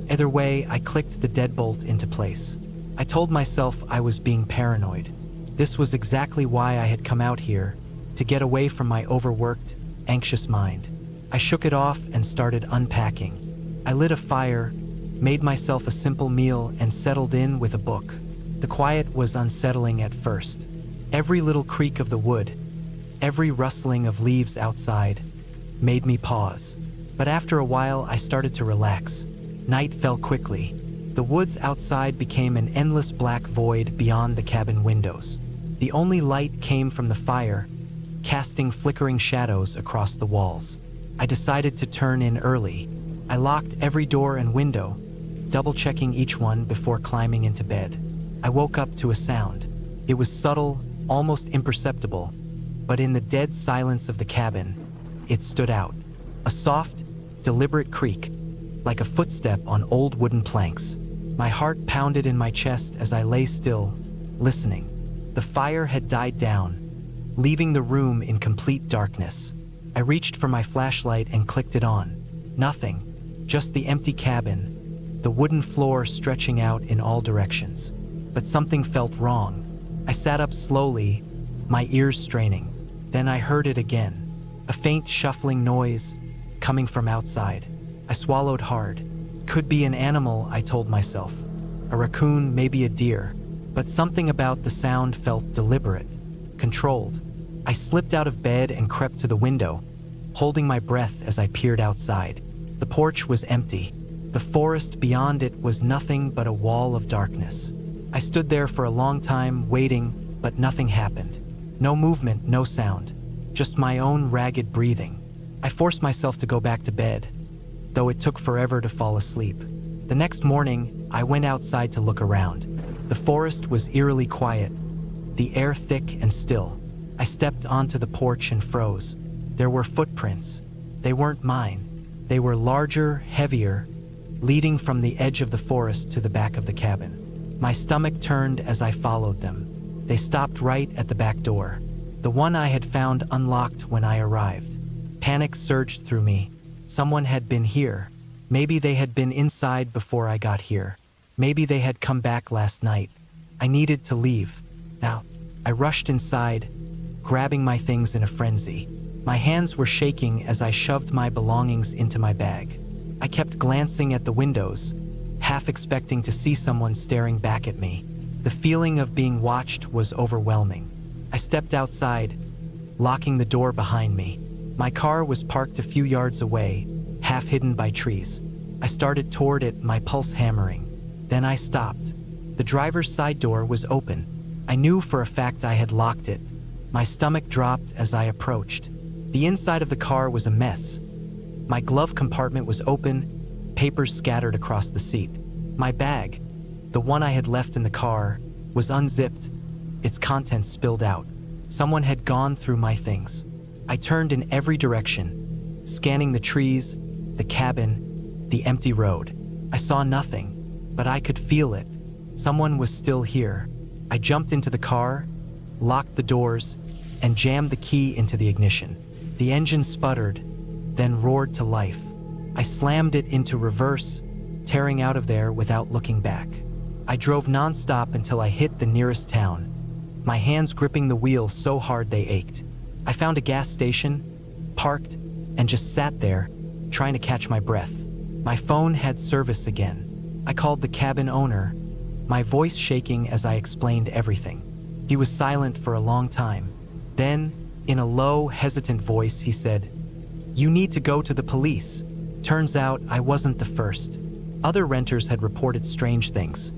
Either way, I clicked the deadbolt into place. I told myself I was being paranoid. This was exactly why I had come out here, to get away from my overworked, anxious mind. I shook it off and started unpacking. I lit a fire, made myself a simple meal, and settled in with a book. The quiet was unsettling at first. Every little creak of the wood, every rustling of leaves outside, made me pause. But after a while, I started to relax. Night fell quickly. The woods outside became an endless black void beyond the cabin windows. The only light came from the fire, casting flickering shadows across the walls. I decided to turn in early. I locked every door and window, double-checking each one before climbing into bed. I woke up to a sound. It was subtle, almost imperceptible, but in the dead silence of the cabin, it stood out. A soft, deliberate creak, like a footstep on old wooden planks. My heart pounded in my chest as I lay still, listening. The fire had died down, leaving the room in complete darkness. I reached for my flashlight and clicked it on. Nothing, just the empty cabin, the wooden floor stretching out in all directions. But something felt wrong. I sat up slowly, my ears straining. Then I heard it again, a faint shuffling noise coming from outside. I swallowed hard. Could be an animal, I told myself. A raccoon, maybe a deer. But something about the sound felt deliberate, controlled. I slipped out of bed and crept to the window, holding my breath as I peered outside. The porch was empty. The forest beyond it was nothing but a wall of darkness. I stood there for a long time, waiting, but nothing happened. No movement, no sound, just my own ragged breathing. I forced myself to go back to bed, though it took forever to fall asleep. The next morning, I went outside to look around. The forest was eerily quiet, the air thick and still. I stepped onto the porch and froze. There were footprints. They weren't mine. They were larger, heavier, leading from the edge of the forest to the back of the cabin. My stomach turned as I followed them. They stopped right at the back door, the one I had found unlocked when I arrived. Panic surged through me. Someone had been here. Maybe they had been inside before I got here. Maybe they had come back last night. I needed to leave. Now, I rushed inside, grabbing my things in a frenzy. My hands were shaking as I shoved my belongings into my bag. I kept glancing at the windows, half expecting to see someone staring back at me. The feeling of being watched was overwhelming. I stepped outside, locking the door behind me. My car was parked a few yards away, half hidden by trees. I started toward it, my pulse hammering. Then I stopped. The driver's side door was open. I knew for a fact I had locked it. My stomach dropped as I approached. The inside of the car was a mess. My glove compartment was open, papers scattered across the seat. My bag, the one I had left in the car, was unzipped, its contents spilled out. Someone had gone through my things. I turned in every direction, scanning the trees, the cabin, the empty road. I saw nothing, but I could feel it. Someone was still here. I jumped into the car, locked the doors, and jammed the key into the ignition. The engine sputtered, then roared to life. I slammed it into reverse, tearing out of there without looking back. I drove nonstop until I hit the nearest town, my hands gripping the wheel so hard they ached. I found a gas station, parked, and just sat there, trying to catch my breath. My phone had service again. I called the cabin owner, my voice shaking as I explained everything. He was silent for a long time. Then, in a low, hesitant voice, he said, "You need to go to the police." Turns out I wasn't the first. Other renters had reported strange things.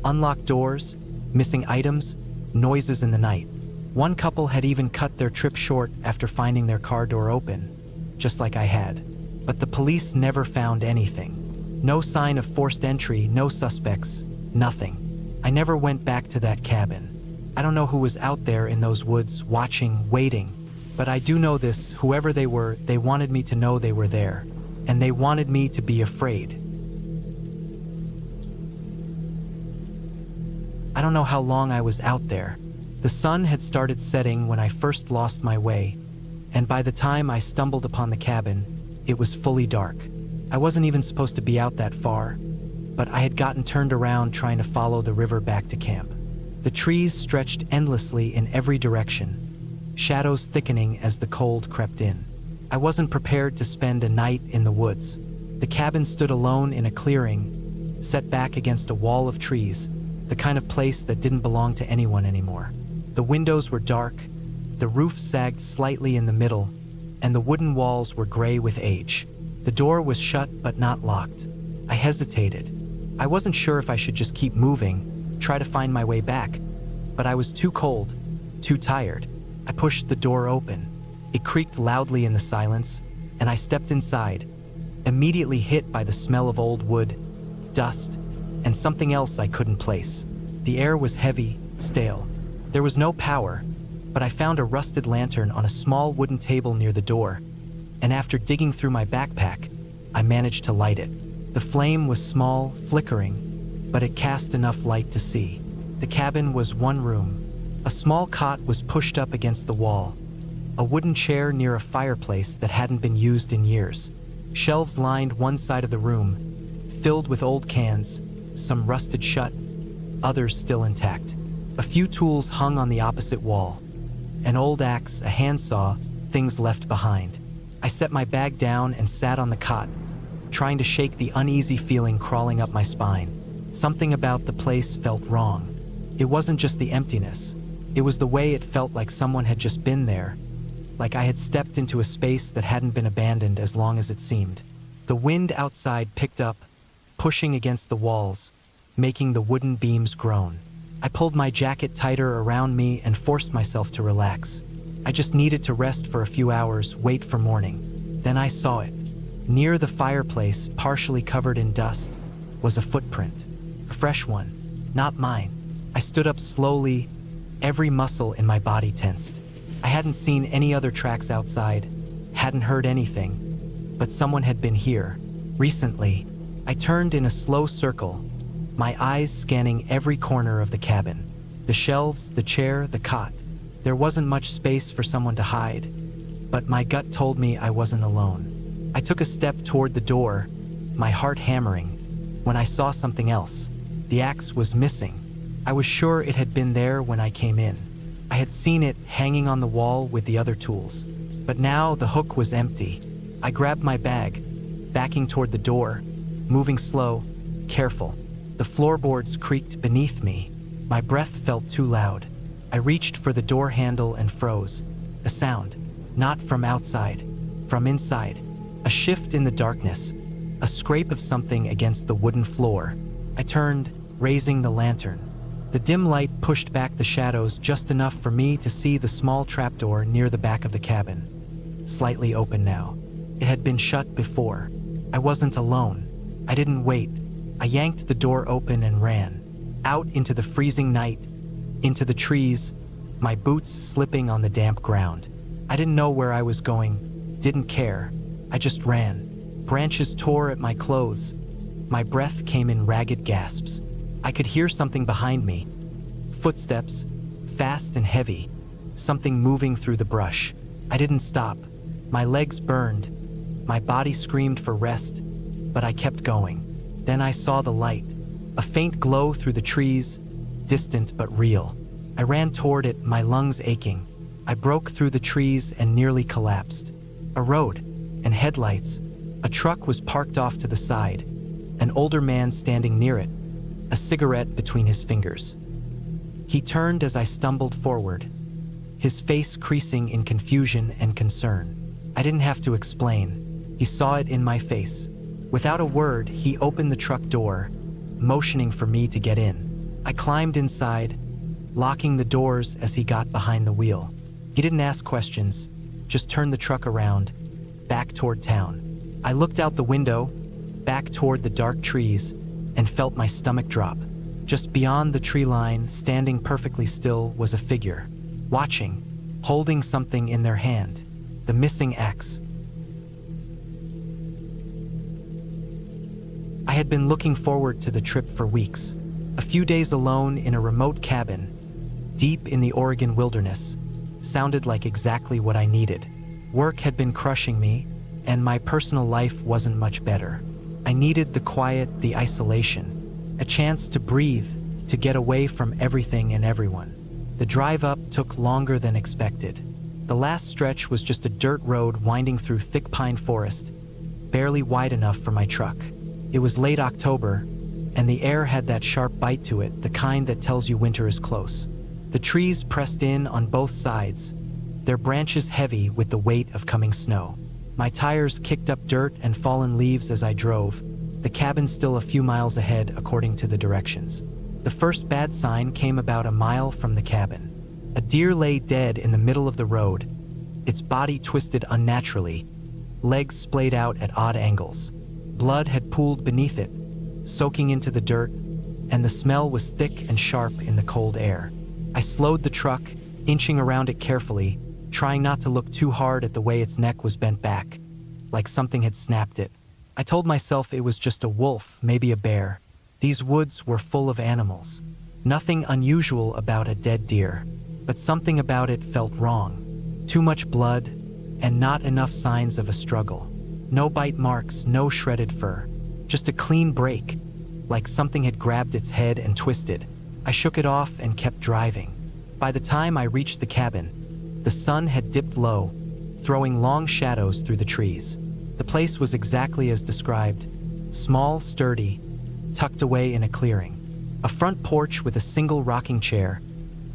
Unlocked doors, missing items, noises in the night. One couple had even cut their trip short after finding their car door open, just like I had. But the police never found anything. No sign of forced entry, no suspects, nothing. I never went back to that cabin. I don't know who was out there in those woods, watching, waiting. But I do know this, whoever they were, they wanted me to know they were there. And they wanted me to be afraid. I don't know how long I was out there. The sun had started setting when I first lost my way, and by the time I stumbled upon the cabin, it was fully dark. I wasn't even supposed to be out that far, but I had gotten turned around trying to follow the river back to camp. The trees stretched endlessly in every direction, shadows thickening as the cold crept in. I wasn't prepared to spend a night in the woods. The cabin stood alone in a clearing, set back against a wall of trees, the kind of place that didn't belong to anyone anymore. The windows were dark, the roof sagged slightly in the middle, and the wooden walls were gray with age. The door was shut but not locked. I hesitated. I wasn't sure if I should just keep moving, try to find my way back, but I was too cold, too tired. I pushed the door open. It creaked loudly in the silence, and I stepped inside, immediately hit by the smell of old wood, dust, and something else I couldn't place. The air was heavy, stale. There was no power, but I found a rusted lantern on a small wooden table near the door, and after digging through my backpack, I managed to light it. The flame was small, flickering, but it cast enough light to see. The cabin was one room. A small cot was pushed up against the wall, a wooden chair near a fireplace that hadn't been used in years. Shelves lined one side of the room, filled with old cans, some rusted shut, others still intact. A few tools hung on the opposite wall. An old axe, a handsaw, things left behind. I set my bag down and sat on the cot, trying to shake the uneasy feeling crawling up my spine. Something about the place felt wrong. It wasn't just the emptiness. It was the way it felt like someone had just been there, like I had stepped into a space that hadn't been abandoned as long as it seemed. The wind outside picked up, pushing against the walls, making the wooden beams groan. I pulled my jacket tighter around me and forced myself to relax. I just needed to rest for a few hours, wait for morning. Then I saw it. Near the fireplace, partially covered in dust, was a footprint. A fresh one, not mine. I stood up slowly, every muscle in my body tensed. I hadn't seen any other tracks outside, hadn't heard anything, but someone had been here, recently. I turned in a slow circle, my eyes scanning every corner of the cabin. The shelves, the chair, the cot. There wasn't much space for someone to hide, but my gut told me I wasn't alone. I took a step toward the door, my heart hammering, when I saw something else. The axe was missing. I was sure it had been there when I came in. I had seen it hanging on the wall with the other tools. But now the hook was empty. I grabbed my bag, backing toward the door, moving slow, careful. The floorboards creaked beneath me. My breath felt too loud. I reached for the door handle and froze. A sound, not from outside, from inside. A shift in the darkness, a scrape of something against the wooden floor. I turned, raising the lantern. The dim light pushed back the shadows just enough for me to see the small trapdoor near the back of the cabin. Slightly open now. It had been shut before. I wasn't alone. I didn't wait. I yanked the door open and ran. Out into the freezing night, into the trees, my boots slipping on the damp ground. I didn't know where I was going, didn't care. I just ran. Branches tore at my clothes. My breath came in ragged gasps. I could hear something behind me. Footsteps, fast and heavy. Something moving through the brush. I didn't stop. My legs burned. My body screamed for rest, but I kept going. Then I saw the light. A faint glow through the trees, distant but real. I ran toward it, my lungs aching. I broke through the trees and nearly collapsed. A road, and headlights. A truck was parked off to the side. An older man standing near it, a cigarette between his fingers. He turned as I stumbled forward, his face creasing in confusion and concern. I didn't have to explain. He saw it in my face. Without a word, he opened the truck door, motioning for me to get in. I climbed inside, locking the doors as he got behind the wheel. He didn't ask questions, just turned the truck around, back toward town. I looked out the window, back toward the dark trees, and felt my stomach drop. Just beyond the tree line, standing perfectly still, was a figure, watching, holding something in their hand, the missing axe. I had been looking forward to the trip for weeks. A few days alone in a remote cabin, deep in the Oregon wilderness, sounded like exactly what I needed. Work had been crushing me, and my personal life wasn't much better. I needed the quiet, the isolation, a chance to breathe, to get away from everything and everyone. The drive up took longer than expected. The last stretch was just a dirt road winding through thick pine forest, barely wide enough for my truck. It was late October, and the air had that sharp bite to it, the kind that tells you winter is close. The trees pressed in on both sides, their branches heavy with the weight of coming snow. My tires kicked up dirt and fallen leaves as I drove, the cabin still a few miles ahead according to the directions. The first bad sign came about a mile from the cabin. A deer lay dead in the middle of the road, its body twisted unnaturally, legs splayed out at odd angles. Blood had pooled beneath it, soaking into the dirt, and the smell was thick and sharp in the cold air. I slowed the truck, inching around it carefully, trying not to look too hard at the way its neck was bent back, like something had snapped it. I told myself it was just a wolf, maybe a bear. These woods were full of animals. Nothing unusual about a dead deer, but something about it felt wrong. Too much blood, and not enough signs of a struggle. No bite marks, no shredded fur. Just a clean break, like something had grabbed its head and twisted. I shook it off and kept driving. By the time I reached the cabin, the sun had dipped low, throwing long shadows through the trees. The place was exactly as described, small, sturdy, tucked away in a clearing. A front porch with a single rocking chair,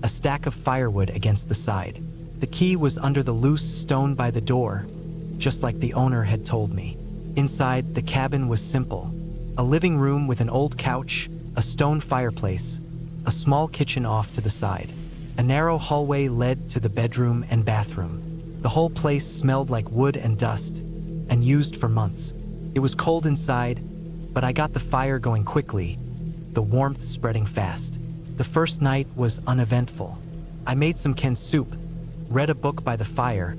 a stack of firewood against the side. The key was under the loose stone by the door, just like the owner had told me. Inside, the cabin was simple. A living room with an old couch, a stone fireplace, a small kitchen off to the side. A narrow hallway led to the bedroom and bathroom. The whole place smelled like wood and dust, and used for months. It was cold inside, but I got the fire going quickly, the warmth spreading fast. The first night was uneventful. I made some canned soup, read a book by the fire,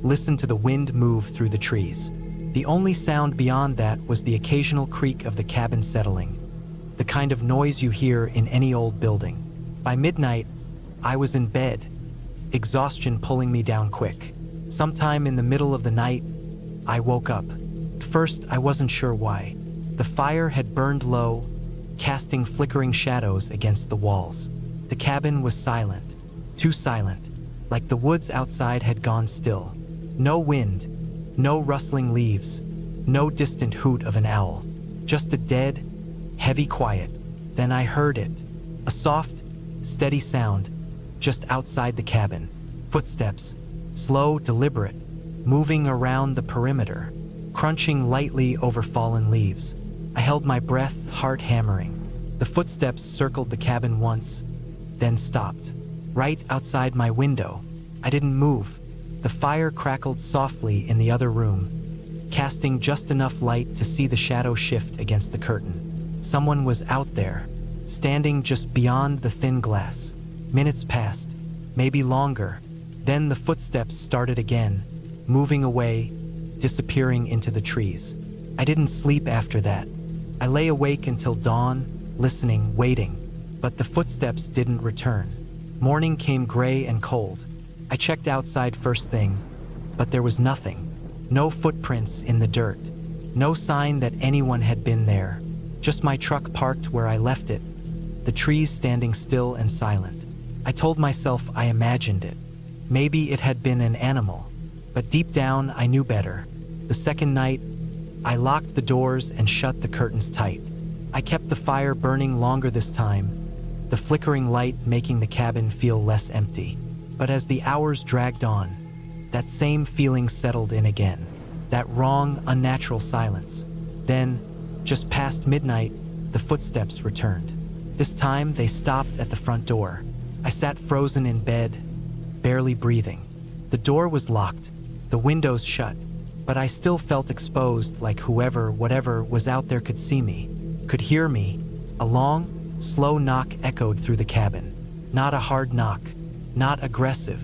listened to the wind move through the trees. The only sound beyond that was the occasional creak of the cabin settling, the kind of noise you hear in any old building. By midnight, I was in bed, exhaustion pulling me down quick. Sometime in the middle of the night, I woke up. first, I wasn't sure why. The fire had burned low, casting flickering shadows against the walls. The cabin was silent, too silent, like the woods outside had gone still. No wind, no rustling leaves, no distant hoot of an owl. Just a dead, heavy quiet. Then I heard it. A soft, steady sound just outside the cabin. Footsteps, slow, deliberate, moving around the perimeter, crunching lightly over fallen leaves. I held my breath, heart hammering. The footsteps circled the cabin once, then stopped. Right outside my window. I didn't move. The fire crackled softly in the other room, casting just enough light to see the shadow shift against the curtain. Someone was out there, standing just beyond the thin glass. Minutes passed, maybe longer. Then the footsteps started again, moving away, disappearing into the trees. I didn't sleep after that. I lay awake until dawn, listening, waiting, but the footsteps didn't return. Morning came gray and cold. I checked outside first thing, but there was nothing. No footprints in the dirt. No sign that anyone had been there. Just my truck parked where I left it, the trees standing still and silent. I told myself I imagined it. Maybe it had been an animal, but deep down I knew better. The second night, I locked the doors and shut the curtains tight. I kept the fire burning longer this time, the flickering light making the cabin feel less empty. But as the hours dragged on, that same feeling settled in again. That wrong, unnatural silence. Then, just past midnight, the footsteps returned. This time, they stopped at the front door. I sat frozen in bed, barely breathing. The door was locked, the windows shut, but I still felt exposed, like whoever, whatever was out there could see me, could hear me. A long, slow knock echoed through the cabin. Not a hard knock, not aggressive,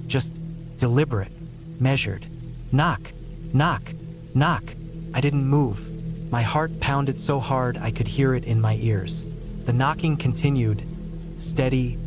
just deliberate, measured. Knock, knock, knock. I didn't move. My heart pounded so hard I could hear it in my ears. The knocking continued, steady,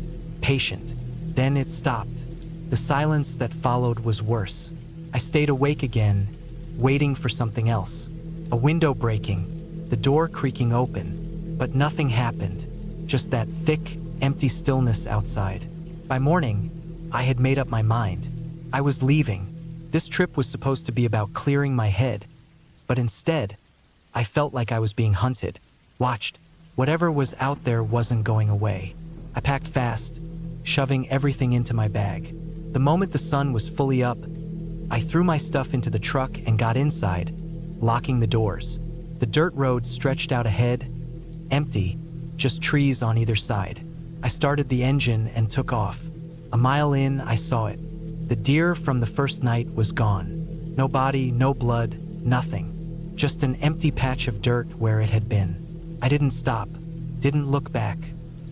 patient. Then it stopped. The silence that followed was worse. I stayed awake again, waiting for something else. A window breaking, the door creaking open, but nothing happened. Just that thick, empty stillness outside. By morning, I had made up my mind. I was leaving. This trip was supposed to be about clearing my head, but instead, I felt like I was being hunted, watched. Whatever was out there wasn't going away. I packed fast, shoving everything into my bag. The moment the sun was fully up, I threw my stuff into the truck and got inside, locking the doors. The dirt road stretched out ahead, empty, just trees on either side. I started the engine and took off. A mile in, I saw it. The deer from the first night was gone. No body, no blood, nothing. Just an empty patch of dirt where it had been. I didn't stop, didn't look back.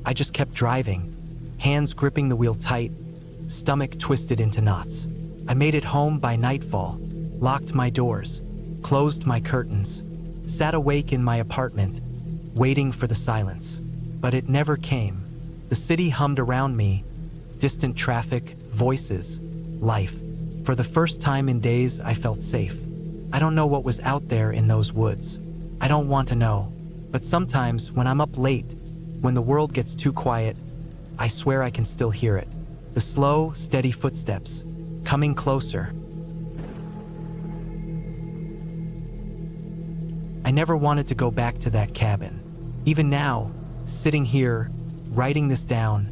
I just kept driving, hands gripping the wheel tight, stomach twisted into knots. I made it home by nightfall, locked my doors, closed my curtains, sat awake in my apartment, waiting for the silence. But it never came. The city hummed around me, distant traffic, voices, life. For the first time in days, I felt safe. I don't know what was out there in those woods. I don't want to know. But sometimes, when I'm up late, when the world gets too quiet, I swear I can still hear it. The slow, steady footsteps, coming closer. I never wanted to go back to that cabin. Even now, sitting here, writing this down,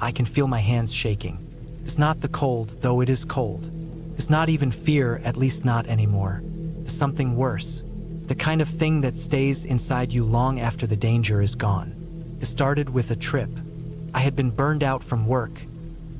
I can feel my hands shaking. It's not the cold, though it is cold. It's not even fear, at least not anymore. It's something worse. The kind of thing that stays inside you long after the danger is gone. It started with a trip. I had been burned out from work,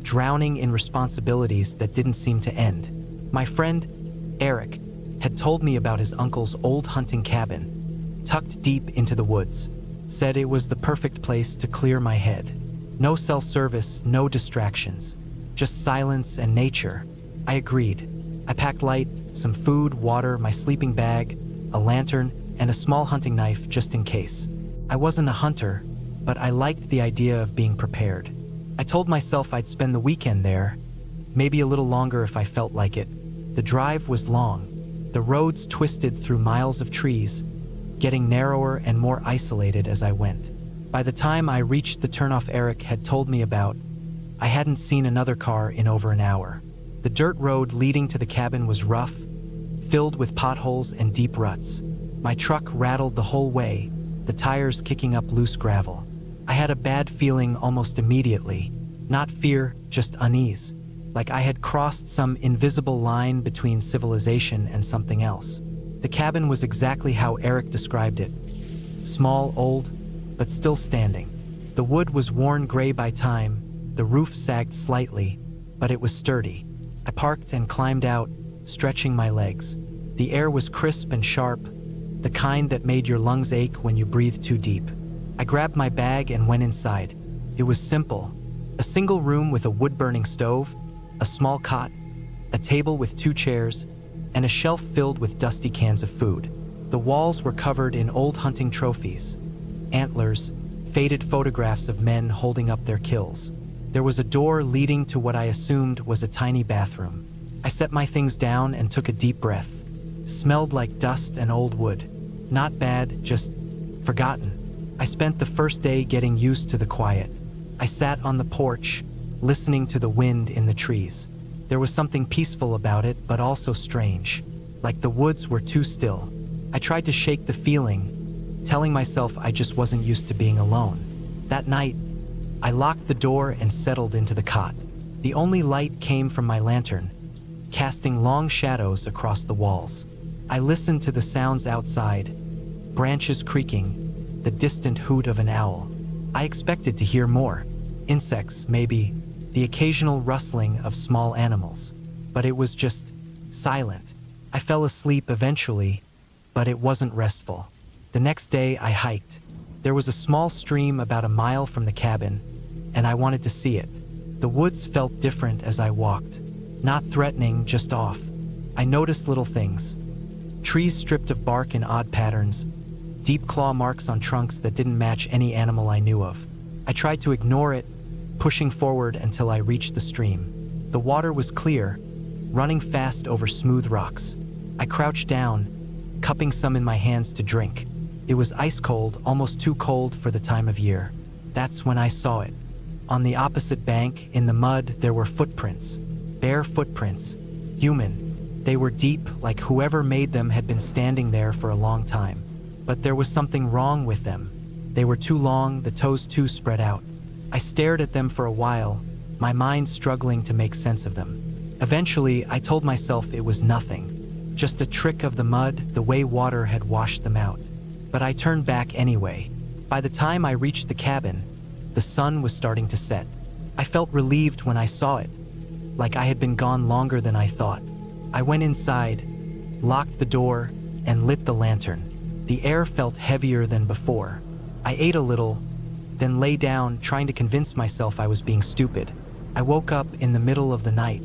drowning in responsibilities that didn't seem to end. My friend, Eric, had told me about his uncle's old hunting cabin, tucked deep into the woods. Said it was the perfect place to clear my head. No cell service, no distractions, just silence and nature. I agreed. I packed light, some food, water, my sleeping bag, a lantern, and a small hunting knife just in case. I wasn't a hunter, but I liked the idea of being prepared. I told myself I'd spend the weekend there, maybe a little longer if I felt like it. The drive was long, The roads twisted through miles of trees, getting narrower and more isolated as I went. By the time I reached the turnoff Eric had told me about, I hadn't seen another car in over an hour. The dirt road leading to the cabin was rough, filled with potholes and deep ruts. My truck rattled the whole way, the tires kicking up loose gravel. I had a bad feeling almost immediately, not fear, just unease, like I had crossed some invisible line between civilization and something else. The cabin was exactly how Eric described it. Small, old, but still standing. The wood was worn gray by time, the roof sagged slightly, but it was sturdy. I parked and climbed out, stretching my legs. The air was crisp and sharp, the kind that made your lungs ache when you breathed too deep. I grabbed my bag and went inside. It was simple. A single room with a wood-burning stove, a small cot, a table with 2 chairs, and a shelf filled with dusty cans of food. The walls were covered in old hunting trophies, antlers, faded photographs of men holding up their kills. There was a door leading to what I assumed was a tiny bathroom. I set my things down and took a deep breath. Smelled like dust and old wood. Not bad, just forgotten. I spent the first day getting used to the quiet. I sat on the porch, listening to the wind in the trees. There was something peaceful about it, but also strange. Like the woods were too still. I tried to shake the feeling, telling myself I just wasn't used to being alone. That night, I locked the door and settled into the cot. The only light came from my lantern, casting long shadows across the walls. I listened to the sounds outside, branches creaking, the distant hoot of an owl. I expected to hear more. Insects, maybe, the occasional rustling of small animals. But it was just silent. I fell asleep eventually, but it wasn't restful. The next day I hiked. There was a small stream about a mile from the cabin, and I wanted to see it. The woods felt different as I walked. Not threatening, just off. I noticed little things. Trees stripped of bark in odd patterns, deep claw marks on trunks that didn't match any animal I knew of. I tried to ignore it, pushing forward until I reached the stream. The water was clear, running fast over smooth rocks. I crouched down, cupping some in my hands to drink. It was ice cold, almost too cold for the time of year. That's when I saw it. On the opposite bank, in the mud, there were footprints. Bare footprints. Human. They were deep, like whoever made them had been standing there for a long time. But there was something wrong with them. They were too long, the toes too spread out. I stared at them for a while, my mind struggling to make sense of them. Eventually, I told myself it was nothing. Just a trick of the mud, the way water had washed them out. But I turned back anyway. By the time I reached the cabin, the sun was starting to set. I felt relieved when I saw it, like I had been gone longer than I thought. I went inside, locked the door, and lit the lantern. The air felt heavier than before. I ate a little, then lay down, trying to convince myself I was being stupid. I woke up in the middle of the night.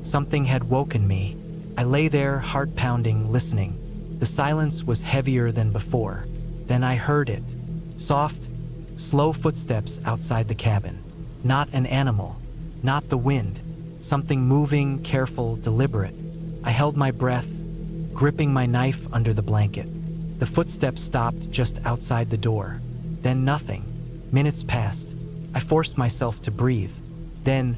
Something had woken me. I lay there, heart pounding, listening. The silence was heavier than before. Then I heard it. Soft, slow footsteps outside the cabin. Not an animal. Not the wind. Something moving, careful, deliberate. I held my breath, gripping my knife under the blanket. The footsteps stopped just outside the door. Then nothing. Minutes passed. I forced myself to breathe. Then,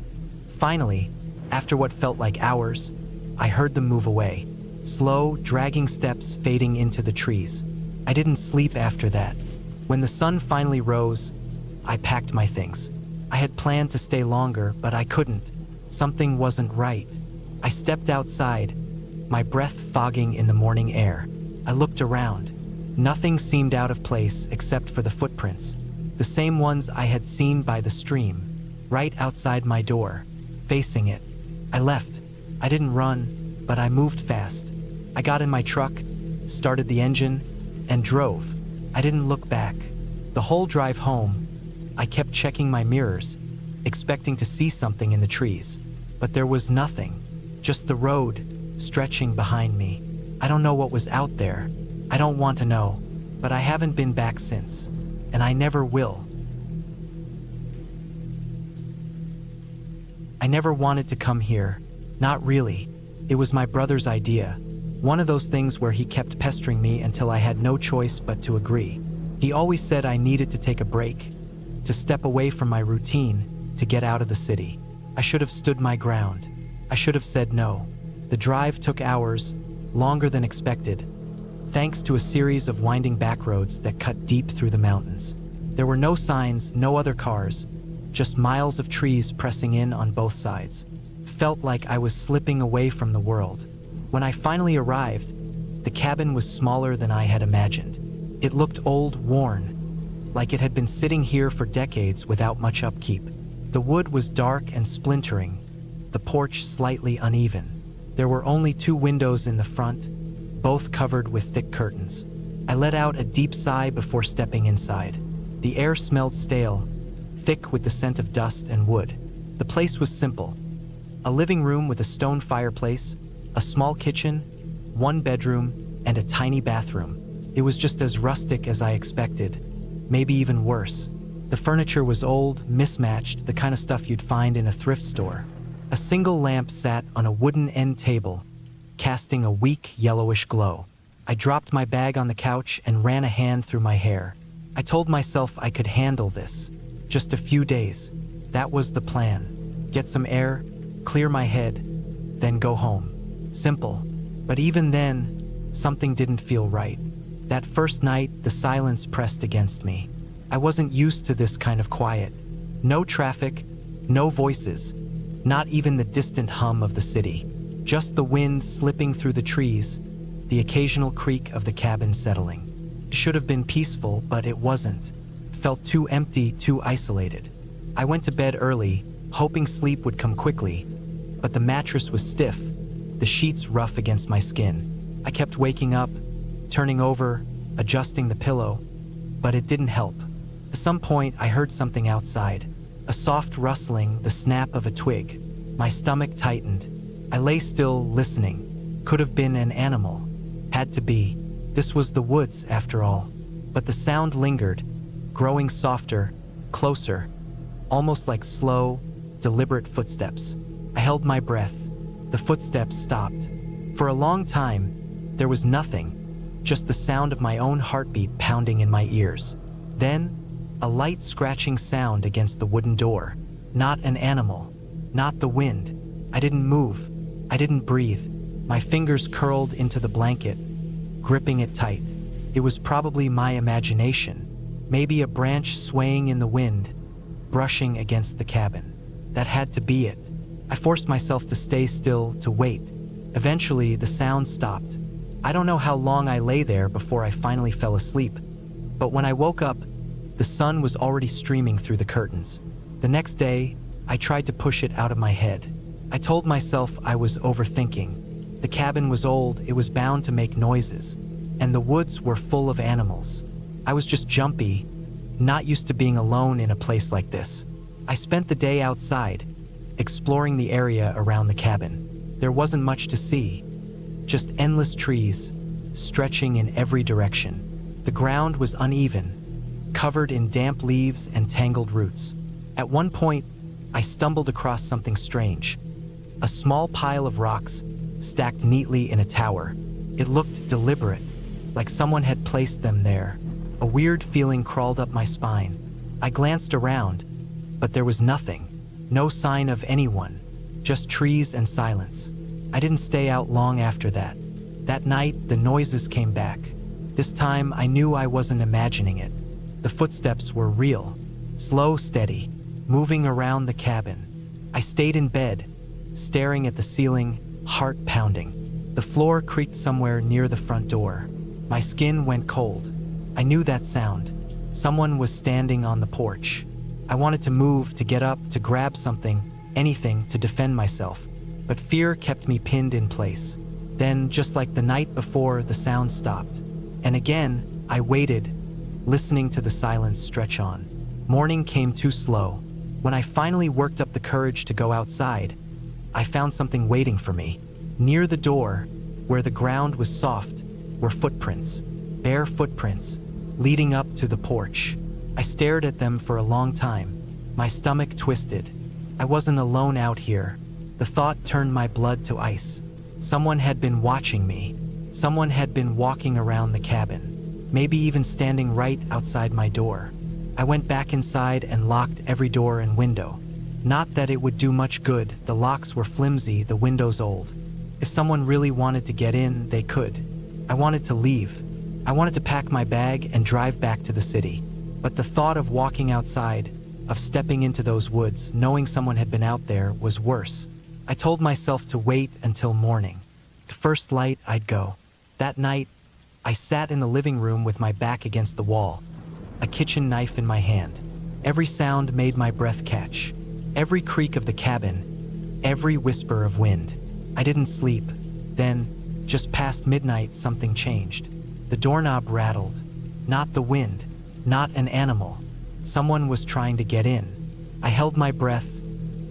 finally, after what felt like hours, I heard them move away. Slow, dragging steps fading into the trees. I didn't sleep after that. When the sun finally rose, I packed my things. I had planned to stay longer, but I couldn't. Something wasn't right. I stepped outside, my breath fogging in the morning air. I looked around. Nothing seemed out of place except for the footprints. The same ones I had seen by the stream, right outside my door, facing it. I left. I didn't run, but I moved fast. I got in my truck, started the engine, and drove. I didn't look back. The whole drive home, I kept checking my mirrors, expecting to see something in the trees. But there was nothing, just the road stretching behind me. I don't know what was out there. I don't want to know, but I haven't been back since, and I never will. I never wanted to come here. Not really. It was my brother's idea. One of those things where he kept pestering me until I had no choice but to agree. He always said I needed to take a break, to step away from my routine, to get out of the city. I should have stood my ground. I should have said no. The drive took hours, longer than expected, thanks to a series of winding back roads that cut deep through the mountains. There were no signs, no other cars, just miles of trees pressing in on both sides. Felt like I was slipping away from the world. When I finally arrived, the cabin was smaller than I had imagined. It looked old, worn, like it had been sitting here for decades without much upkeep. The wood was dark and splintering, the porch slightly uneven. There were only 2 windows in the front, both covered with thick curtains. I let out a deep sigh before stepping inside. The air smelled stale, thick with the scent of dust and wood. The place was simple. A living room with a stone fireplace, a small kitchen, 1 bedroom, and a tiny bathroom. It was just as rustic as I expected, maybe even worse. The furniture was old, mismatched, the kind of stuff you'd find in a thrift store. A single lamp sat on a wooden end table, casting a weak, yellowish glow. I dropped my bag on the couch and ran a hand through my hair. I told myself I could handle this. Just a few days. That was the plan. Get some air, clear my head, then go home. Simple. But even then, something didn't feel right. That first night, the silence pressed against me. I wasn't used to this kind of quiet. No traffic, no voices, not even the distant hum of the city. Just the wind slipping through the trees, the occasional creak of the cabin settling. It should have been peaceful, but it wasn't. Felt too empty, too isolated. I went to bed early, hoping sleep would come quickly, but the mattress was stiff, the sheets rough against my skin. I kept waking up, turning over, adjusting the pillow, but it didn't help. At some point, I heard something outside. A soft rustling, the snap of a twig. My stomach tightened. I lay still, listening. Could have been an animal. Had to be. This was the woods, after all. But the sound lingered, growing softer, closer, almost like slow, deliberate footsteps. I held my breath. The footsteps stopped. For a long time, there was nothing, just the sound of my own heartbeat pounding in my ears. Then, a light scratching sound against the wooden door. Not an animal, not the wind. I didn't move. I didn't breathe. My fingers curled into the blanket, gripping it tight. It was probably my imagination, maybe a branch swaying in the wind, brushing against the cabin. That had to be it. I forced myself to stay still, to wait. Eventually, the sound stopped. I don't know how long I lay there before I finally fell asleep, but when I woke up, the sun was already streaming through the curtains. The next day, I tried to push it out of my head. I told myself I was overthinking. The cabin was old, it was bound to make noises, and the woods were full of animals. I was just jumpy, not used to being alone in a place like this. I spent the day outside, exploring the area around the cabin. There wasn't much to see, just endless trees, stretching in every direction. The ground was uneven, covered in damp leaves and tangled roots. At one point, I stumbled across something strange. A small pile of rocks, stacked neatly in a tower. It looked deliberate, like someone had placed them there. A weird feeling crawled up my spine. I glanced around, but there was nothing. No sign of anyone, just trees and silence. I didn't stay out long after that. That night, the noises came back. This time, I knew I wasn't imagining it. The footsteps were real, slow, steady, moving around the cabin. I stayed in bed, staring at the ceiling, heart pounding. The floor creaked somewhere near the front door. My skin went cold. I knew that sound. Someone was standing on the porch. I wanted to move, to get up, to grab something, anything to defend myself. But fear kept me pinned in place. Then, just like the night before, the sound stopped. And again, I waited, listening to the silence stretch on. Morning came too slow. When I finally worked up the courage to go outside, I found something waiting for me. Near the door, where the ground was soft, were footprints, bare footprints, leading up to the porch. I stared at them for a long time. My stomach twisted. I wasn't alone out here. The thought turned my blood to ice. Someone had been watching me, Someone had been walking around the cabin, maybe even standing right outside my door. I went back inside and locked every door and window. Not that it would do much good, the locks were flimsy, the windows old. If someone really wanted to get in, they could. I wanted to leave. I wanted to pack my bag and drive back to the city. But the thought of walking outside, of stepping into those woods, knowing someone had been out there, was worse. I told myself to wait until morning. The first light, I'd go. That night, I sat in the living room with my back against the wall, a kitchen knife in my hand. Every sound made my breath catch. Every creak of the cabin, every whisper of wind. I didn't sleep. Then, just past midnight, something changed. The doorknob rattled. Not the wind, not an animal. Someone was trying to get in. I held my breath,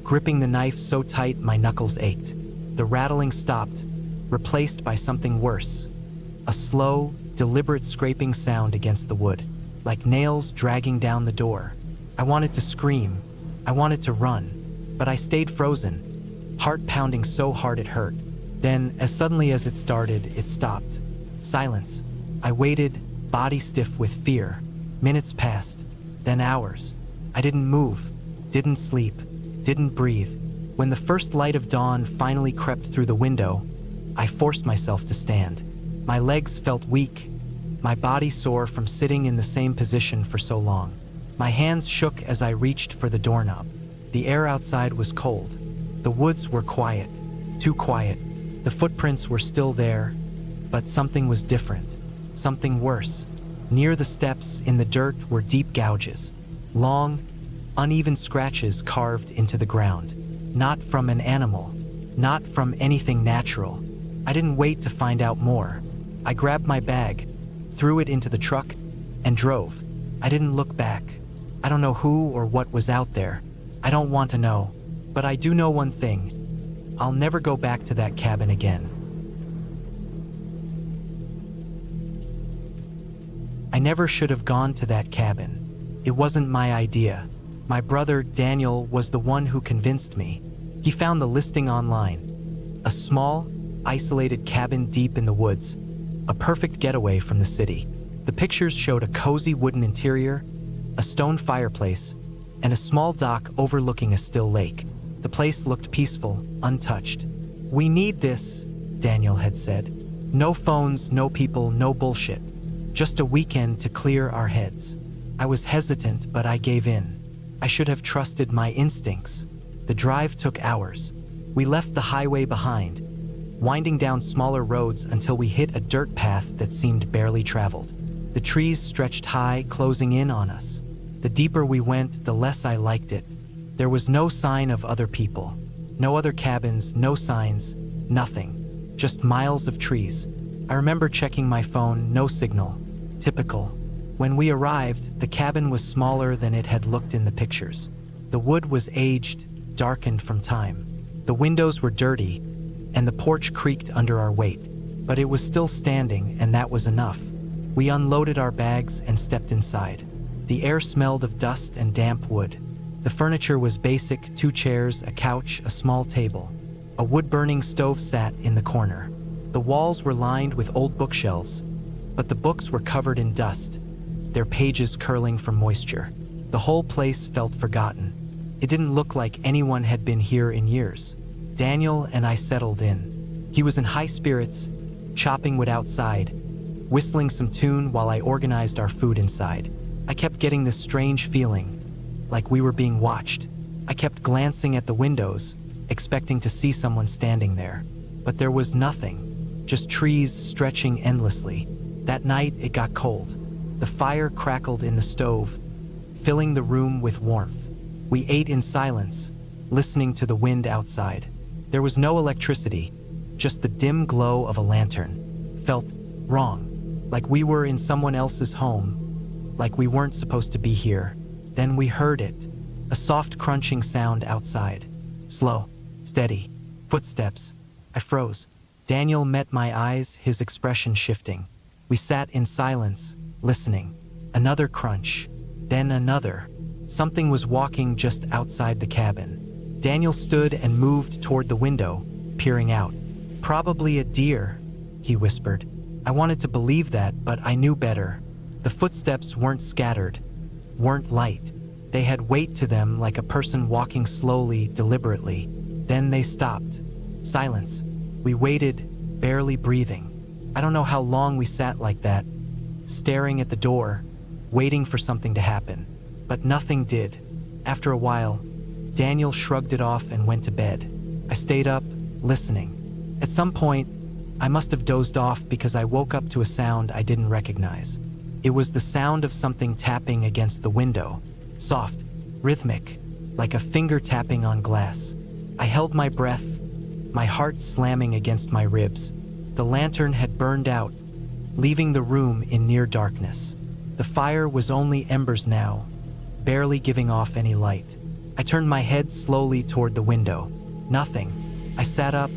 gripping the knife so tight my knuckles ached. The rattling stopped, replaced by something worse. A slow, deliberate scraping sound against the wood, like nails dragging down the door. I wanted to scream. I wanted to run, but I stayed frozen, heart pounding so hard it hurt. Then, as suddenly as it started, it stopped. Silence. I waited, body stiff with fear. Minutes passed, then hours. I didn't move, didn't sleep, didn't breathe. When the first light of dawn finally crept through the window, I forced myself to stand. My legs felt weak, my body sore from sitting in the same position for so long. My hands shook as I reached for the doorknob. The air outside was cold. The woods were quiet, too quiet. The footprints were still there, but something was different, something worse. Near the steps, in the dirt, were deep gouges. Long, uneven scratches carved into the ground. Not from an animal, not from anything natural. I didn't wait to find out more. I grabbed my bag, threw it into the truck, and drove. I didn't look back. I don't know who or what was out there. I don't want to know. But I do know one thing. I'll never go back to that cabin again. I never should have gone to that cabin. It wasn't my idea. My brother, Daniel, was the one who convinced me. He found the listing online. A small, isolated cabin deep in the woods. A perfect getaway from the city. The pictures showed a cozy wooden interior, a stone fireplace, and a small dock overlooking a still lake. The place looked peaceful, untouched. "We need this," Daniel had said. "No phones, no people, no bullshit. Just a weekend to clear our heads." I was hesitant, but I gave in. I should have trusted my instincts. The drive took hours. We left the highway behind, winding down smaller roads until we hit a dirt path that seemed barely traveled. The trees stretched high, closing in on us. The deeper we went, the less I liked it. There was no sign of other people. No other cabins, no signs, nothing. Just miles of trees. I remember checking my phone, no signal. Typical. When we arrived, the cabin was smaller than it had looked in the pictures. The wood was aged, darkened from time. The windows were dirty, and the porch creaked under our weight. But it was still standing, and that was enough. We unloaded our bags and stepped inside. The air smelled of dust and damp wood. The furniture was basic: 2 chairs, a couch, a small table. A wood-burning stove sat in the corner. The walls were lined with old bookshelves, but the books were covered in dust, their pages curling from moisture. The whole place felt forgotten. It didn't look like anyone had been here in years. Daniel and I settled in. He was in high spirits, chopping wood outside, whistling some tune while I organized our food inside. I kept getting this strange feeling, like we were being watched. I kept glancing at the windows, expecting to see someone standing there. But there was nothing, just trees stretching endlessly. That night, it got cold. The fire crackled in the stove, filling the room with warmth. We ate in silence, listening to the wind outside. There was no electricity, just the dim glow of a lantern. Felt wrong, like we were in someone else's home, like we weren't supposed to be here. Then we heard it, a soft crunching sound outside. Slow, steady, footsteps. I froze. Daniel met my eyes, his expression shifting. We sat in silence, listening. Another crunch, then another. Something was walking just outside the cabin. Daniel stood and moved toward the window, peering out. "Probably a deer," he whispered. I wanted to believe that, but I knew better. The footsteps weren't scattered, weren't light. They had weight to them, like a person walking slowly, deliberately. Then they stopped. Silence. We waited, barely breathing. I don't know how long we sat like that, staring at the door, waiting for something to happen. But nothing did. After a while, Daniel shrugged it off and went to bed. I stayed up, listening. At some point, I must have dozed off because I woke up to a sound I didn't recognize. It was the sound of something tapping against the window. Soft, rhythmic, like a finger tapping on glass. I held my breath, my heart slamming against my ribs. The lantern had burned out, leaving the room in near darkness. The fire was only embers now, barely giving off any light. I turned my head slowly toward the window. Nothing. I sat up,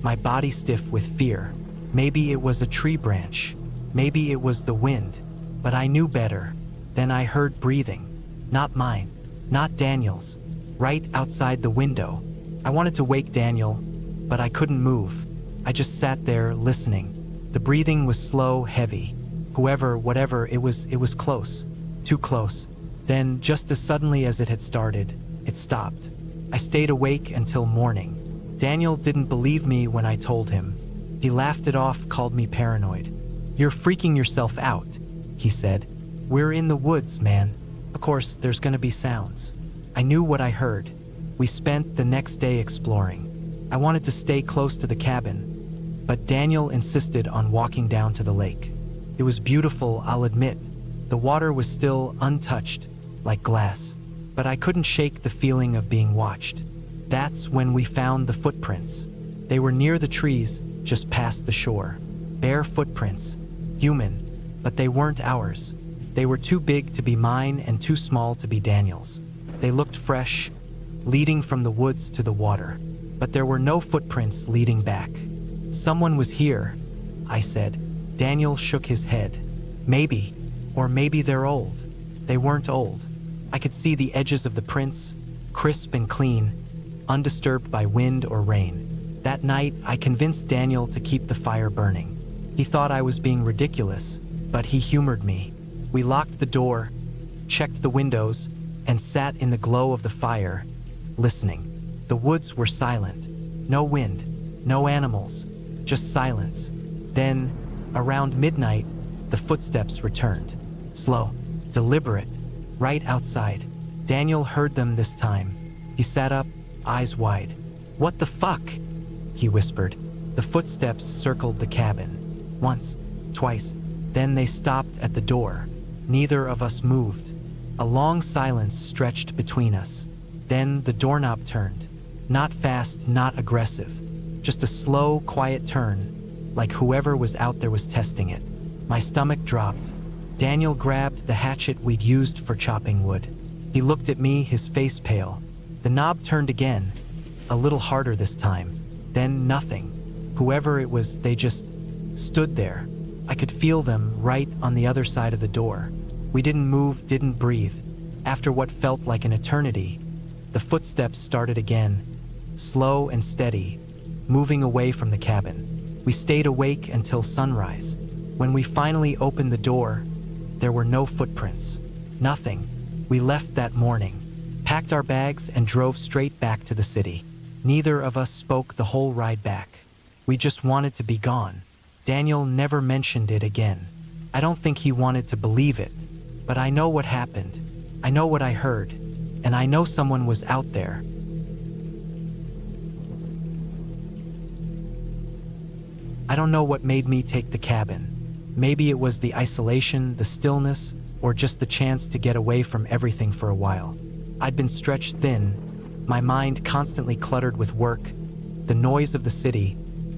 my body stiff with fear. Maybe it was a tree branch. Maybe it was the wind. But I knew better. Then I heard breathing. Not mine, not Daniel's, right outside the window. I wanted to wake Daniel, but I couldn't move. I just sat there listening. The breathing was slow, heavy. Whatever, it was close. Too close. Then, just as suddenly as it had started, it stopped. I stayed awake until morning. Daniel didn't believe me when I told him. He laughed it off, called me paranoid. "You're freaking yourself out," he said. "We're in the woods, man. Of course, there's gonna be sounds." I knew what I heard. We spent the next day exploring. I wanted to stay close to the cabin, but Daniel insisted on walking down to the lake. It was beautiful, I'll admit. The water was still untouched, like glass, but I couldn't shake the feeling of being watched. That's when we found the footprints. They were near the trees, just past the shore. Bare footprints, human, but they weren't ours. They were too big to be mine and too small to be Daniel's. They looked fresh, leading from the woods to the water, but there were no footprints leading back. "Someone was here," I said. Daniel shook his head. "Maybe, or maybe they're old." They weren't old. I could see the edges of the prints, crisp and clean, undisturbed by wind or rain. That night, I convinced Daniel to keep the fire burning. He thought I was being ridiculous, but he humored me. We locked the door, checked the windows, and sat in the glow of the fire, listening. The woods were silent. No wind, no animals, just silence. Then, around midnight, the footsteps returned. Slow, deliberate, right outside. Daniel heard them this time. He sat up, eyes wide. "What the fuck?" he whispered. The footsteps circled the cabin. Once, twice. Then they stopped at the door. Neither of us moved. A long silence stretched between us. Then the doorknob turned. Not fast, not aggressive. Just a slow, quiet turn, like whoever was out there was testing it. My stomach dropped. Daniel grabbed the hatchet we'd used for chopping wood. He looked at me, his face pale. The knob turned again, a little harder this time. Then nothing. Whoever it was, they just stood there. I could feel them right on the other side of the door. We didn't move, didn't breathe. After what felt like an eternity, the footsteps started again, slow and steady, moving away from the cabin. We stayed awake until sunrise. When we finally opened the door, there were no footprints. Nothing. We left that morning, packed our bags, and drove straight back to the city. Neither of us spoke the whole ride back. We just wanted to be gone. Daniel never mentioned it again. I don't think he wanted to believe it, but I know what happened. I know what I heard, and I know someone was out there. I don't know what made me take the cabin. Maybe it was the isolation, the stillness, or just the chance to get away from everything for a while. I'd been stretched thin, my mind constantly cluttered with work, the noise of the city,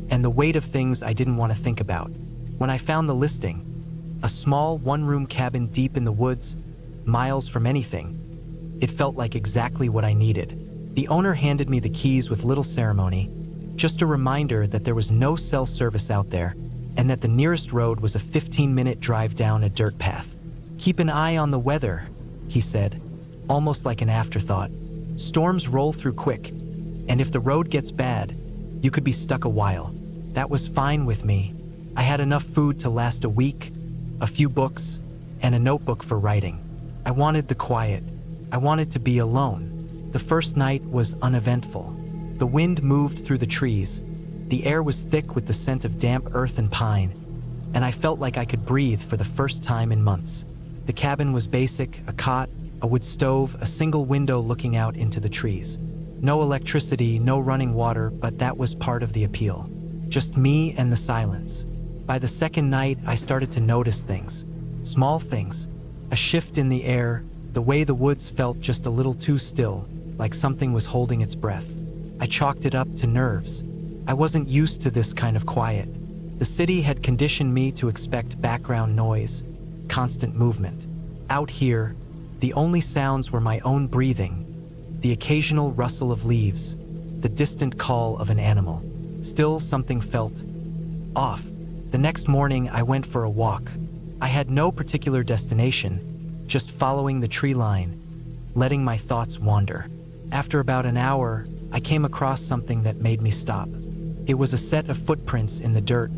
and the weight of things I didn't want to think about. When I found the listing, a small one-room cabin deep in the woods, miles from anything, it felt like exactly what I needed. The owner handed me the keys with little ceremony, just a reminder that there was no cell service out there, and that the nearest road was a 15-minute drive down a dirt path. "Keep an eye on the weather," he said, almost like an afterthought. "Storms roll through quick, and if the road gets bad, you could be stuck a while." That was fine with me. I had enough food to last a week, a few books, and a notebook for writing. I wanted the quiet. I wanted to be alone. The first night was uneventful. The wind moved through the trees. The air was thick with the scent of damp earth and pine, and I felt like I could breathe for the first time in months. The cabin was basic: a cot, a wood stove, a single window looking out into the trees. No electricity, no running water, but that was part of the appeal. Just me and the silence. By the second night, I started to notice things. Small things. A shift in the air, the way the woods felt just a little too still, like something was holding its breath. I chalked it up to nerves. I wasn't used to this kind of quiet. The city had conditioned me to expect background noise, constant movement. Out here, the only sounds were my own breathing, the occasional rustle of leaves, the distant call of an animal. Still, something felt off. The next morning, I went for a walk. I had no particular destination, just following the tree line, letting my thoughts wander. After about an hour, I came across something that made me stop. It was a set of footprints in the dirt,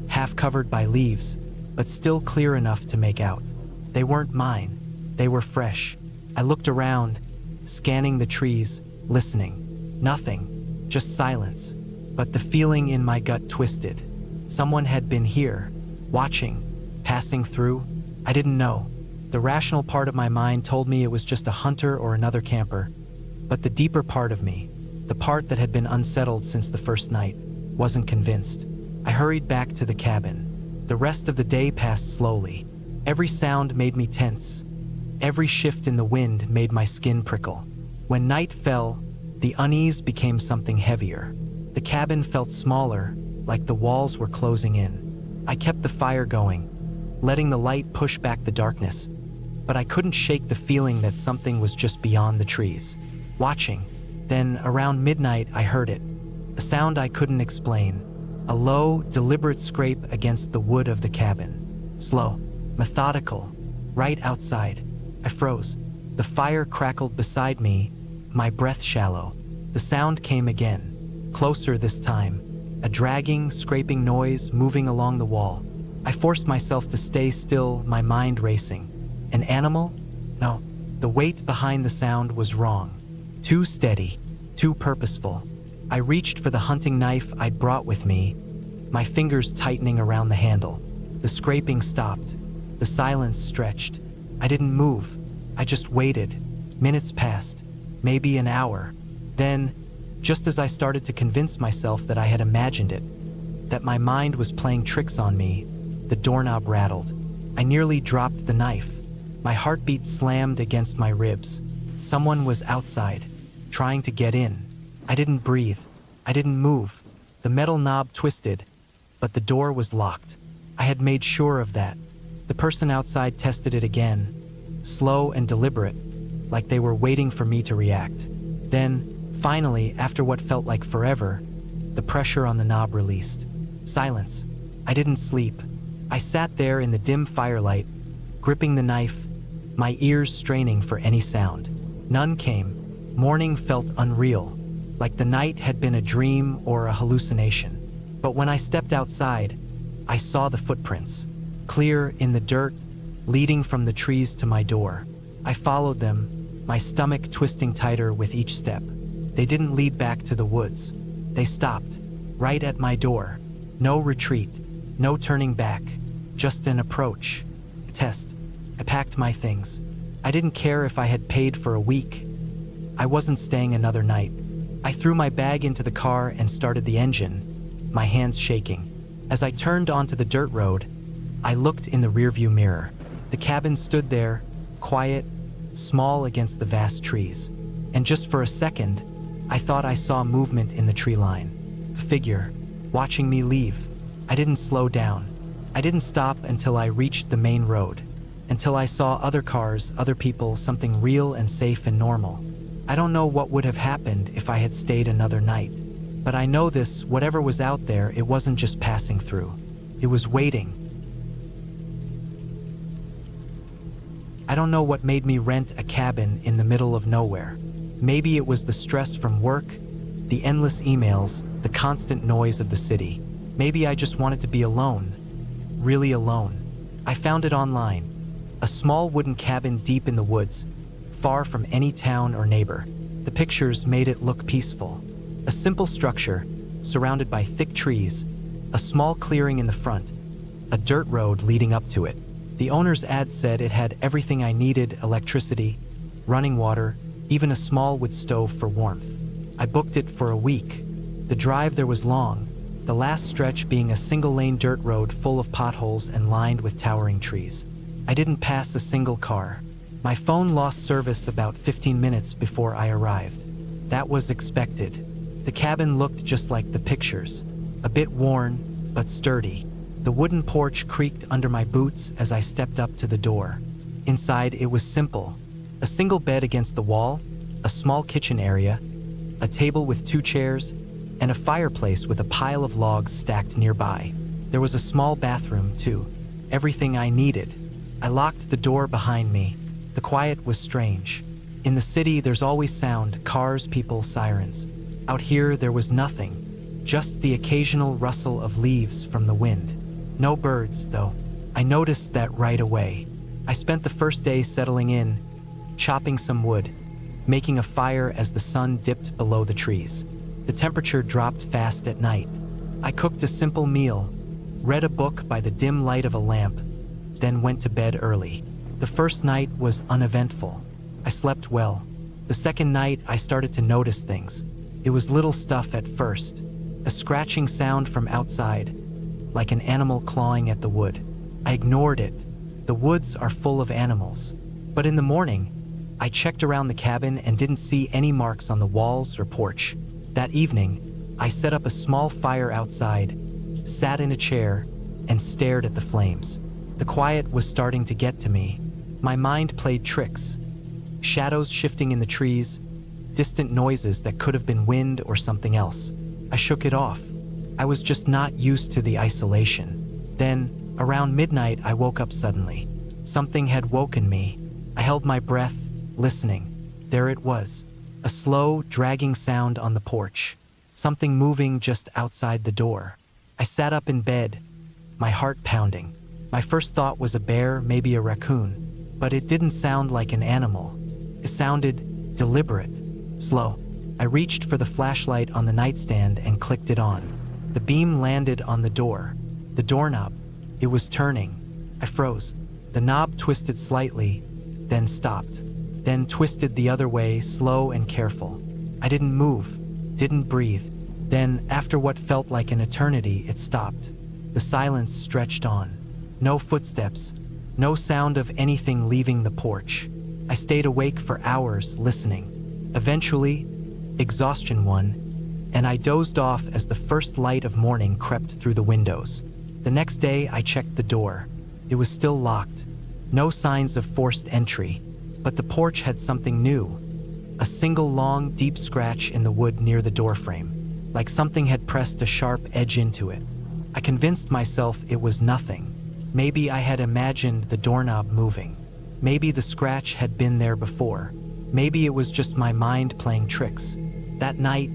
half covered by leaves, but still clear enough to make out. They weren't mine. They were fresh. I looked around, scanning the trees, listening. Nothing, just silence. But the feeling in my gut twisted. Someone had been here, watching, passing through. I didn't know. The rational part of my mind told me it was just a hunter or another camper. But the deeper part of me, the part that had been unsettled since the first night, wasn't convinced. I hurried back to the cabin. The rest of the day passed slowly. Every sound made me tense. Every shift in the wind made my skin prickle. When night fell, the unease became something heavier. The cabin felt smaller, like the walls were closing in. I kept the fire going, letting the light push back the darkness, but I couldn't shake the feeling that something was just beyond the trees, watching. Then, around midnight, I heard it. A sound I couldn't explain. A low, deliberate scrape against the wood of the cabin. Slow, methodical, right outside. I froze. The fire crackled beside me, my breath shallow. The sound came again, closer this time. A dragging, scraping noise moving along the wall. I forced myself to stay still, my mind racing. An animal? No. The weight behind the sound was wrong. Too steady, too purposeful. I reached for the hunting knife I'd brought with me, my fingers tightening around the handle. The scraping stopped. The silence stretched. I didn't move. I just waited. Minutes passed, maybe an hour. Then, just as I started to convince myself that I had imagined it, that my mind was playing tricks on me, the doorknob rattled. I nearly dropped the knife. My heartbeat slammed against my ribs. Someone was outside, trying to get in. I didn't breathe. I didn't move. The metal knob twisted, but the door was locked. I had made sure of that. The person outside tested it again, slow and deliberate, like they were waiting for me to react. Then, finally, after what felt like forever, the pressure on the knob released. Silence. I didn't sleep. I sat there in the dim firelight, gripping the knife, my ears straining for any sound. None came. Morning felt unreal, like the night had been a dream or a hallucination. But when I stepped outside, I saw the footprints, clear in the dirt, leading from the trees to my door. I followed them, my stomach twisting tighter with each step. They didn't lead back to the woods. They stopped, right at my door. No retreat, no turning back, just an approach, a test. I packed my things. I didn't care if I had paid for a week. I wasn't staying another night. I threw my bag into the car and started the engine, my hands shaking. As I turned onto the dirt road, I looked in the rearview mirror. The cabin stood there, quiet, small against the vast trees. And just for a second, I thought I saw movement in the tree line. A figure, watching me leave. I didn't slow down. I didn't stop until I reached the main road. Until I saw other cars, other people, something real and safe and normal. I don't know what would have happened if I had stayed another night. But I know this, whatever was out there, it wasn't just passing through. It was waiting. I don't know what made me rent a cabin in the middle of nowhere. Maybe it was the stress from work, the endless emails, the constant noise of the city. Maybe I just wanted to be alone, really alone. I found it online. A small wooden cabin deep in the woods, far from any town or neighbor. The pictures made it look peaceful. A simple structure, surrounded by thick trees, a small clearing in the front, a dirt road leading up to it. The owner's ad said it had everything I needed: electricity, running water, even a small wood stove for warmth. I booked it for a week. The drive there was long, the last stretch being a single-lane dirt road full of potholes and lined with towering trees. I didn't pass a single car. My phone lost service about 15 minutes before I arrived. That was expected. The cabin looked just like the pictures, a bit worn, but sturdy. The wooden porch creaked under my boots as I stepped up to the door. Inside, it was simple. A single bed against the wall, a small kitchen area, a table with 2 chairs, and a fireplace with a pile of logs stacked nearby. There was a small bathroom, too. Everything I needed. I locked the door behind me. The quiet was strange. In the city, there's always sound: cars, people, sirens. Out here, there was nothing. Just the occasional rustle of leaves from the wind. No birds, though. I noticed that right away. I spent the first day settling in, chopping some wood, making a fire as the sun dipped below the trees. The temperature dropped fast at night. I cooked a simple meal, read a book by the dim light of a lamp, then went to bed early. The first night was uneventful. I slept well. The second night, I started to notice things. It was little stuff at first. A scratching sound from outside, like an animal clawing at the wood. I ignored it. The woods are full of animals. But in the morning, I checked around the cabin and didn't see any marks on the walls or porch. That evening, I set up a small fire outside, sat in a chair, and stared at the flames. The quiet was starting to get to me. My mind played tricks. Shadows shifting in the trees, distant noises that could have been wind or something else. I shook it off. I was just not used to the isolation. Then, around midnight, I woke up suddenly. Something had woken me. I held my breath, listening. There it was. A slow, dragging sound on the porch. Something moving just outside the door. I sat up in bed, my heart pounding. My first thought was a bear, maybe a raccoon. But it didn't sound like an animal. It sounded deliberate, slow. I reached for the flashlight on the nightstand and clicked it on. The beam landed on the door. The doorknob. It was turning. I froze. The knob twisted slightly, then stopped. Then twisted the other way, slow and careful. I didn't move, didn't breathe. Then, after what felt like an eternity, it stopped. The silence stretched on. No footsteps, no sound of anything leaving the porch. I stayed awake for hours, listening. Eventually, exhaustion won, and I dozed off as the first light of morning crept through the windows. The next day, I checked the door. It was still locked. No signs of forced entry, but the porch had something new. A single long, deep scratch in the wood near the doorframe, like something had pressed a sharp edge into it. I convinced myself it was nothing. Maybe I had imagined the doorknob moving. Maybe the scratch had been there before. Maybe it was just my mind playing tricks. That night,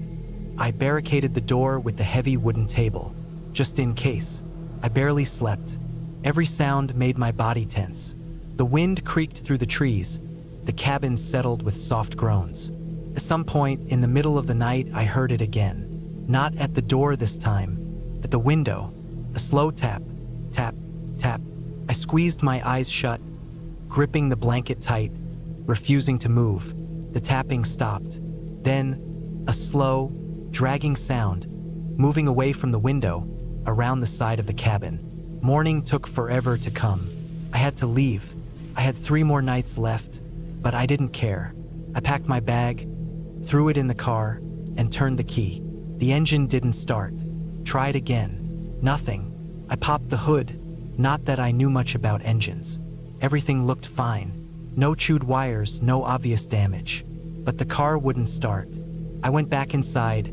I barricaded the door with the heavy wooden table, just in case. I barely slept. Every sound made my body tense. The wind creaked through the trees. The cabin settled with soft groans. At some point in the middle of the night, I heard it again. Not at the door this time, at the window. A slow tap, tap, tap. I squeezed my eyes shut, gripping the blanket tight, refusing to move. The tapping stopped. Then, a slow, dragging sound, moving away from the window, around the side of the cabin. Morning took forever to come. I had to leave. I had 3 more nights left, but I didn't care. I packed my bag, threw it in the car, and turned the key. The engine didn't start. Tried again. Nothing. I popped the hood. Not that I knew much about engines. Everything looked fine. No chewed wires, no obvious damage. But the car wouldn't start. I went back inside,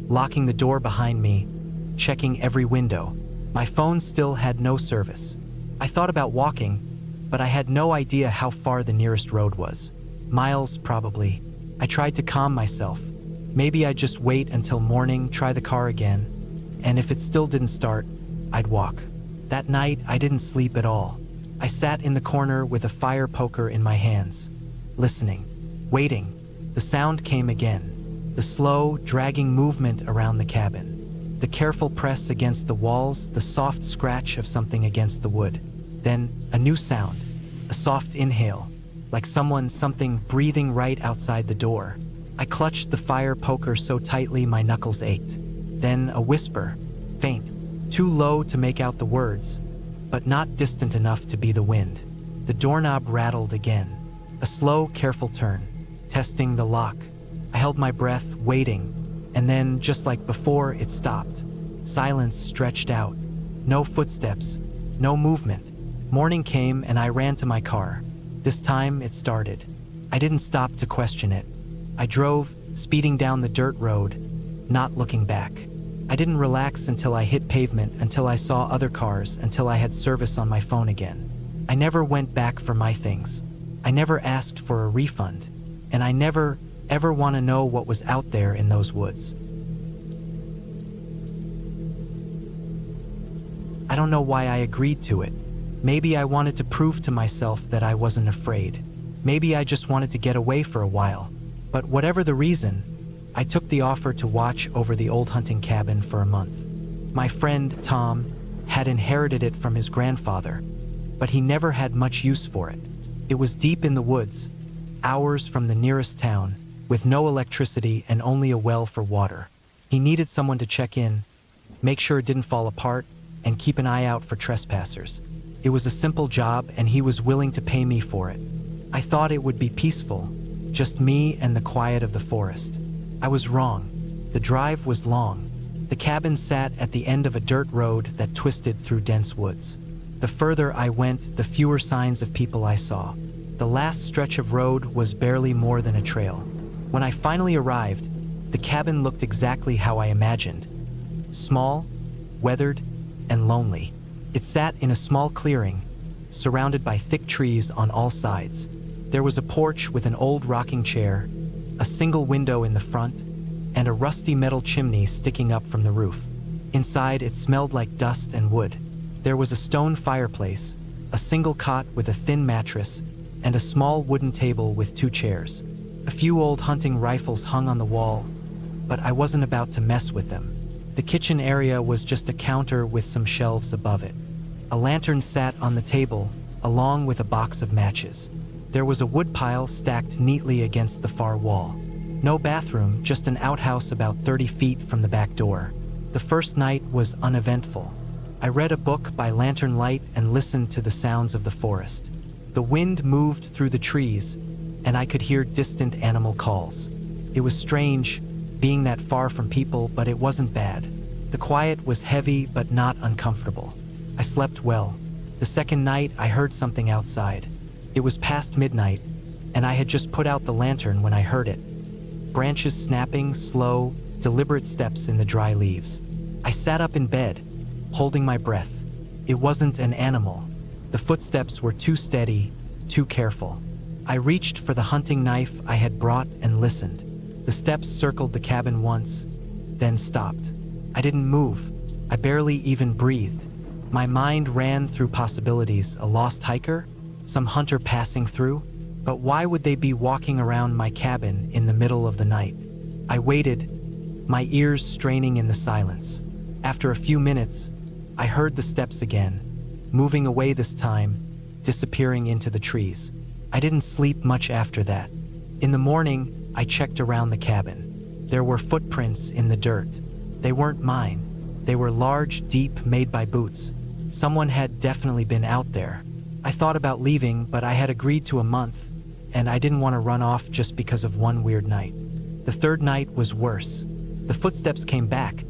locking the door behind me, checking every window. My phone still had no service. I thought about walking, but I had no idea how far the nearest road was. Miles, probably. I tried to calm myself. Maybe I'd just wait until morning, try the car again, and if it still didn't start, I'd walk. That night, I didn't sleep at all. I sat in the corner with a fire poker in my hands, listening, waiting. The sound came again, the slow, dragging movement around the cabin, the careful press against the walls, the soft scratch of something against the wood. Then, a new sound, a soft inhale, like something breathing right outside the door. I clutched the fire poker so tightly my knuckles ached. Then a whisper, faint, too low to make out the words, but not distant enough to be the wind. The doorknob rattled again, a slow, careful turn, testing the lock. I held my breath, waiting, and then, just like before, it stopped. Silence stretched out. No footsteps, no movement. Morning came and I ran to my car. This time it started. I didn't stop to question it. I drove, speeding down the dirt road, not looking back. I didn't relax until I hit pavement, until I saw other cars, until I had service on my phone again. I never went back for my things. I never asked for a refund. And I never, ever want to know what was out there in those woods. I don't know why I agreed to it. Maybe I wanted to prove to myself that I wasn't afraid. Maybe I just wanted to get away for a while. But whatever the reason, I took the offer to watch over the old hunting cabin for a month. My friend, Tom, had inherited it from his grandfather, but he never had much use for it. It was deep in the woods, hours from the nearest town, with no electricity and only a well for water. He needed someone to check in, make sure it didn't fall apart, and keep an eye out for trespassers. It was a simple job, and he was willing to pay me for it. I thought it would be peaceful, just me and the quiet of the forest. I was wrong. The drive was long. The cabin sat at the end of a dirt road that twisted through dense woods. The further I went, the fewer signs of people I saw. The last stretch of road was barely more than a trail. When I finally arrived, the cabin looked exactly how I imagined. Small, weathered, and lonely. It sat in a small clearing, surrounded by thick trees on all sides. There was a porch with an old rocking chair, a single window in the front, and a rusty metal chimney sticking up from the roof. Inside, it smelled like dust and wood. There was a stone fireplace, a single cot with a thin mattress, and a small wooden table with 2 chairs. A few old hunting rifles hung on the wall, but I wasn't about to mess with them. The kitchen area was just a counter with some shelves above it. A lantern sat on the table, along with a box of matches. There was a wood pile stacked neatly against the far wall. No bathroom, just an outhouse about 30 feet from the back door. The first night was uneventful. I read a book by lantern light and listened to the sounds of the forest. The wind moved through the trees, and I could hear distant animal calls. It was strange, being that far from people, but it wasn't bad. The quiet was heavy but not uncomfortable. I slept well. The second night, I heard something outside. It was past midnight, and I had just put out the lantern when I heard it. Branches snapping, slow, deliberate steps in the dry leaves. I sat up in bed, holding my breath. It wasn't an animal. The footsteps were too steady, too careful. I reached for the hunting knife I had brought and listened. The steps circled the cabin once, then stopped. I didn't move. I barely even breathed. My mind ran through possibilities: a lost hiker, some hunter passing through. But why would they be walking around my cabin in the middle of the night? I waited, my ears straining in the silence. After a few minutes, I heard the steps again, moving away this time, disappearing into the trees. I didn't sleep much after that. In the morning, I checked around the cabin. There were footprints in the dirt. They weren't mine. They were large, deep, made by boots. Someone had definitely been out there. I thought about leaving, but I had agreed to a month, and I didn't want to run off just because of one weird night. The third night was worse. The footsteps came back,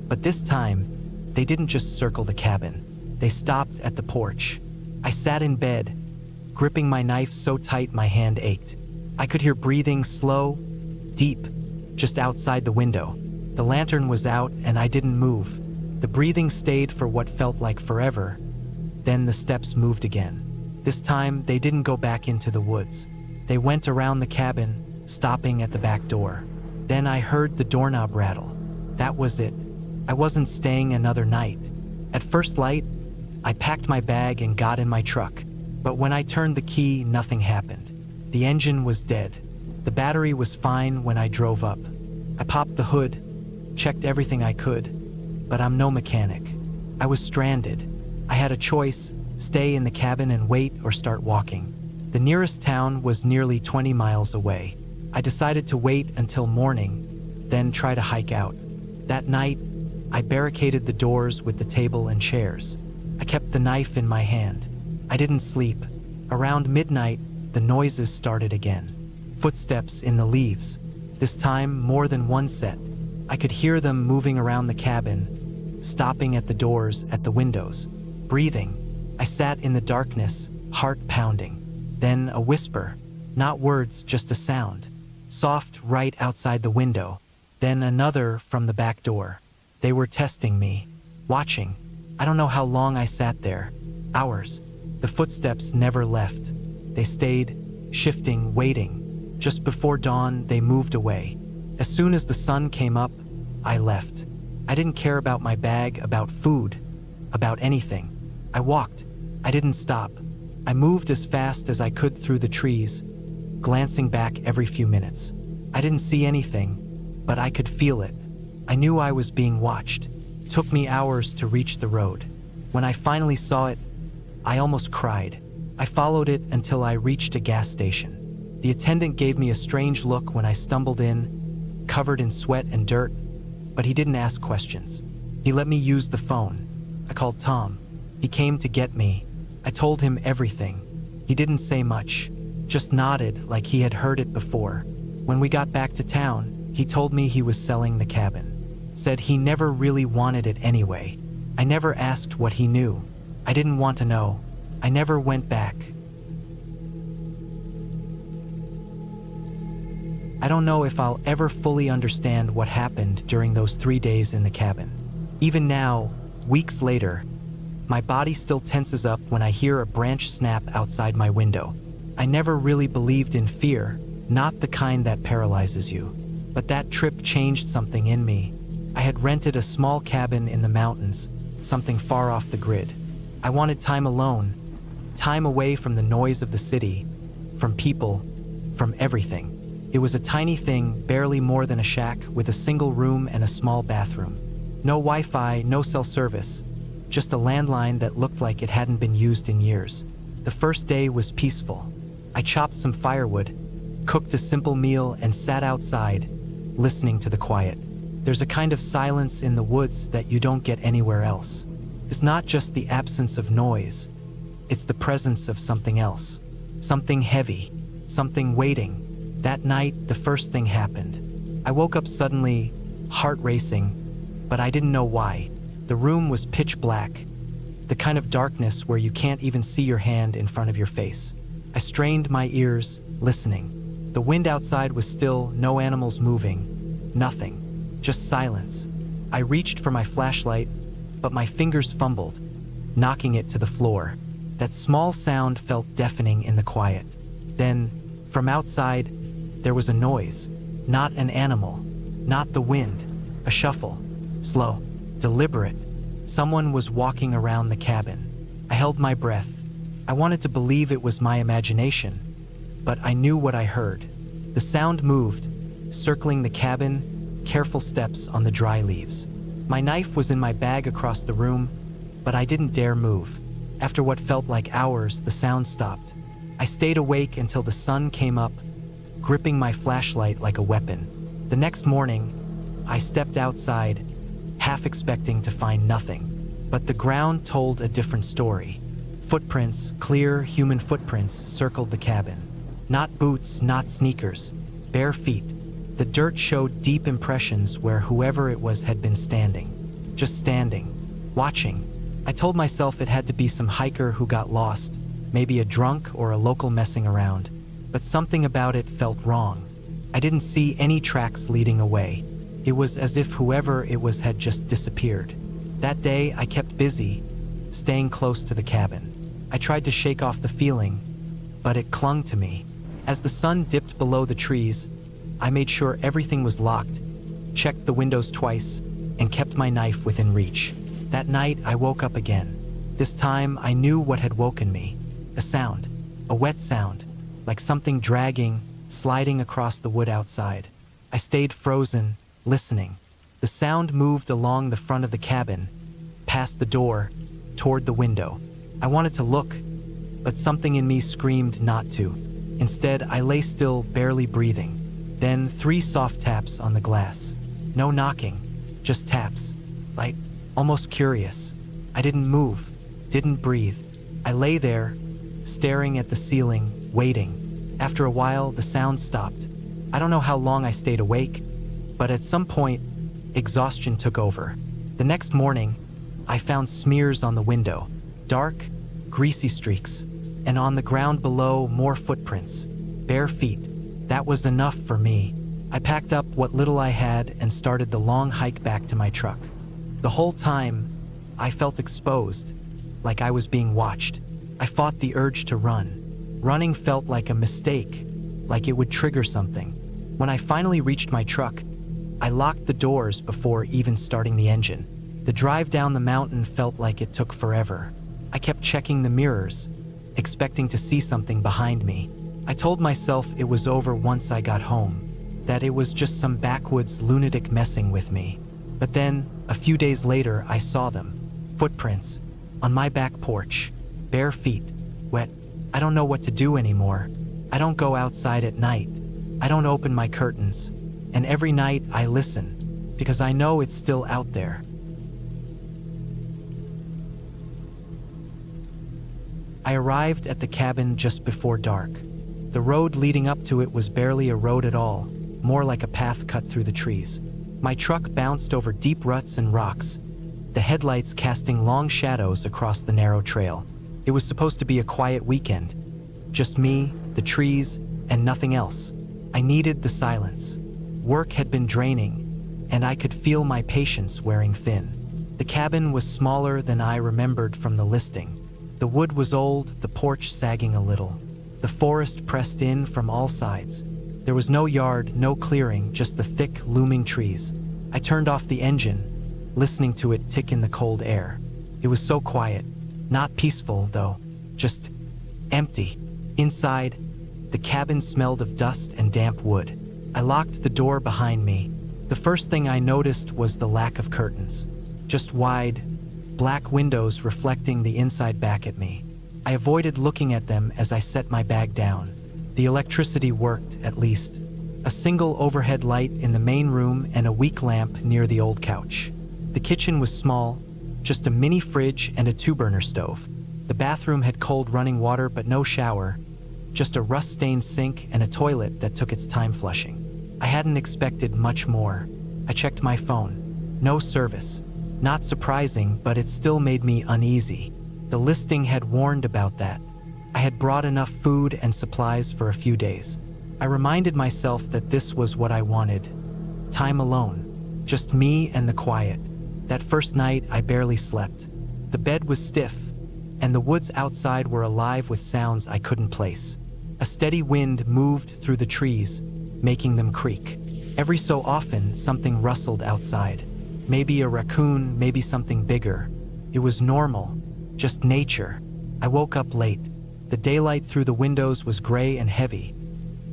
but this time, they didn't just circle the cabin. They stopped at the porch. I sat in bed, gripping my knife so tight my hand ached. I could hear breathing, slow, deep, just outside the window. The lantern was out and I didn't move. The breathing stayed for what felt like forever. Then the steps moved again. This time, they didn't go back into the woods. They went around the cabin, stopping at the back door. Then I heard the doorknob rattle. That was it. I wasn't staying another night. At first light, I packed my bag and got in my truck. But when I turned the key, nothing happened. The engine was dead. The battery was fine when I drove up. I popped the hood, checked everything I could, but I'm no mechanic. I was stranded. I had a choice: stay in the cabin and wait or start walking. The nearest town was nearly 20 miles away. I decided to wait until morning, then try to hike out. That night, I barricaded the doors with the table and chairs. I kept the knife in my hand. I didn't sleep. Around midnight, the noises started again. Footsteps in the leaves. This time, more than one set. I could hear them moving around the cabin, stopping at the doors, at the windows, breathing. I sat in the darkness, heart pounding. Then a whisper, not words, just a sound. Soft right outside the window. Then another from the back door. They were testing me, watching. I don't know how long I sat there. Hours. The footsteps never left. They stayed, shifting, waiting. Just before dawn, they moved away. As soon as the sun came up, I left. I didn't care about my bag, about food, about anything. I walked. I didn't stop. I moved as fast as I could through the trees, glancing back every few minutes. I didn't see anything, but I could feel it. I knew I was being watched. It took me hours to reach the road. When I finally saw it, I almost cried. I followed it until I reached a gas station. The attendant gave me a strange look when I stumbled in, covered in sweat and dirt, but he didn't ask questions. He let me use the phone. I called Tom. He came to get me. I told him everything. He didn't say much, just nodded like he had heard it before. When we got back to town, he told me he was selling the cabin. Said he never really wanted it anyway. I never asked what he knew. I didn't want to know. I never went back. I don't know if I'll ever fully understand what happened during those 3 days in the cabin. Even now, weeks later, my body still tenses up when I hear a branch snap outside my window. I never really believed in fear, not the kind that paralyzes you. But that trip changed something in me. I had rented a small cabin in the mountains, something far off the grid. I wanted time alone, time away from the noise of the city, from people, from everything. It was a tiny thing, barely more than a shack, with a single room and a small bathroom. No Wi-Fi, no cell service, just a landline that looked like it hadn't been used in years. The first day was peaceful. I chopped some firewood, cooked a simple meal, and sat outside, listening to the quiet. There's a kind of silence in the woods that you don't get anywhere else. It's not just the absence of noise, it's the presence of something else. Something heavy, something waiting. That night, the first thing happened. I woke up suddenly, heart racing, but I didn't know why. The room was pitch black, the kind of darkness where you can't even see your hand in front of your face. I strained my ears, listening. The wind outside was still, no animals moving, nothing, just silence. I reached for my flashlight, but my fingers fumbled, knocking it to the floor. That small sound felt deafening in the quiet. Then, from outside, there was a noise. Not an animal, not the wind. A shuffle, slow, deliberate. Someone was walking around the cabin. I held my breath. I wanted to believe it was my imagination, but I knew what I heard. The sound moved, circling the cabin, careful steps on the dry leaves. My knife was in my bag across the room, but I didn't dare move. After what felt like hours, the sound stopped. I stayed awake until the sun came up, gripping my flashlight like a weapon. The next morning, I stepped outside, half expecting to find nothing. But the ground told a different story. Footprints, clear human footprints, circled the cabin. Not boots, not sneakers, bare feet. The dirt showed deep impressions where whoever it was had been standing. Just standing, watching. I told myself it had to be some hiker who got lost, maybe a drunk or a local messing around. But something about it felt wrong. I didn't see any tracks leading away. It was as if whoever it was had just disappeared. That day, I kept busy, staying close to the cabin. I tried to shake off the feeling, but it clung to me. As the sun dipped below the trees, I made sure everything was locked, checked the windows twice, and kept my knife within reach. That night, I woke up again. This time, I knew what had woken me. A sound. A wet sound. Like something dragging, sliding across the wood outside. I stayed frozen, listening. The sound moved along the front of the cabin, past the door, toward the window. I wanted to look, but something in me screamed not to. Instead, I lay still, barely breathing. Then 3 soft taps on the glass. No knocking, just taps. Light, almost curious. I didn't move, didn't breathe. I lay there, staring at the ceiling, waiting. After a while, the sound stopped. I don't know how long I stayed awake, but at some point, exhaustion took over. The next morning, I found smears on the window. Dark, greasy streaks. And on the ground below, more footprints. Bare feet. That was enough for me. I packed up what little I had and started the long hike back to my truck. The whole time, I felt exposed, like I was being watched. I fought the urge to run. Running felt like a mistake, like it would trigger something. When I finally reached my truck, I locked the doors before even starting the engine. The drive down the mountain felt like it took forever. I kept checking the mirrors, expecting to see something behind me. I told myself it was over once I got home, that it was just some backwoods lunatic messing with me. But then, a few days later, I saw them. Footprints, on my back porch, bare feet, wet. I don't know what to do anymore. I don't go outside at night. I don't open my curtains. And every night I listen, because I know it's still out there. I arrived at the cabin just before dark. The road leading up to it was barely a road at all, more like a path cut through the trees. My truck bounced over deep ruts and rocks, the headlights casting long shadows across the narrow trail. It was supposed to be a quiet weekend. Just me, the trees, and nothing else. I needed the silence. Work had been draining, and I could feel my patience wearing thin. The cabin was smaller than I remembered from the listing. The wood was old, the porch sagging a little. The forest pressed in from all sides. There was no yard, no clearing, just the thick, looming trees. I turned off the engine, listening to it tick in the cold air. It was so quiet. Not peaceful, though. Just empty. Inside, the cabin smelled of dust and damp wood. I locked the door behind me. The first thing I noticed was the lack of curtains. Just wide, black windows reflecting the inside back at me. I avoided looking at them as I set my bag down. The electricity worked, at least. A single overhead light in the main room and a weak lamp near the old couch. The kitchen was small, just a mini fridge and a 2-burner stove. The bathroom had cold running water but no shower, just a rust-stained sink and a toilet that took its time flushing. I hadn't expected much more. I checked my phone. No service. Not surprising, but it still made me uneasy. The listing had warned about that. I had brought enough food and supplies for a few days. I reminded myself that this was what I wanted. Time alone. Just me and the quiet. That first night, I barely slept. The bed was stiff, and the woods outside were alive with sounds I couldn't place. A steady wind moved through the trees, making them creak. Every so often, something rustled outside. Maybe a raccoon, maybe something bigger. It was normal, just nature. I woke up late. The daylight through the windows was gray and heavy,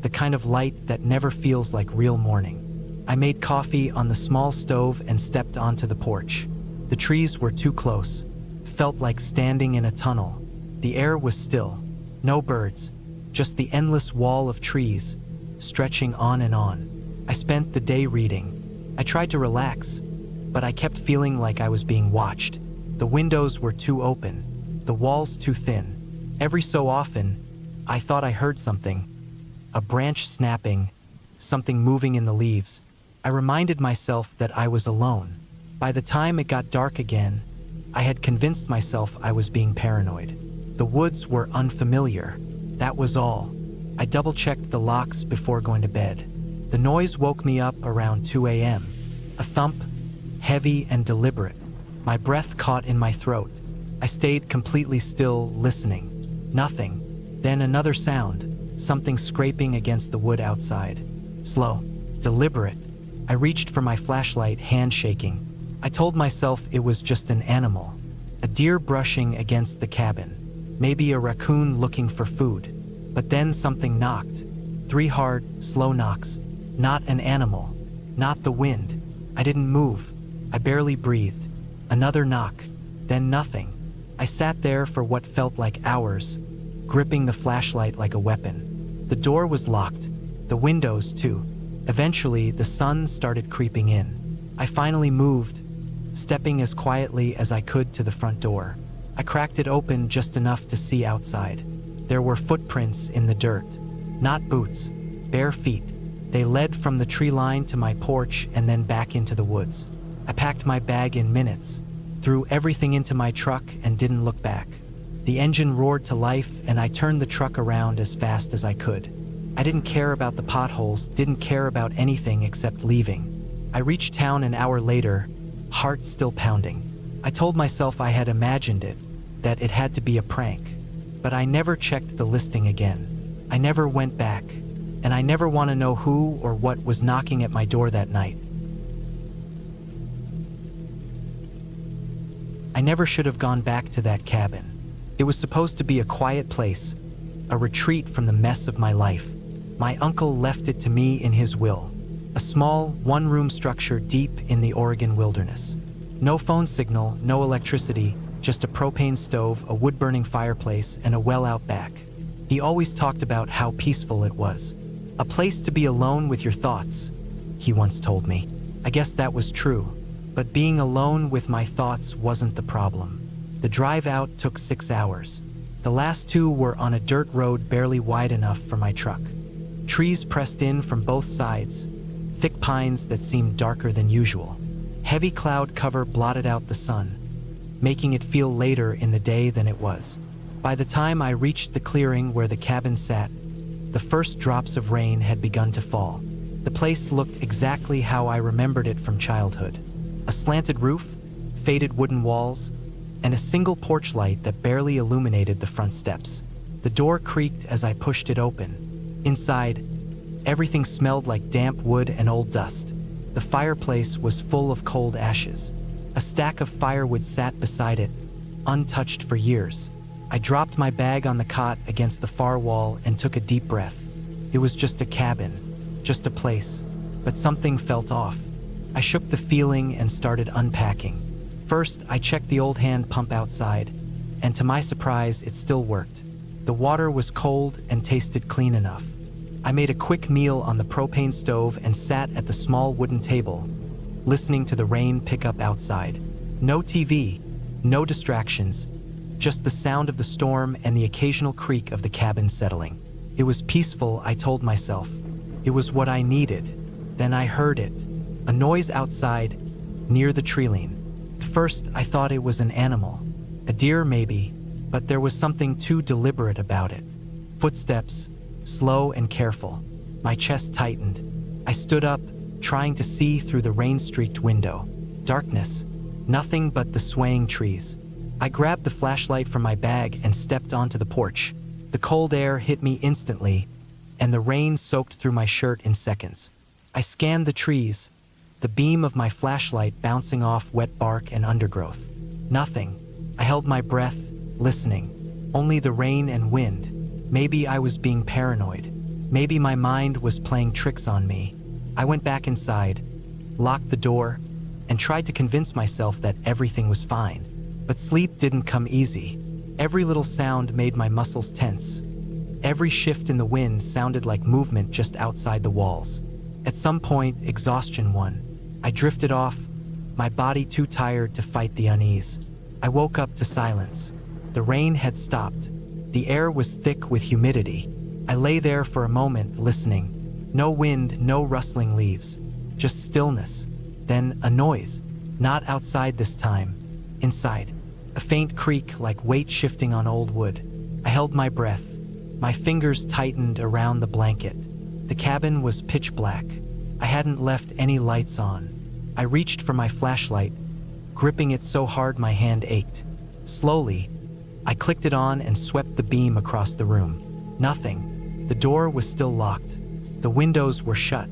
the kind of light that never feels like real morning. I made coffee on the small stove and stepped onto the porch. The trees were too close, felt like standing in a tunnel. The air was still, no birds, just the endless wall of trees, stretching on and on. I spent the day reading. I tried to relax, but I kept feeling like I was being watched. The windows were too open, the walls too thin. Every so often, I thought I heard something. A branch snapping, something moving in the leaves. I reminded myself that I was alone. By the time it got dark again, I had convinced myself I was being paranoid. The woods were unfamiliar. That was all. I double-checked the locks before going to bed. The noise woke me up around 2 a.m. A thump, heavy and deliberate. My breath caught in my throat. I stayed completely still, listening. Nothing. Then another sound, something scraping against the wood outside. Slow, deliberate. I reached for my flashlight, hand shaking. I told myself it was just an animal. A deer brushing against the cabin. Maybe a raccoon looking for food. But then something knocked. 3 hard, slow knocks. Not an animal. Not the wind. I didn't move. I barely breathed. Another knock. Then nothing. I sat there for what felt like hours, gripping the flashlight like a weapon. The door was locked. The windows, too. Eventually, the sun started creeping in. I finally moved, stepping as quietly as I could to the front door. I cracked it open just enough to see outside. There were footprints in the dirt. Not boots, bare feet. They led from the tree line to my porch and then back into the woods. I packed my bag in minutes, threw everything into my truck and didn't look back. The engine roared to life and I turned the truck around as fast as I could. I didn't care about the potholes, didn't care about anything except leaving. I reached town an hour later, heart still pounding. I told myself I had imagined it, that it had to be a prank. But I never checked the listing again. I never went back, and I never want to know who or what was knocking at my door that night. I never should have gone back to that cabin. It was supposed to be a quiet place, a retreat from the mess of my life. My uncle left it to me in his will. A small, one-room structure deep in the Oregon wilderness. No phone signal, no electricity, just a propane stove, a wood-burning fireplace, and a well out back. He always talked about how peaceful it was. A place to be alone with your thoughts, he once told me. I guess that was true, but being alone with my thoughts wasn't the problem. The drive out took 6 hours. The last 2 were on a dirt road barely wide enough for my truck. Trees pressed in from both sides, thick pines that seemed darker than usual. Heavy cloud cover blotted out the sun, making it feel later in the day than it was. By the time I reached the clearing where the cabin sat, the first drops of rain had begun to fall. The place looked exactly how I remembered it from childhood. A slanted roof, faded wooden walls, and a single porch light that barely illuminated the front steps. The door creaked as I pushed it open. Inside, everything smelled like damp wood and old dust. The fireplace was full of cold ashes. A stack of firewood sat beside it, untouched for years. I dropped my bag on the cot against the far wall and took a deep breath. It was just a cabin, just a place, but something felt off. I shook the feeling and started unpacking. First, I checked the old hand pump outside, and to my surprise, it still worked. The water was cold and tasted clean enough. I made a quick meal on the propane stove and sat at the small wooden table, listening to the rain pick up outside. No TV, no distractions, just the sound of the storm and the occasional creak of the cabin settling. It was peaceful, I told myself. It was what I needed. Then I heard it. A noise outside, near the tree-line. At first, I thought it was an animal. A deer, maybe, but there was something too deliberate about it. Footsteps, slow and careful. My chest tightened. I stood up, trying to see through the rain-streaked window. Darkness, nothing but the swaying trees. I grabbed the flashlight from my bag and stepped onto the porch. The cold air hit me instantly, and the rain soaked through my shirt in seconds. I scanned the trees, the beam of my flashlight bouncing off wet bark and undergrowth. Nothing. I held my breath, listening. Only the rain and wind. Maybe I was being paranoid. Maybe my mind was playing tricks on me. I went back inside, locked the door, and tried to convince myself that everything was fine. But sleep didn't come easy. Every little sound made my muscles tense. Every shift in the wind sounded like movement just outside the walls. At some point, exhaustion won. I drifted off, my body too tired to fight the unease. I woke up to silence. The rain had stopped. The air was thick with humidity. I lay there for a moment, listening. No wind, no rustling leaves, just stillness. Then a noise. Not outside this time. Inside. A faint creak like weight shifting on old wood. I held my breath. My fingers tightened around the blanket. The cabin was pitch black. I hadn't left any lights on. I reached for my flashlight, gripping it so hard my hand ached. Slowly, I clicked it on and swept the beam across the room. Nothing. The door was still locked. The windows were shut.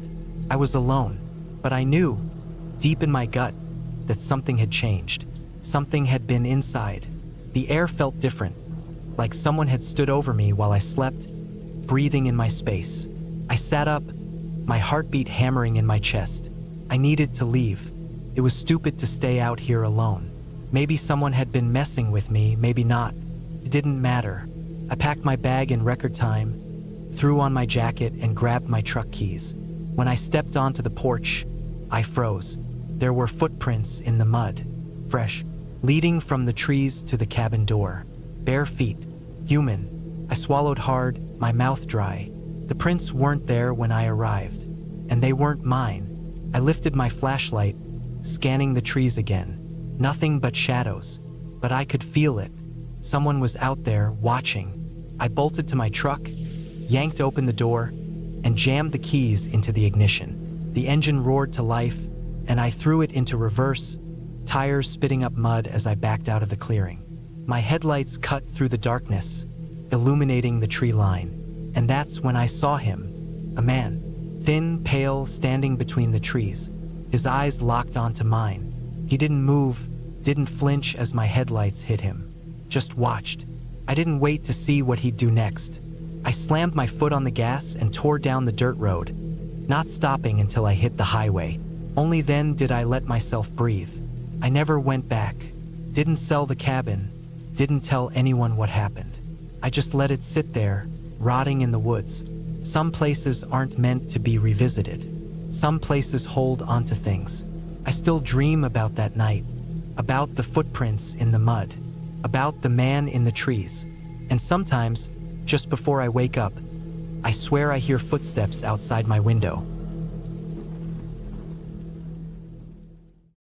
I was alone, but I knew, deep in my gut, that something had changed. Something had been inside. The air felt different, like someone had stood over me while I slept, breathing in my space. I sat up, my heartbeat hammering in my chest. I needed to leave. It was stupid to stay out here alone. Maybe someone had been messing with me, maybe not. It didn't matter. I packed my bag in record time, threw on my jacket, and grabbed my truck keys. When I stepped onto the porch, I froze. There were footprints in the mud, fresh, leading from the trees to the cabin door. Bare feet, human. I swallowed hard, my mouth dry. The prints weren't there when I arrived, and they weren't mine. I lifted my flashlight, scanning the trees again. Nothing but shadows, but I could feel it. Someone was out there watching. I bolted to my truck, yanked open the door, and jammed the keys into the ignition. The engine roared to life, and I threw it into reverse, tires spitting up mud as I backed out of the clearing. My headlights cut through the darkness, illuminating the tree line, and that's when I saw him. A man, thin, pale, standing between the trees. His eyes locked onto mine. He didn't move, didn't flinch as my headlights hit him. Just watched. I didn't wait to see what he'd do next. I slammed my foot on the gas and tore down the dirt road, not stopping until I hit the highway. Only then did I let myself breathe. I never went back, didn't sell the cabin, didn't tell anyone what happened. I just let it sit there, rotting in the woods. Some places aren't meant to be revisited. Some places hold onto things. I still dream about that night, about the footprints in the mud, about the man in the trees. And sometimes, just before I wake up, I swear I hear footsteps outside my window.